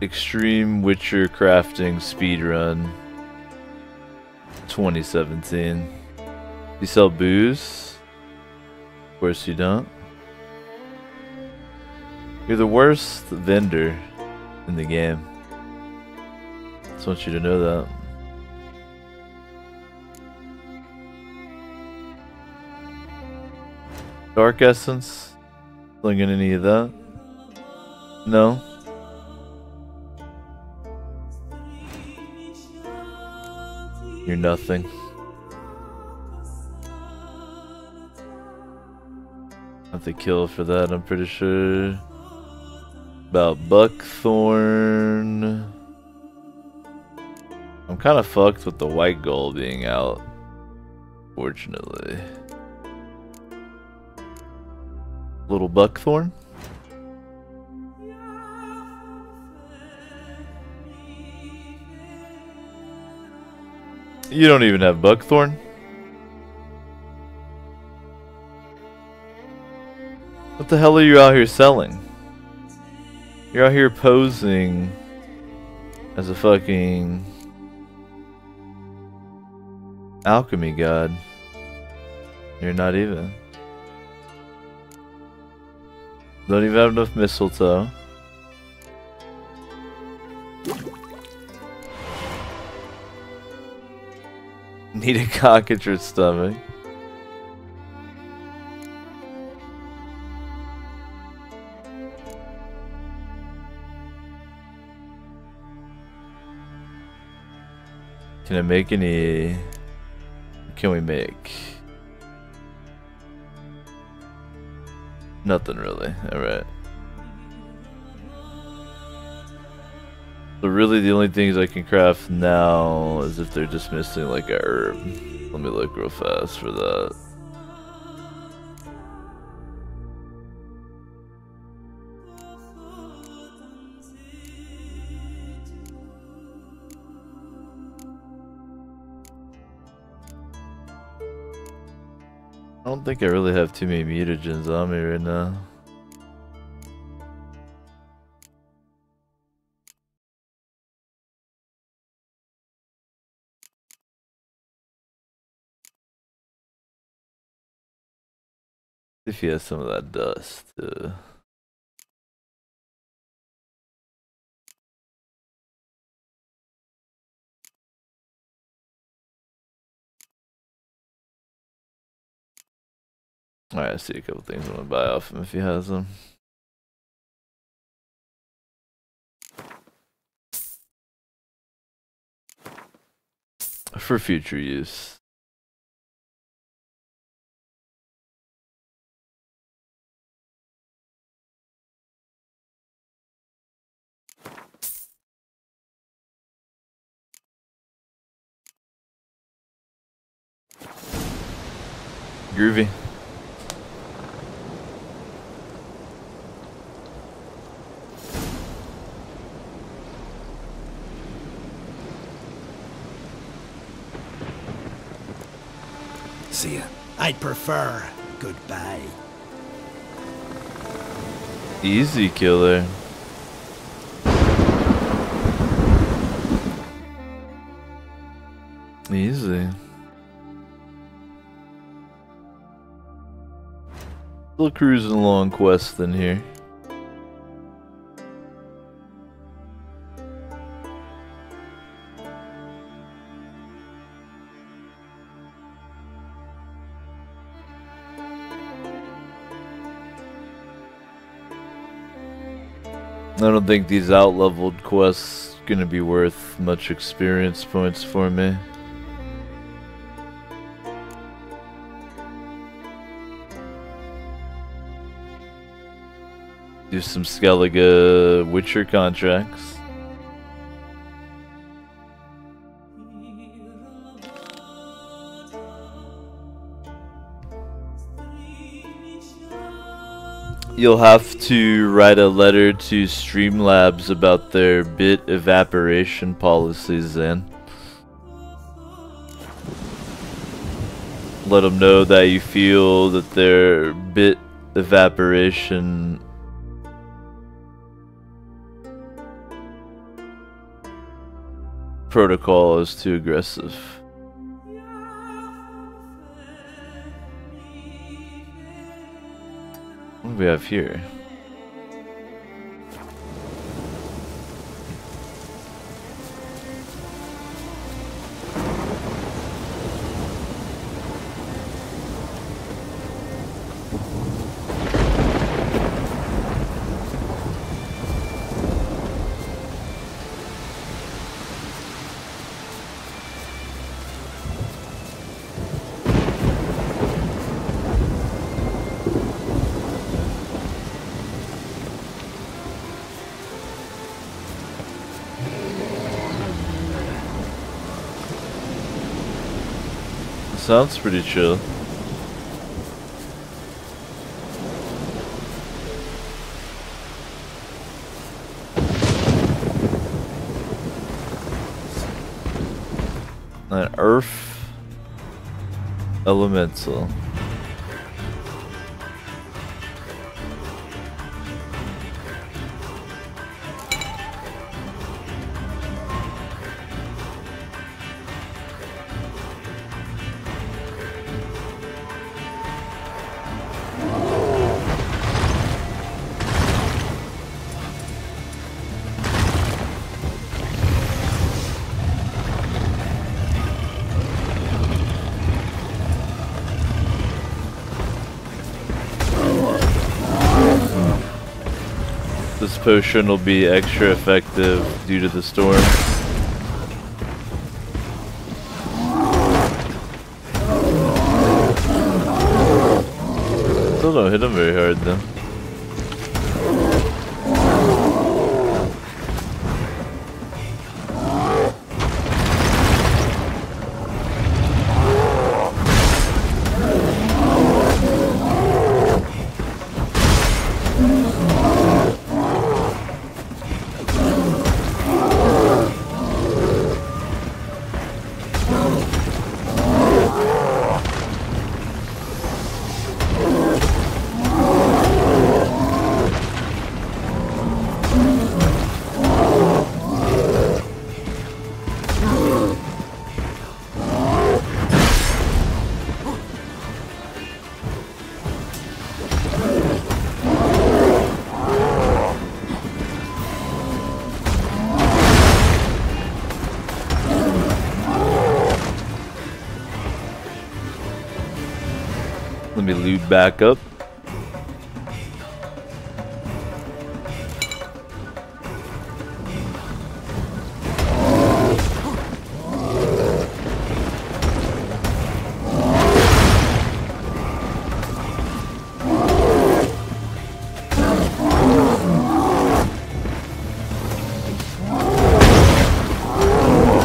Extreme Witcher Crafting Speedrun 2017. You sell booze? Of course you don't. You're the worst vendor in the game. Just want you to know that. Dark Essence? Slinging any of that? No? You're nothing. Have to kill for that, I'm pretty sure. About Buckthorn. I'm kind of fucked with the white gold being out, fortunately. Little Buckthorn? You don't even have Buckthorn? What the hell are you out here selling? You're out here posing as a fucking alchemy god. You're not even. Don't even have enough mistletoe. Need a cock at your stomach. Can I make any? What can we make? Nothing really. Alright. So really the only things I can craft now is if they're just missing like a herb. Let me look real fast for that. I don't think I really have too many mutagens on me right now. If he has some of that dust. Alright, I see a couple things I want to buy off him if he has them. For future use. Groovy. See ya. I'd prefer goodbye. Easy killer. Easy. Still cruising along quest in here. I don't think these out-leveled quests gonna be worth much experience points for me. Do some Skellige Witcher contracts. You'll have to write a letter to Streamlabs about their bit evaporation policies then. Let them know that you feel that their bit evaporation protocol is too aggressive. What do we have here? Sounds pretty chill. An earth elemental. This potion will be extra effective due to the storm. Still don't hit him very hard though. Let me loot back up.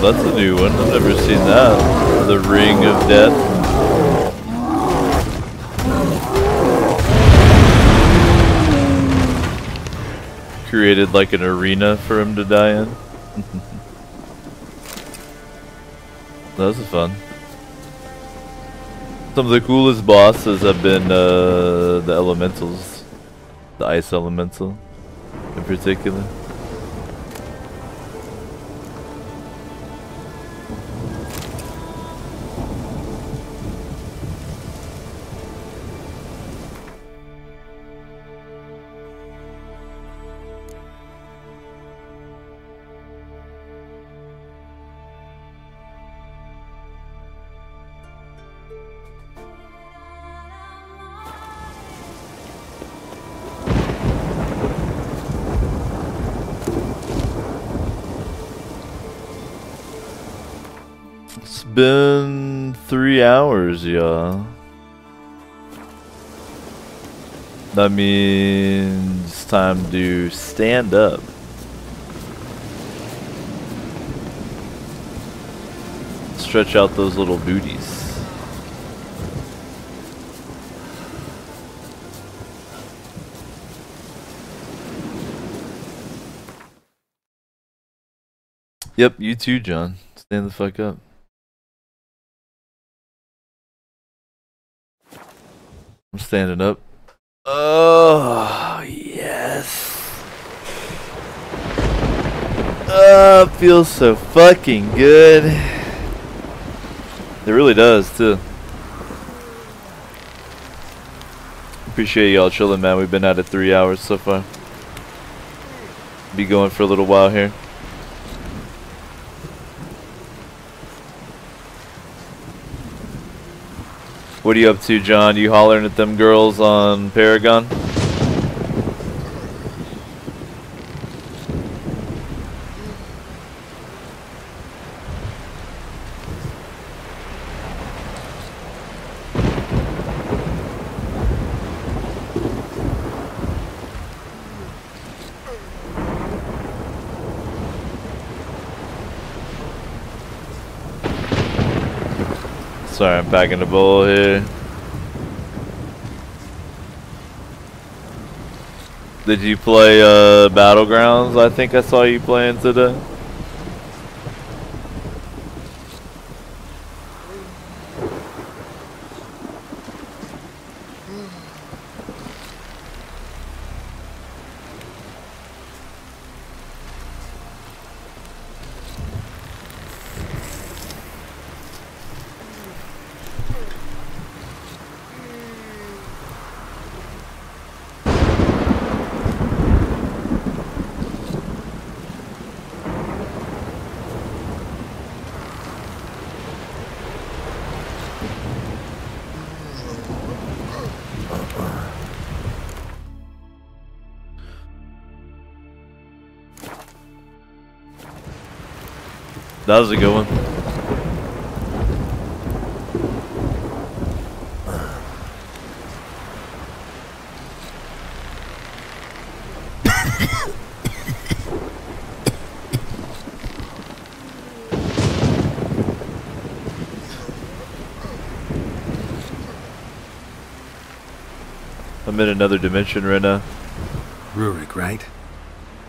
That's a new one. I've never seen that. The Ring of Death. Created like an arena for him to die in. That was fun. Some of the coolest bosses have been the elementals. The ice elemental in particular. It's been 3 hours, y'all. That means time to stand up. Stretch out those little booties. Yep, you too, John. Stand the fuck up. I'm standing up. Oh, yes. Oh, it feels so fucking good. It really does, too. Appreciate y'all chilling, man. We've been at it 3 hours so far. Be going for a little while here. What are you up to, John? You hollering at them girls on Paragon? Sorry, I'm packing the bowl here. Did you play Battlegrounds? I think I saw you playing today. That was a good one. I'm in another dimension right now. Rurik, right?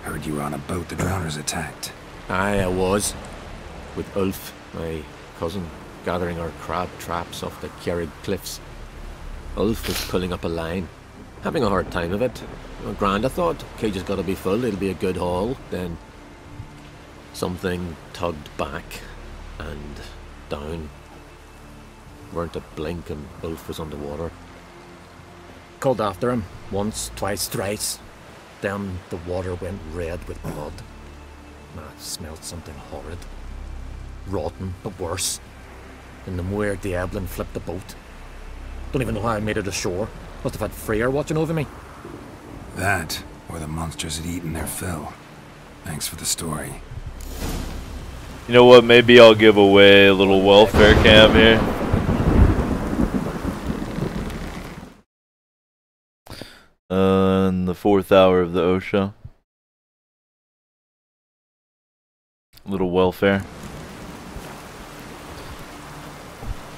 Heard you were on a boat the drowners attacked. Aye, I was. With Ulf, my cousin, gathering our crab traps off the Kjerrig cliffs. Ulf was pulling up a line, having a hard time of it. Well, grand, I thought. Cage has got to be full, it'll be a good haul. Then something tugged back and down. Weren't a blink and Ulf was underwater. Called after him, once, twice, thrice. Then the water went red with blood. I smelled something horrid. Rotten, but worse. And the Muir Diablin flipped the boat. Don't even know how I made it ashore. Must have had Freyr watching over me. That, or the monsters had eaten their fill. Thanks for the story. You know what? Maybe I'll give away a little welfare cam here. In the 4th hour of the OSHA. Little welfare.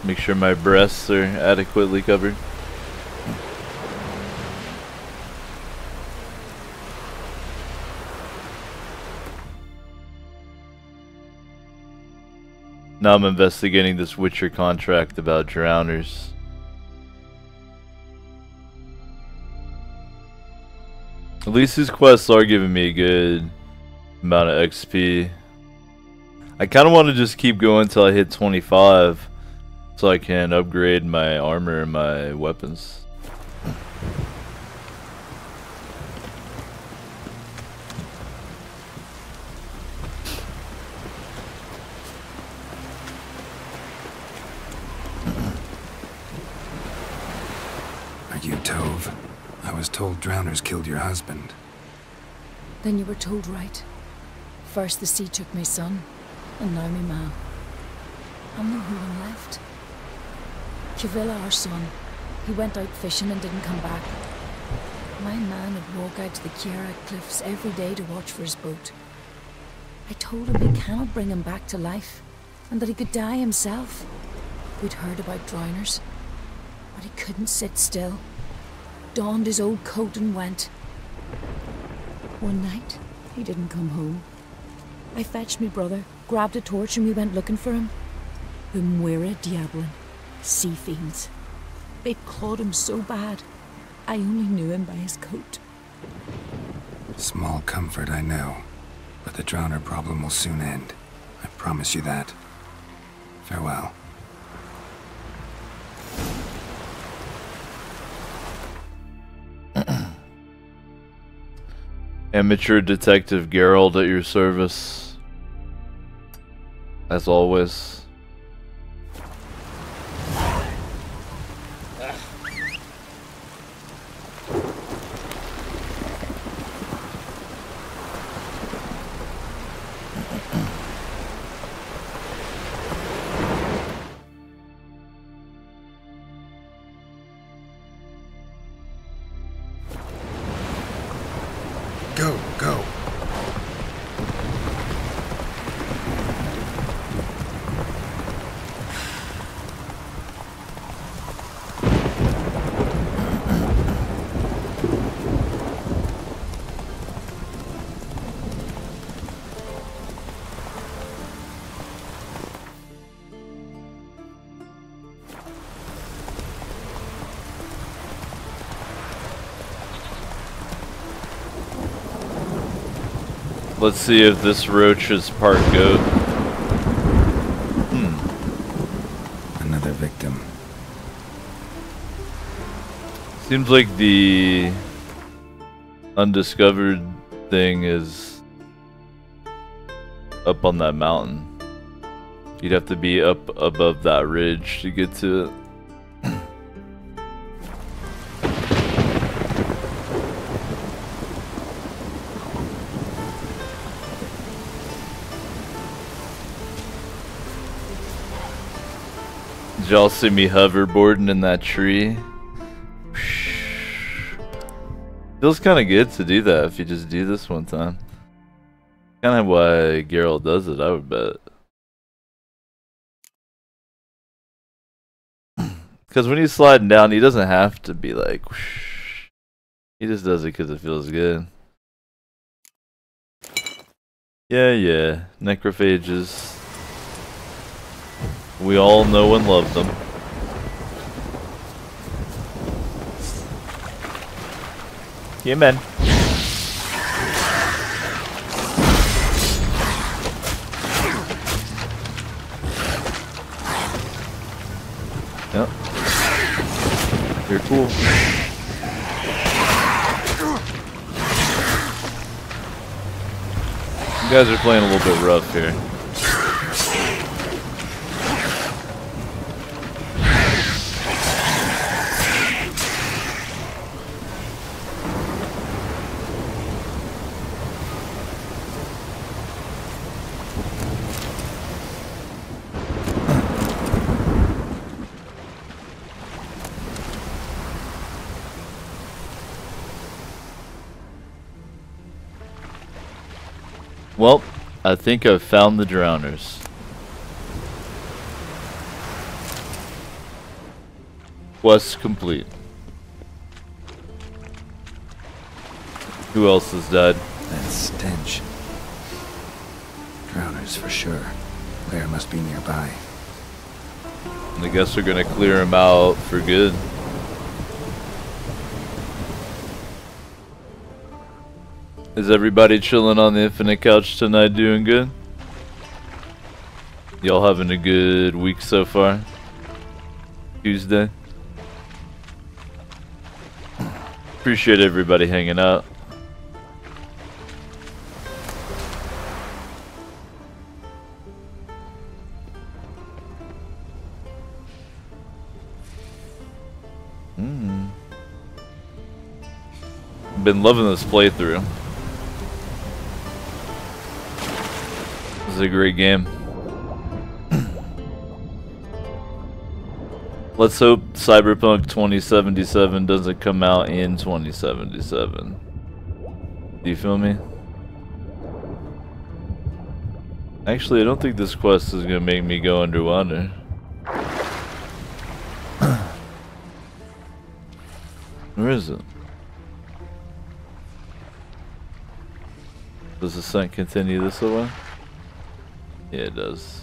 Make sure my breasts are adequately covered. Now I'm investigating this Witcher contract about drowners. At least these quests are giving me a good amount of XP. I kind of want to just keep going until I hit 25 so I can upgrade my armor and my weapons. Are you Tove? I was told drowners killed your husband. Then you were told right. First the sea took my son, and now me ma. I'm the only one left. Kjavilla, our son, he went out fishing and didn't come back. My man would walk out to the Kiara cliffs every day to watch for his boat. I told him he cannot bring him back to life, and that he could die himself. We'd heard about drowners, but he couldn't sit still. Donned his old coat and went. One night, he didn't come home. I fetched me brother, grabbed a torch, and we went looking for him. The Muira Diablin, sea fiends. They'd clawed him so bad, I only knew him by his coat. Small comfort, I know. But the drowner problem will soon end. I promise you that. Farewell. Amateur Detective Geralt at your service. As always. Go, go. Let's see if this roach is part goat. Another victim. Seems like the undiscovered thing is up on that mountain. You'd have to be up above that ridge to get to it. Did y'all see me hoverboarding in that tree? Feels kind of good to do that if you just do this one time. Kind of why Geralt does it, I would bet. Because when he's sliding down, he doesn't have to be like, whoosh. He just does it because it feels good. Yeah, necrophages. We all know and love them. Yeah, man. Yep. You're cool. You guys are playing a little bit rough here. Well, I think I've found the drowners. Quest complete. Who else has died? That stench. Drowners for sure. Claire must be nearby. I guess we're gonna clear him out for good. Is everybody chilling on the Infinite Couch tonight doing good? Y'all having a good week so far? Tuesday? Appreciate everybody hanging out. Been loving this playthrough. This is a great game. Let's hope Cyberpunk 2077 doesn't come out in 2077. Do you feel me? Actually, I don't think this quest is gonna make me go underwater. Where is it? Does the ascent continue this way? Yeah, it does.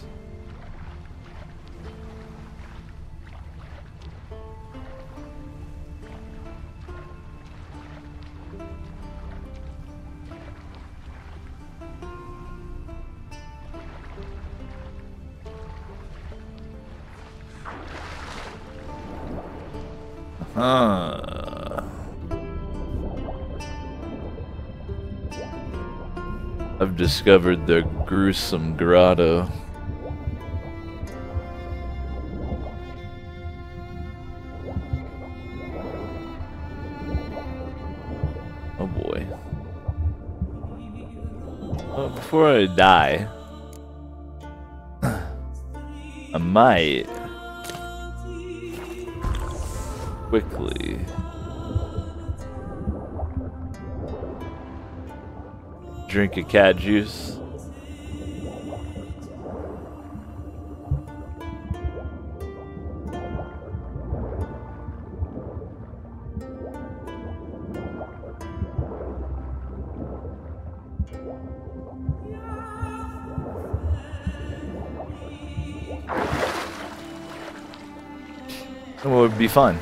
I've discovered the gruesome grotto. Oh boy. Well, before I die, I might quickly drink a cat juice. And we'll be fine.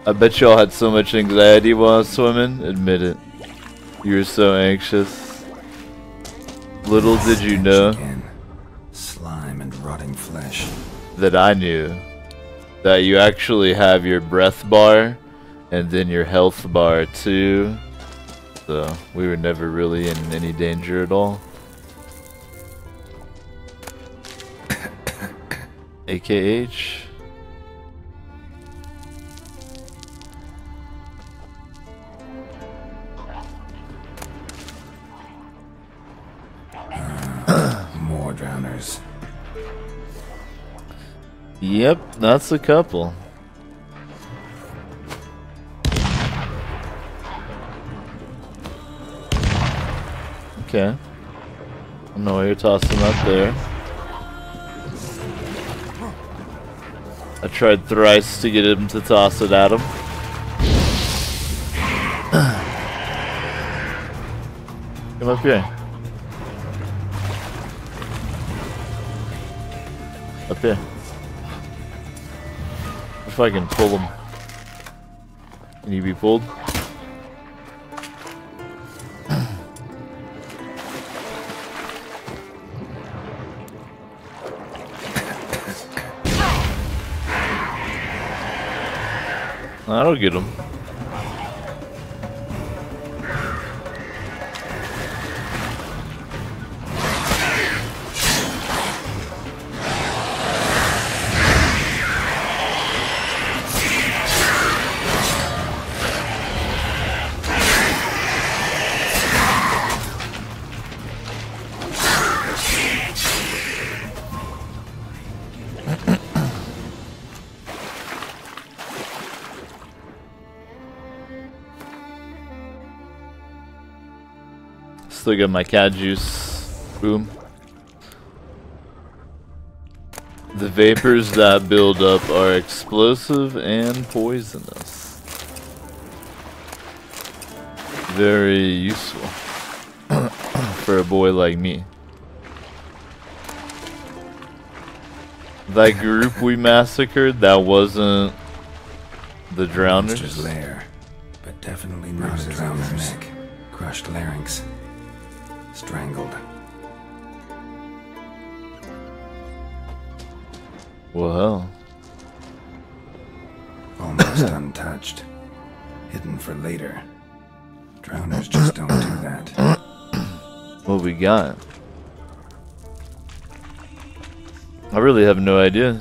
I bet y'all had so much anxiety while I was swimming. Admit it. You were so anxious. Little did you know slime and rotting flesh. That I knew that you actually have your breath bar and then your health bar too. So we were never really in any danger at all. AKH. More drowners. Yep, that's a couple. Okay. I don't know why you're tossing up there. I tried thrice to get him to toss it at him. Come up here. Up here. If I can pull him. Can you be pulled? That'll get him. Still got my cat juice. Boom. The vapors that build up are explosive and poisonous. Very useful for a boy like me. That group we massacred, that wasn't the drowners. Lair, but definitely not a drowner's neck. Crushed larynx. Strangled. Well. Almost untouched. Hidden for later. Drowners just don't do that. What we got? I really have no idea.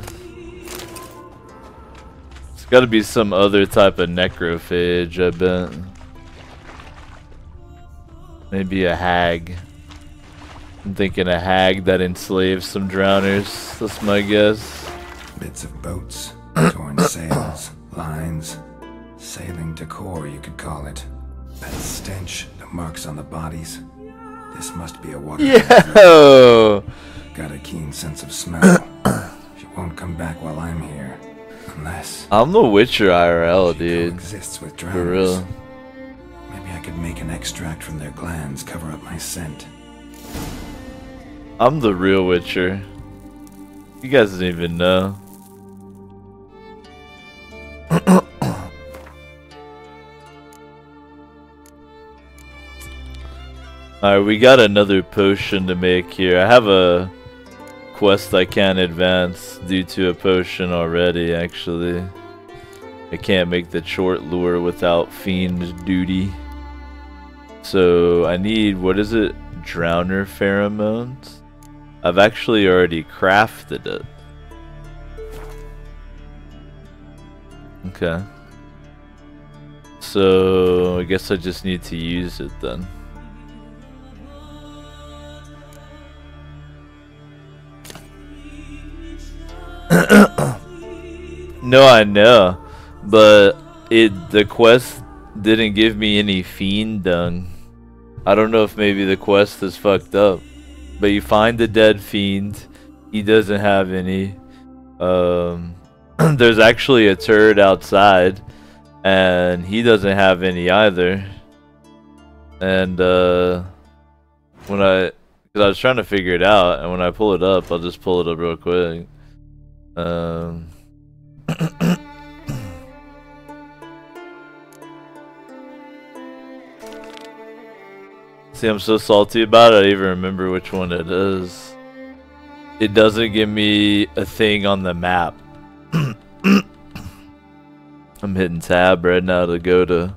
It's gotta be some other type of necrophage, I bet. Maybe a hag. I'm thinking a hag that enslaves some drowners. That's my guess. Bits of boats, torn sails, lines, sailing decor, you could call it. That stench, the marks on the bodies. This must be a water. Yo! Got a keen sense of smell. She won't come back while I'm here. Unless I'm the Witcher IRL, dude. Exists with For real. drowners. Maybe I could make an extract from their glands cover up my scent. I'm the real Witcher. You guys didn't even know. Alright, we got another potion to make here. I have a quest I can't advance due to a potion already, actually. I can't make the short lure without fiend duty. So I need, what is it? Drowner pheromones? I've actually already crafted it. Okay. So I guess I just need to use it then. No, I know, but the quest didn't give me any fiend dung. I don't know if maybe the quest is fucked up, but you find the dead fiend. He doesn't have any. There's actually a turd outside, and he doesn't have any either. And when because I was trying to figure it out, and when I pull it up, I'll just pull it up real quick. See, I'm so salty about it, I don't even remember which one it is. It doesn't give me a thing on the map. I'm hitting tab right now to go to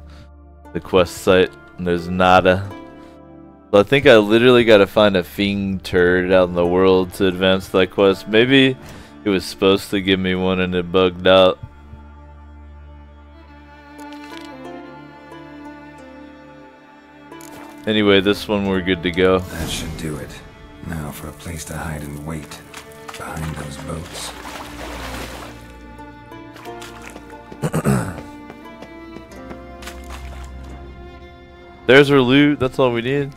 the quest site, and there's nada. So I think I literally gotta find a fiend turd out in the world to advance that quest. Maybe it was supposed to give me one and it bugged out. Anyway, this one we're good to go. That should do it. Now for a place to hide and wait behind those boats. There's our loot. That's all we need.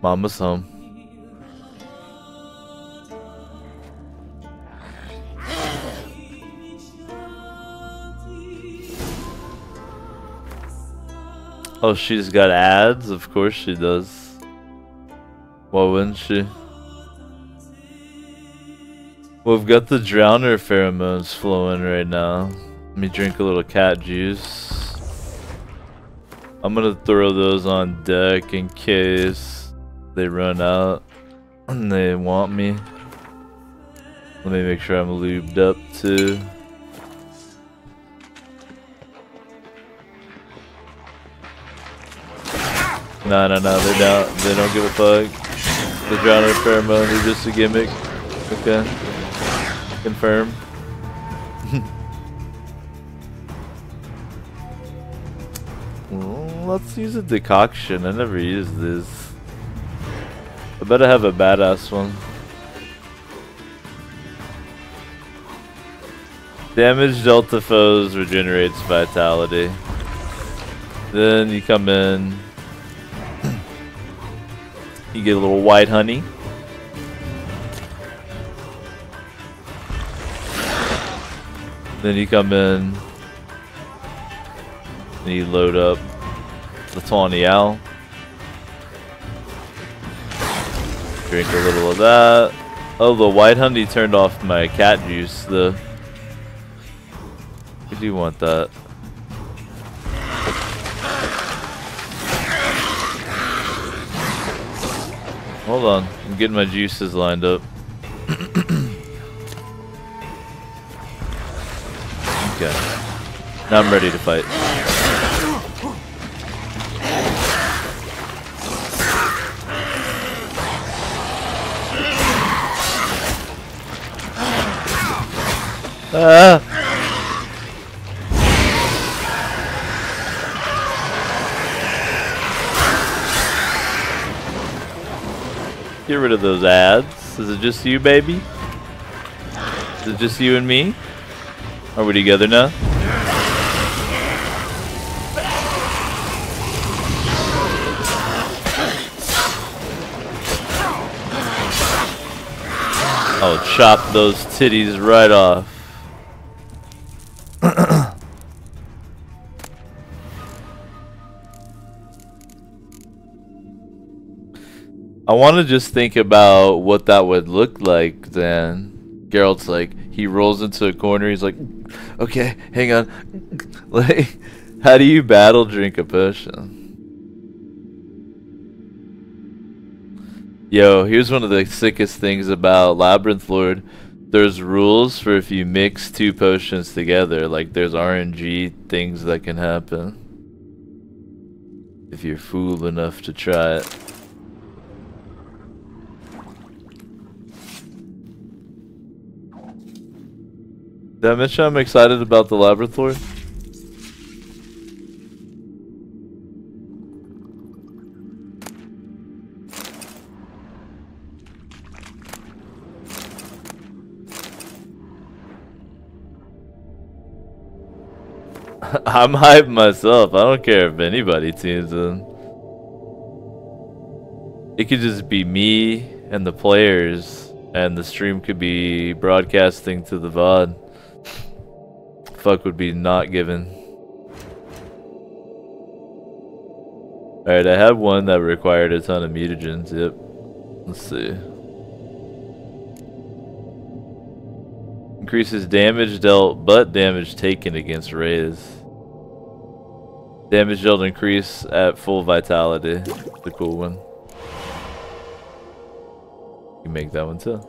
Mama's home. Oh, she's got ads? Of course she does. Why wouldn't she? We've got the drowner pheromones flowing right now. Let me drink a little cat juice. I'm gonna throw those on deck in case they run out and they want me. Let me make sure I'm lubed up too. No, they don't give a fuck. The drowner pheromones are just a gimmick. Okay. Confirm. Well, let's use a decoction. I never used this. I bet I have a badass one. Damage dealt to foes regenerates vitality. Then you come in. You get a little white honey. Then you come in and you load up the Tawny Owl. Drink a little of that. Oh, the white honey turned off my cat juice though. I do want that. Hold on, I'm getting my juices lined up. Okay. Now I'm ready to fight. Ah! Get rid of those ads. Is it just you, baby? Is it just you and me? Are we together now? I'll chop those titties right off. I want to just think about what that would look like then. Geralt's like, he rolls into a corner, he's like, okay, hang on. Like, how do you battle drink a potion? Yo, here's one of the sickest things about Labyrinth Lord. There's rules for if you mix two potions together. Like, there's RNG things that can happen if you're fool enough to try it. Did I mention I'm excited about the Labyrinth Lord? I'm hyped myself. I don't care if anybody tunes in. It could just be me and the players, and the stream could be broadcasting to the VOD. Fuck would be not given. Alright, I had one that required a ton of mutagens. Yep. Let's see. Increases damage dealt, but damage taken against rays. Damage dealt increase at full vitality. The cool one. You can make that one too.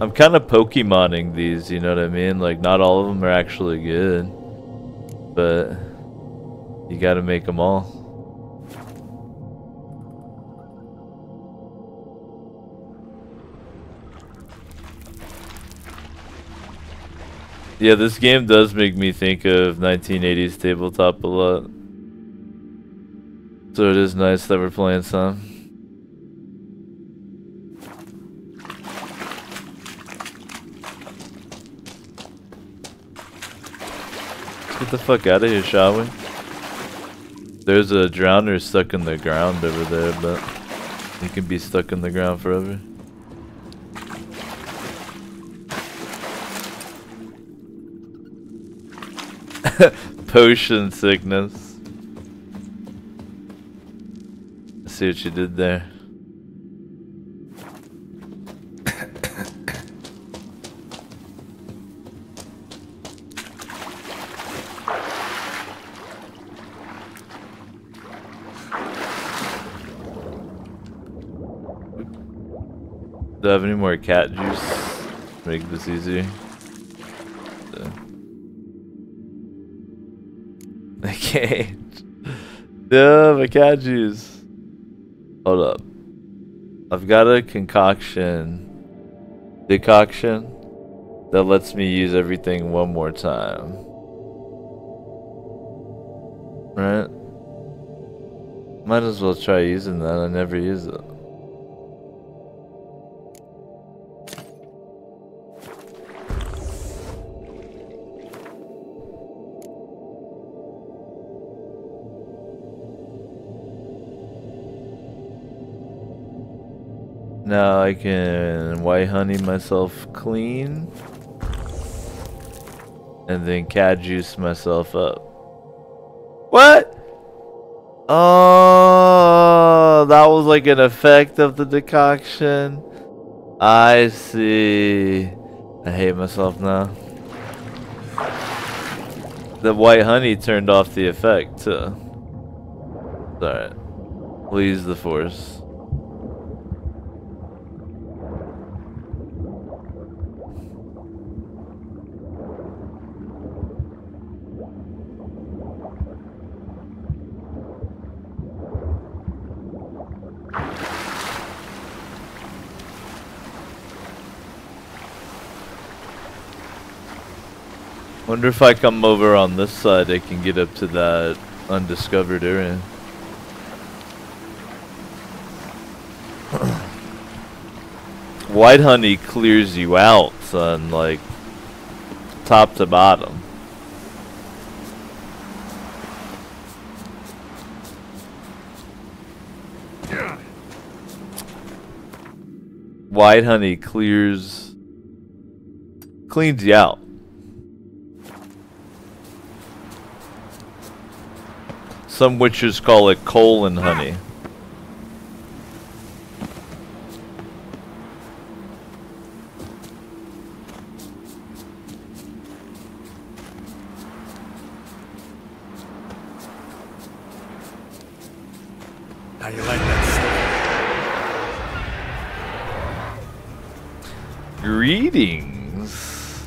I'm kind of Pokemoning these, you know what I mean? Like, not all of them are actually good, but you gotta make them all. Yeah, this game does make me think of 1980s tabletop a lot. So it is nice that we're playing some. Get the fuck out of here, shall we? There's a drowner stuck in the ground over there, but he can be stuck in the ground forever. Potion sickness. I see what you did there. Do I have any more cat juice? Make this easier. I can't. Yeah, my cat juice. Hold up. I've got a decoction that lets me use everything one more time. Right? Might as well try using that. I never use it. Now I can white honey myself clean and then cat juice myself up. What? Oh, that was like an effect of the decoction. I see. I hate myself now. The white honey turned off the effect too. Alright. We'll use the force. Wonder if I come over on this side, I can get up to that undiscovered area. White honey clears you out, son, like top to bottom. White honey cleans you out. Some witches call it colon honey. How you like that? Greetings.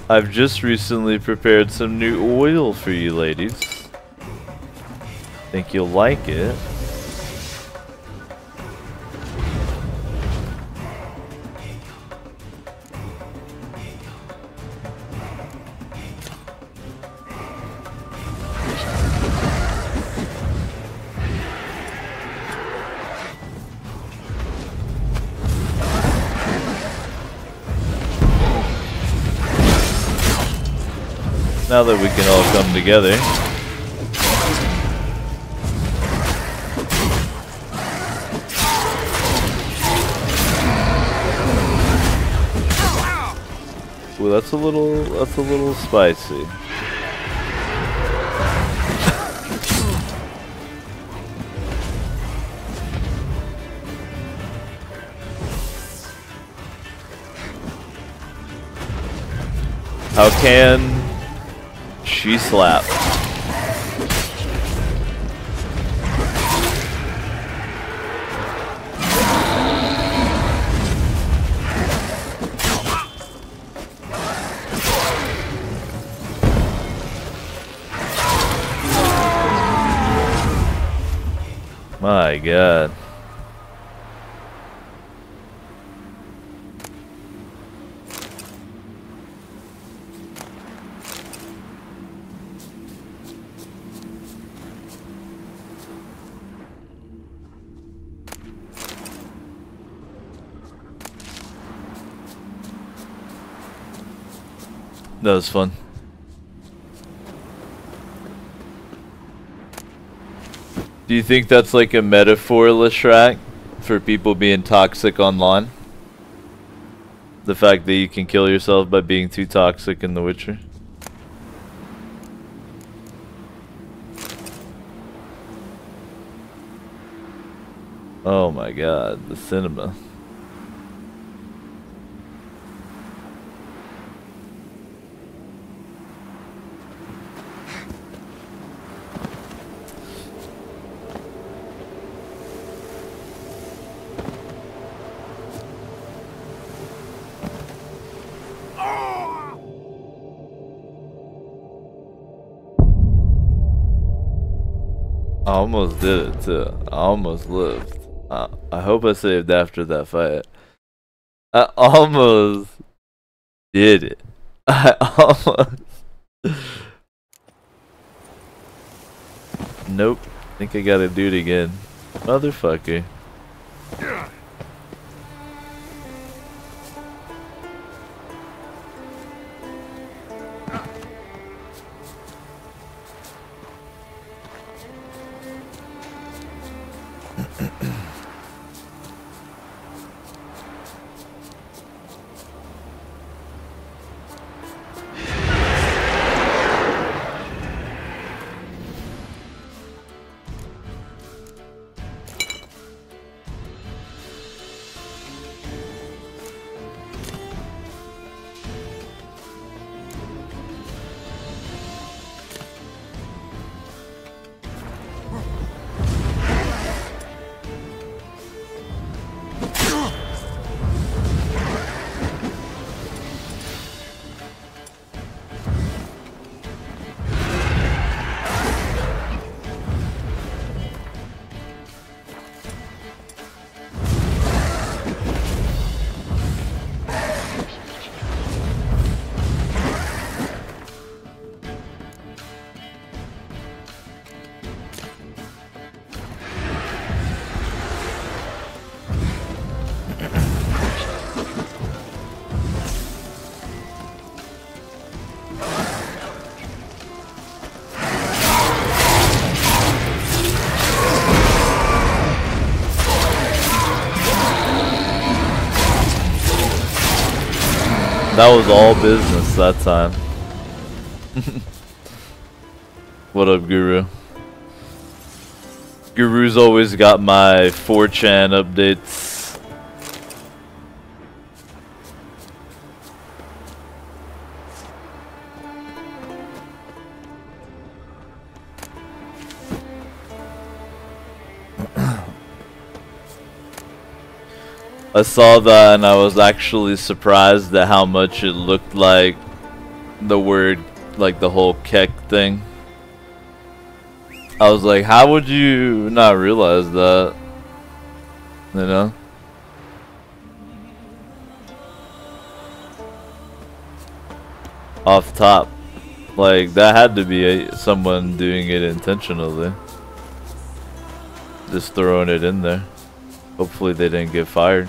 I've just recently prepared some new oil for you ladies. Think you'll like it. Now that we can all come together. Well, that's a little spicy. How can she slap? My God. That was fun. Do you think that's like a metaphor, Leshrac, for people being toxic online? The fact that you can kill yourself by being too toxic in The Witcher? Oh my God, the cinema. I almost did it too. I almost lived. I hope I saved after that fight. I almost did it. I almost. Nope. I think I gotta do it again. Motherfucker. That was all business that time. What up, Guru? Guru's always got my 4chan updates. I saw that and I was actually surprised at how much it looked like the word, like the whole Kek thing. I was like, how would you not realize that? You know? Off top. Like, that had to be someone doing it intentionally. Just throwing it in there. Hopefully they didn't get fired.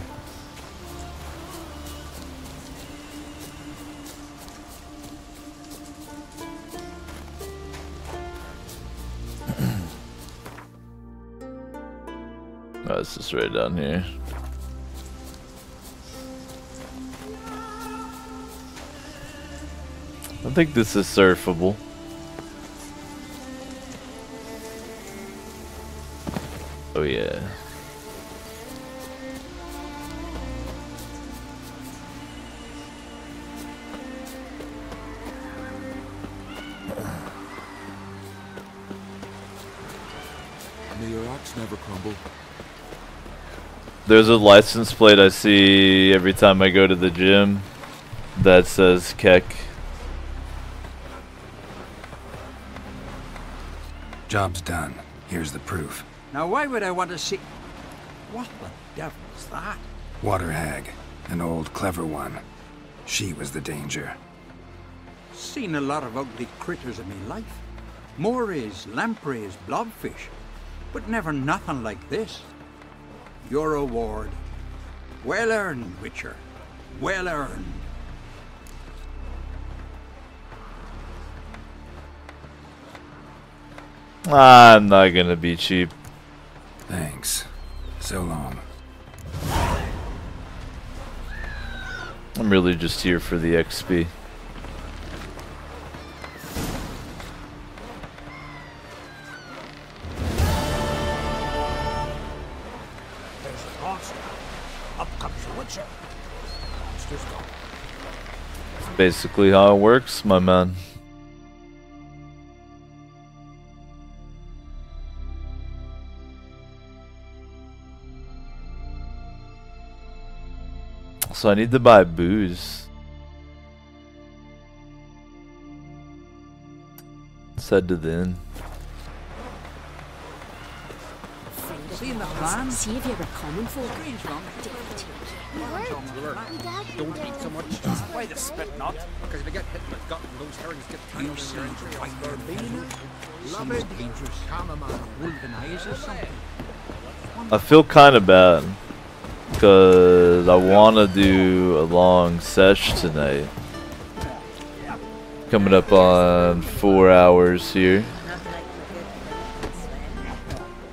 Oh, it's just right down here. I think this is surfable. Oh yeah. May your rocks never crumble. There's a license plate I see every time I go to the gym that says Kek. Job's done. Here's the proof. Now why would I want to see... What the devil's that? Water hag. An old, clever one. She was the danger. Seen a lot of ugly critters in me life. Morays, lampreys, blobfish. But never nothing like this. Your reward. Well earned, Witcher. Well earned. I'm not gonna be cheap. Thanks. So long. I'm really just here for the XP. Basically how it works, my man. So I need to buy booze. Let's head to the inn. Seeing the plan? See if you ever coming for it. Don't eat so much. Why the spit not? Because if you get hit in the gut and those herrings get tied up in your entry, right there, love it. Dangerous. Chamomile, wolven eyes or something. I feel kind of bad because I want to do a long sesh tonight. Coming up on 4 hours here.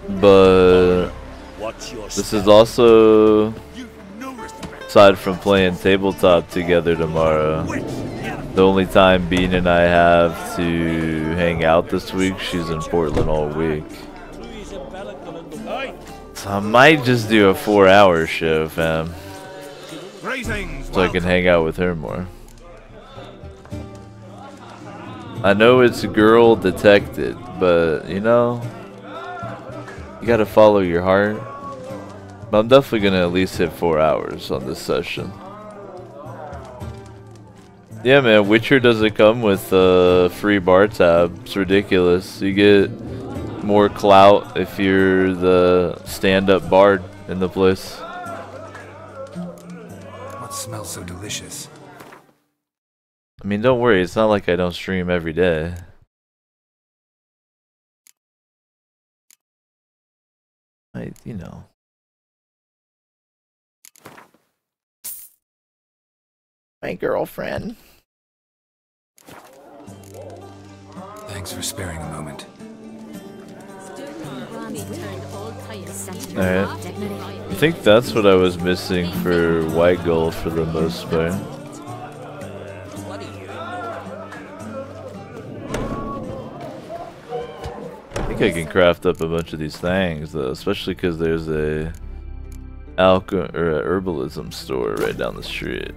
But this is also, aside from playing tabletop together tomorrow, the only time Bean and I have to hang out this week. She's in Portland all week. So I might just do a 4-hour show, fam. So I can hang out with her more. I know it's girl detected, but you know, you gotta follow your heart. But I'm definitely gonna at least hit 4 hours on this session. Yeah, man, Witcher doesn't come with a free bar tab. It's ridiculous. You get more clout if you're the stand-up bard in the place. What smells so delicious? I mean, don't worry, it's not like I don't stream every day. You know. My girlfriend. Thanks for sparing a moment. Alright. I think that's what I was missing for White Gold for the most part. think I can craft up a bunch of these things though, especially because there's a herbalism store right down the street.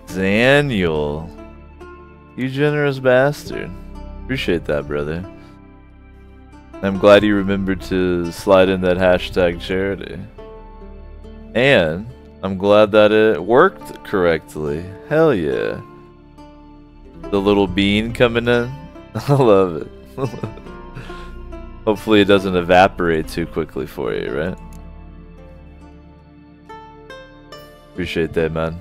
Daniel, you generous bastard. Appreciate that, brother. I'm glad you remembered to slide in that hashtag charity. And I'm glad that it worked correctly. Hell yeah. The little bean coming in. I love it. Hopefully it doesn't evaporate too quickly for you, right? Appreciate that, man.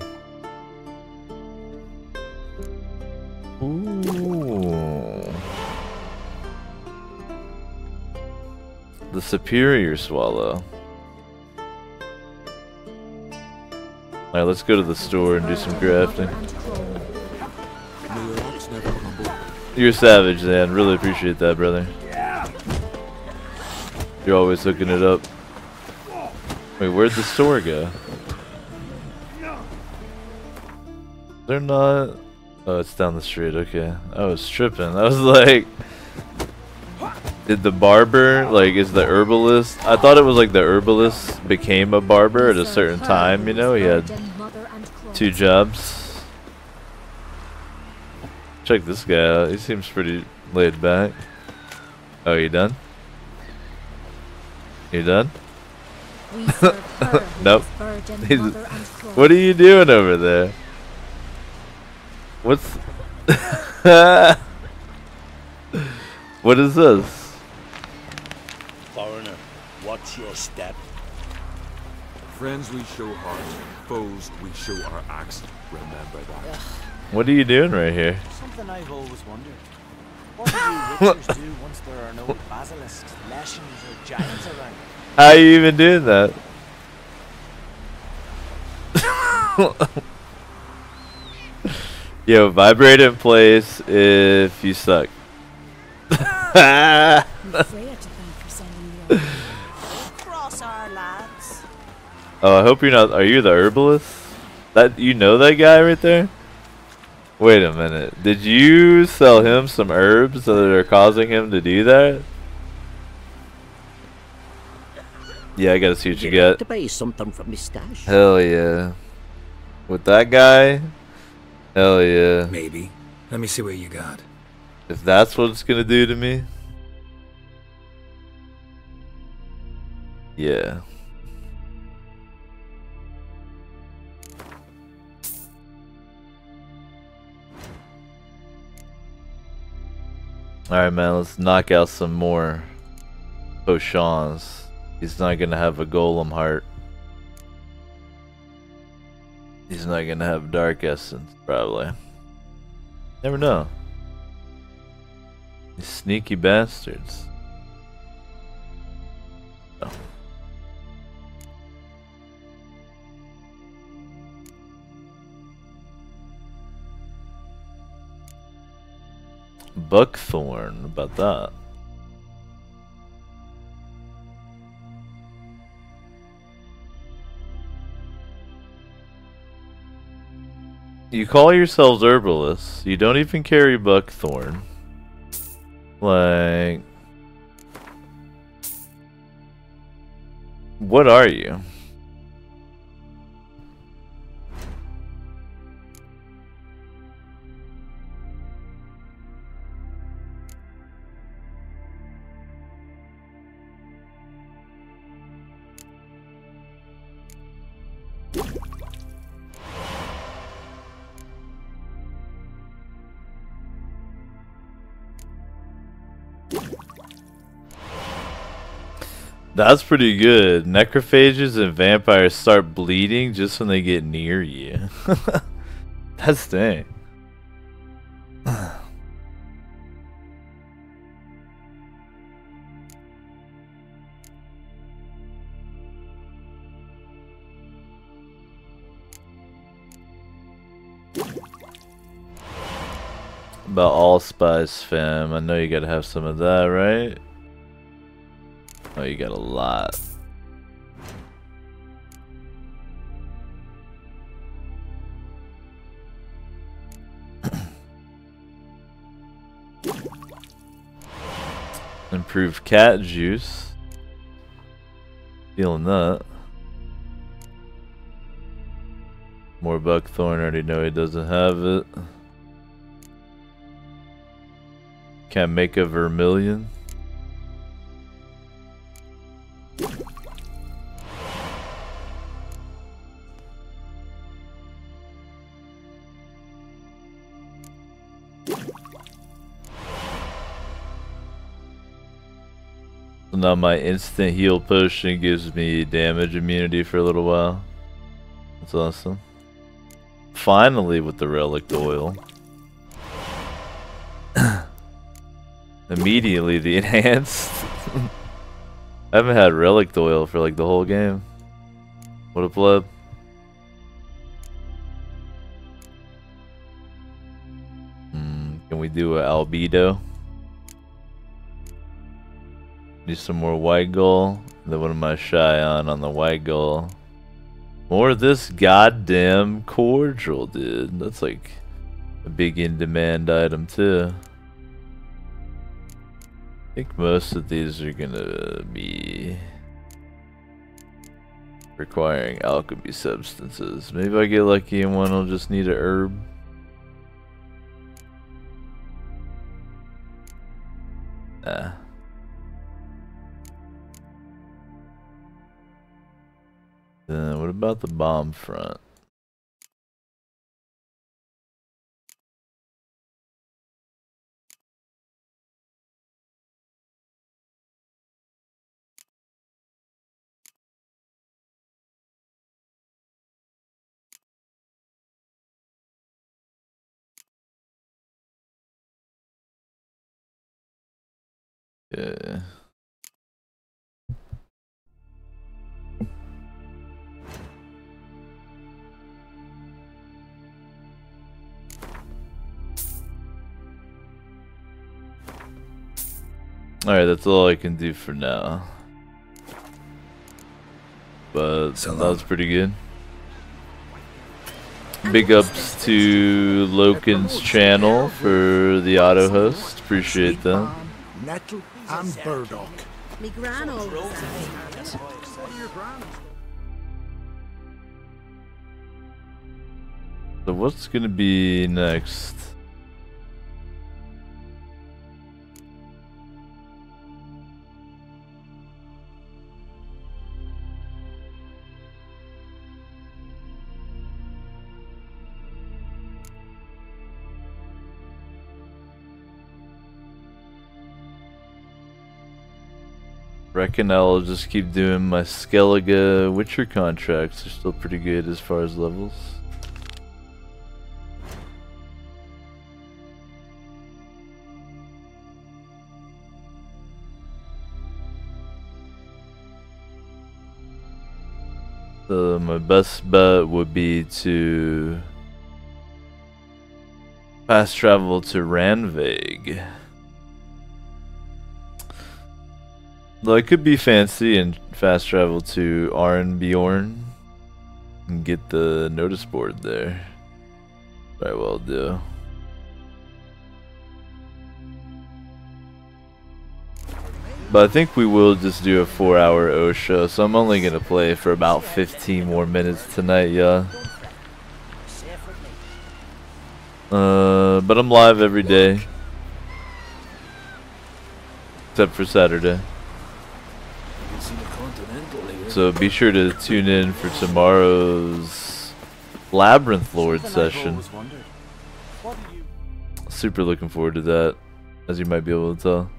Ooh. The superior swallow. Alright, let's go to the store and do some crafting. You're a savage, Dan. Really appreciate that, brother. You're always hooking it up. Wait, where'd the store go? They're not... Oh, it's down the street, okay. I was tripping. I was like... Did the barber, like, is the herbalist... I thought it was like the herbalist became a barber at a certain time, you know? He had 2 jobs. Check this guy out. He seems pretty laid back. Oh, you done? You done? Nope. What are you doing over there? What's... What is this? Foreigner, watch your step. Friends we show hearts, foes we show our axe. Remember that. What are you doing right here? Something I've always wondered. What do you witchers do once there are no basilisks, leshens, or giants around? How are you even doing that? Yo, vibrate in place if you suck. Cross our lads. Oh, I hope you're not. Are you the herbalist? That you know that guy right there? Wait a minute. Did you sell him some herbs that are causing him to do that? Yeah, I gotta see what you got. To buy something from my stash. Hell yeah. With that guy? Hell yeah. Maybe. Let me see what you got. If that's what it's gonna do to me? Yeah. Alright, man, let's knock out some more potions. He's not gonna have a golem heart. He's not gonna have dark essence, probably. Never know. These sneaky bastards. Oh. Buckthorn, about that. You call yourselves herbalists. You don't even carry buckthorn. Like, what are you? That's pretty good. Necrophages and vampires start bleeding just when they get near you. That's dang. About allspice, fam. I know you gotta have some of that, right? Oh, you got a lot. Improved cat juice. Feeling that. More buckthorn, already know he doesn't have it. Can't make a vermilion. So now my instant heal potion gives me damage immunity for a little while. That's awesome. Finally with the relic oil. Immediately the enhanced. I haven't had relic oil for like the whole game. What a pleb. Can we do a albedo? Need some more white gold. Then what am I shy on the white gold? More of this goddamn cordial, dude. That's like a big in-demand item too. I think most of these are gonna be requiring alchemy substances. Maybe I get lucky and one will just need a herb. Nah. Then what about the bomb front? Yeah. Alright, that's all I can do for now. But that was pretty good. Big ups to Loken's channel for the auto host. Appreciate that. Nettle and burdock. Me gran always So what's gonna be next? Reckon I'll just keep doing my Skellige Witcher contracts. They're still pretty good as far as levels. So my best bet would be to fast travel to Ranvig. Though I could be fancy and fast travel to Arnbjorn and get the notice board there. Might well do. But I think we will just do a 4-hour OSHA, so I'm only gonna play for about 15 more minutes tonight, yeah. But I'm live every day. Except for Saturday. So be sure to tune in for tomorrow's Labyrinth Lord session. Super looking forward to that, as you might be able to tell.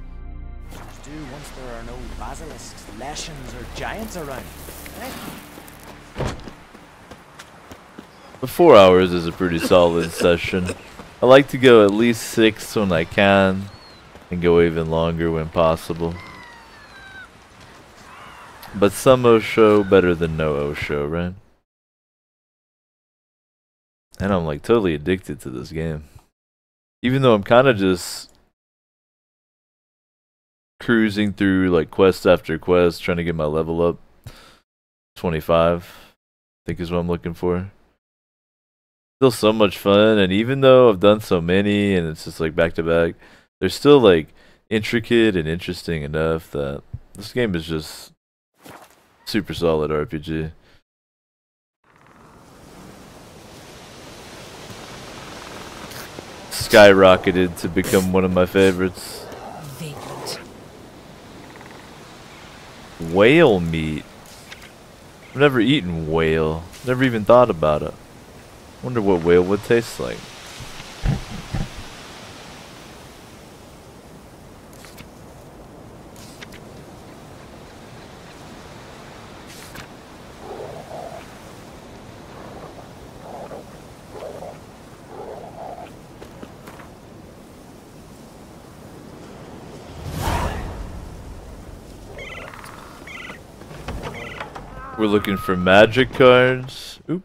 Do once there are no basilisks, leshens, or giants around. The 4 hours is a pretty solid session. I like to go at least 6 when I can, and go even longer when possible. But some Osho better than no Osho, right? And I'm like totally addicted to this game. Even though I'm kind of just cruising through like quest after quest, trying to get my level up. 25, I think is what I'm looking for. Still so much fun, and even though I've done so many and it's just like back to back, they're still like intricate and interesting enough that this game is just super solid RPG. Skyrocketed to become one of my favorites. Whale meat. I've never eaten whale. Never even thought about it. Wonder what whale would taste like. We're looking for magic cards. Oop.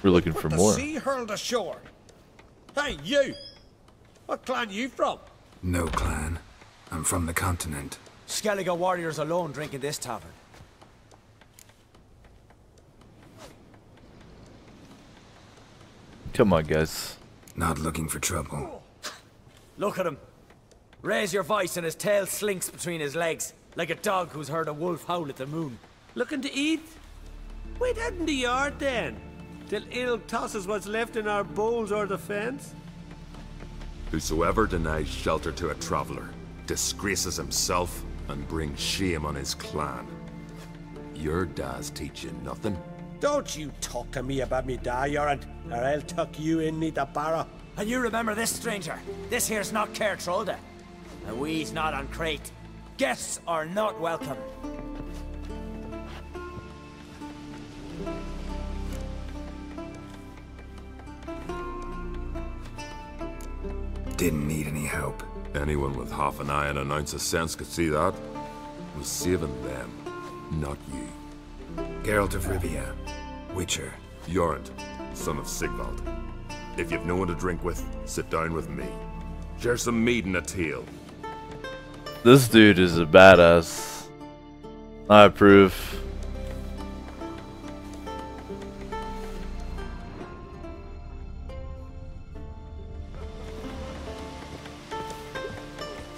We're looking for more. The sea hurled ashore. Hey, you! What clan you from? No clan. I'm from the continent. Skellige warriors alone drink in this tavern. Come on, guys. Not looking for trouble. Look at him. Raise your voice and his tail slinks between his legs, like a dog who's heard a wolf howl at the moon. Looking to eat? Wait out in the yard then, till ill tosses what's left in our bowls or the fence. Whosoever denies shelter to a traveller disgraces himself and brings shame on his clan. Your dad's teaching nothing. Don't you talk to me about me da, Yorant, or I'll tuck you in me da barra. And you remember this, stranger. This here's not Caer Trolda. And we's not on Crete. Guests are not welcome. Didn't need any help. Anyone with half an eye and an ounce of sense could see that. Was saving them, not you. Geralt of Rivia, Witcher. Jorund, son of Sigvald. If you've no one to drink with, sit down with me. Share some mead and a tale. This dude is a badass. I approve.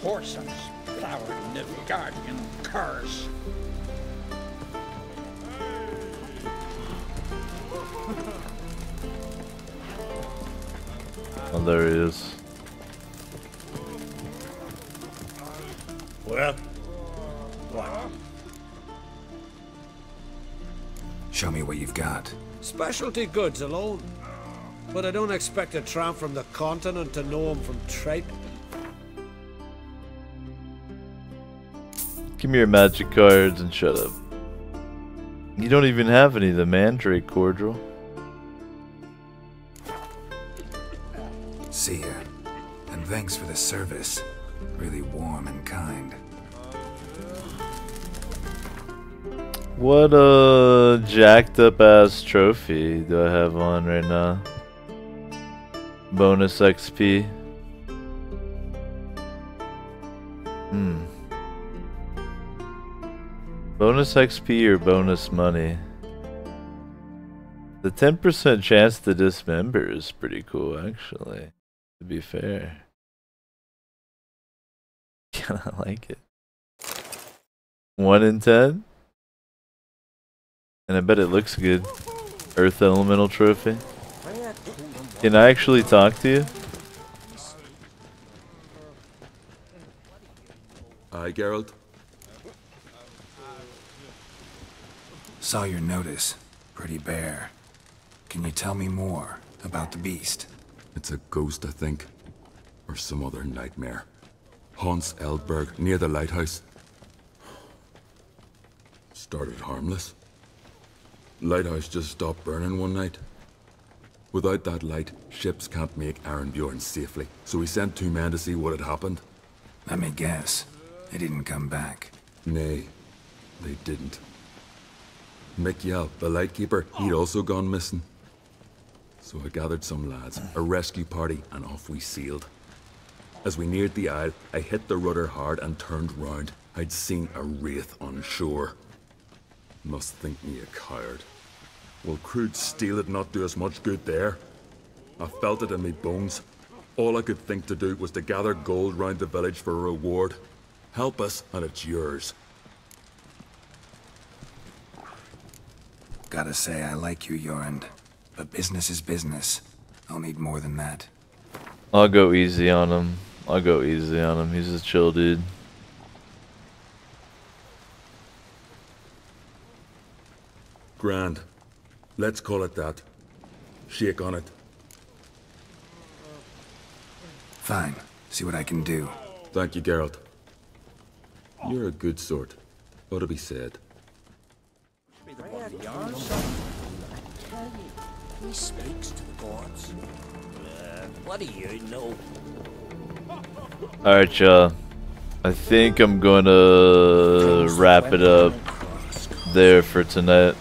Horsens flowered Nilfgaardian curse. Oh, there he is. Well, what? Show me what you've got. Specialty goods alone. But I don't expect a tramp from the continent to know him from Tripe. Give me your magic cards and shut up. You don't even have any of the Mandrake cordial. See ya. And thanks for the service. Really warm and kind. What a jacked up ass trophy do I have on right now? Bonus XP. Bonus XP or bonus money? The 10% chance to dismember is pretty cool, actually. To be fair. Kinda like it. 1 in 10? And I bet it looks good. Earth Elemental Trophy. Can I actually talk to you? Aye, Geralt. Saw your notice. Pretty bare. Can you tell me more about the beast? It's a ghost, I think. Or some other nightmare. Haunts Eldberg, near the lighthouse. Started harmless. Lighthouse just stopped burning one night. Without that light, ships can't make Arenbjorn safely. So we sent 2 men to see what had happened. Let me guess. They didn't come back. Nay, they didn't. Mikyal, the lightkeeper, he'd also gone missing. So I gathered some lads, a rescue party, and off we sailed. As we neared the isle, I hit the rudder hard and turned round. I'd seen a wraith on shore. Must think me a coward. Will crude steel it not do us much good there? I felt it in me bones. All I could think to do was to gather gold round the village for a reward. Help us, and it's yours. Gotta say, I like you, Jorund. But business is business. I'll need more than that. I'll go easy on him. I'll go easy on him. He's a chill dude. Grand. Let's call it that. Shake on it. Fine. See what I can do. Thank you, Geralt. You're a good sort. Ought to be said. He speaks to the gods. What do you know? Alright, y'all. I think I'm gonna wrap it up there for tonight.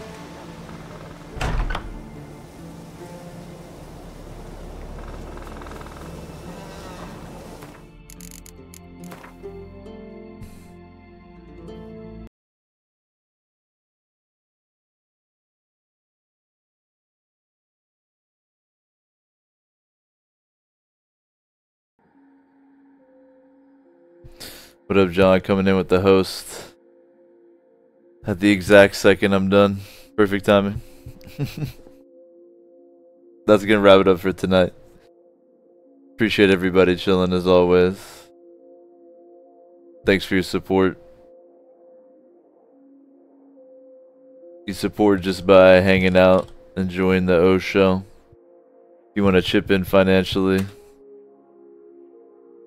What up, John? Coming in with the host. At the exact second I'm done. Perfect timing. That's gonna wrap it up for tonight. Appreciate everybody chilling as always. Thanks for your support. You support just by hanging out, enjoying the O show. If you want to chip in financially,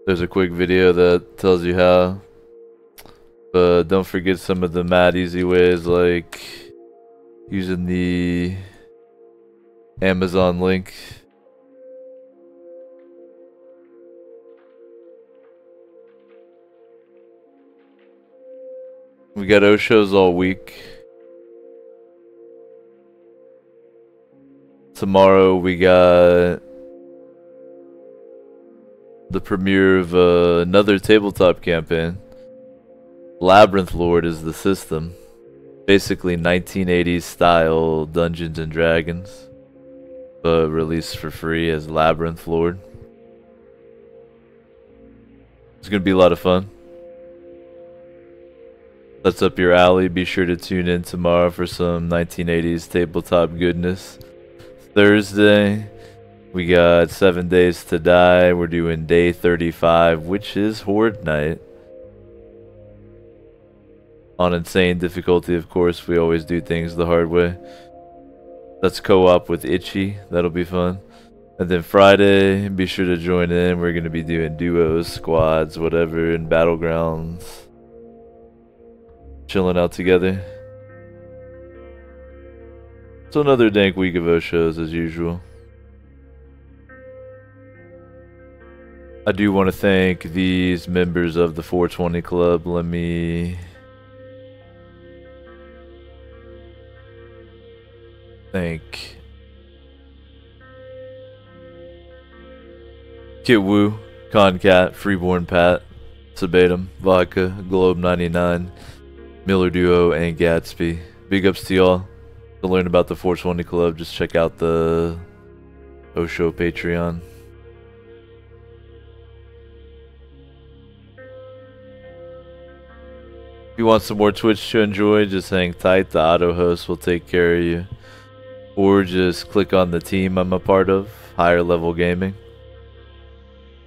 there's a quick video that tells you how. But don't forget some of the mad easy ways, like using the Amazon link. We got O shows all week. Tomorrow we got the premiere of another tabletop campaign. Labyrinth Lord is the system. Basically 1980s style Dungeons and Dragons, but released for free as Labyrinth Lord. It's gonna be a lot of fun. That's up your alley. Be sure to tune in tomorrow for some 1980s tabletop goodness. Thursday, we got 7 Days to Die. We're doing day 35, which is Horde Night. On insane difficulty, of course. We always do things the hard way. That's co-op with Itchy. That'll be fun. And then Friday, be sure to join in. We're going to be doing duos, squads, whatever, in Battlegrounds. Chilling out together. So another dank week of O shows as usual. I do want to thank these members of the 420 Club. Let me thank Kit Woo, Concat, Freeborn Pat, Sabatum, Vodka, Globe 99, Miller Duo, and Gatsby. Big ups to y'all. To learn about the 420 Club, just check out the Osho Patreon. If you want some more Twitch to enjoy, just hang tight. The auto host will take care of you. Or just click on the team I'm a part of, Higher Level Gaming.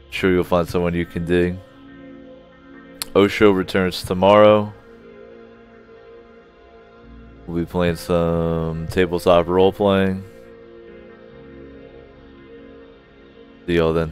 Sure you'll find someone you can dig. Osho returns tomorrow. We'll be playing some tabletop role playing. See y'all then.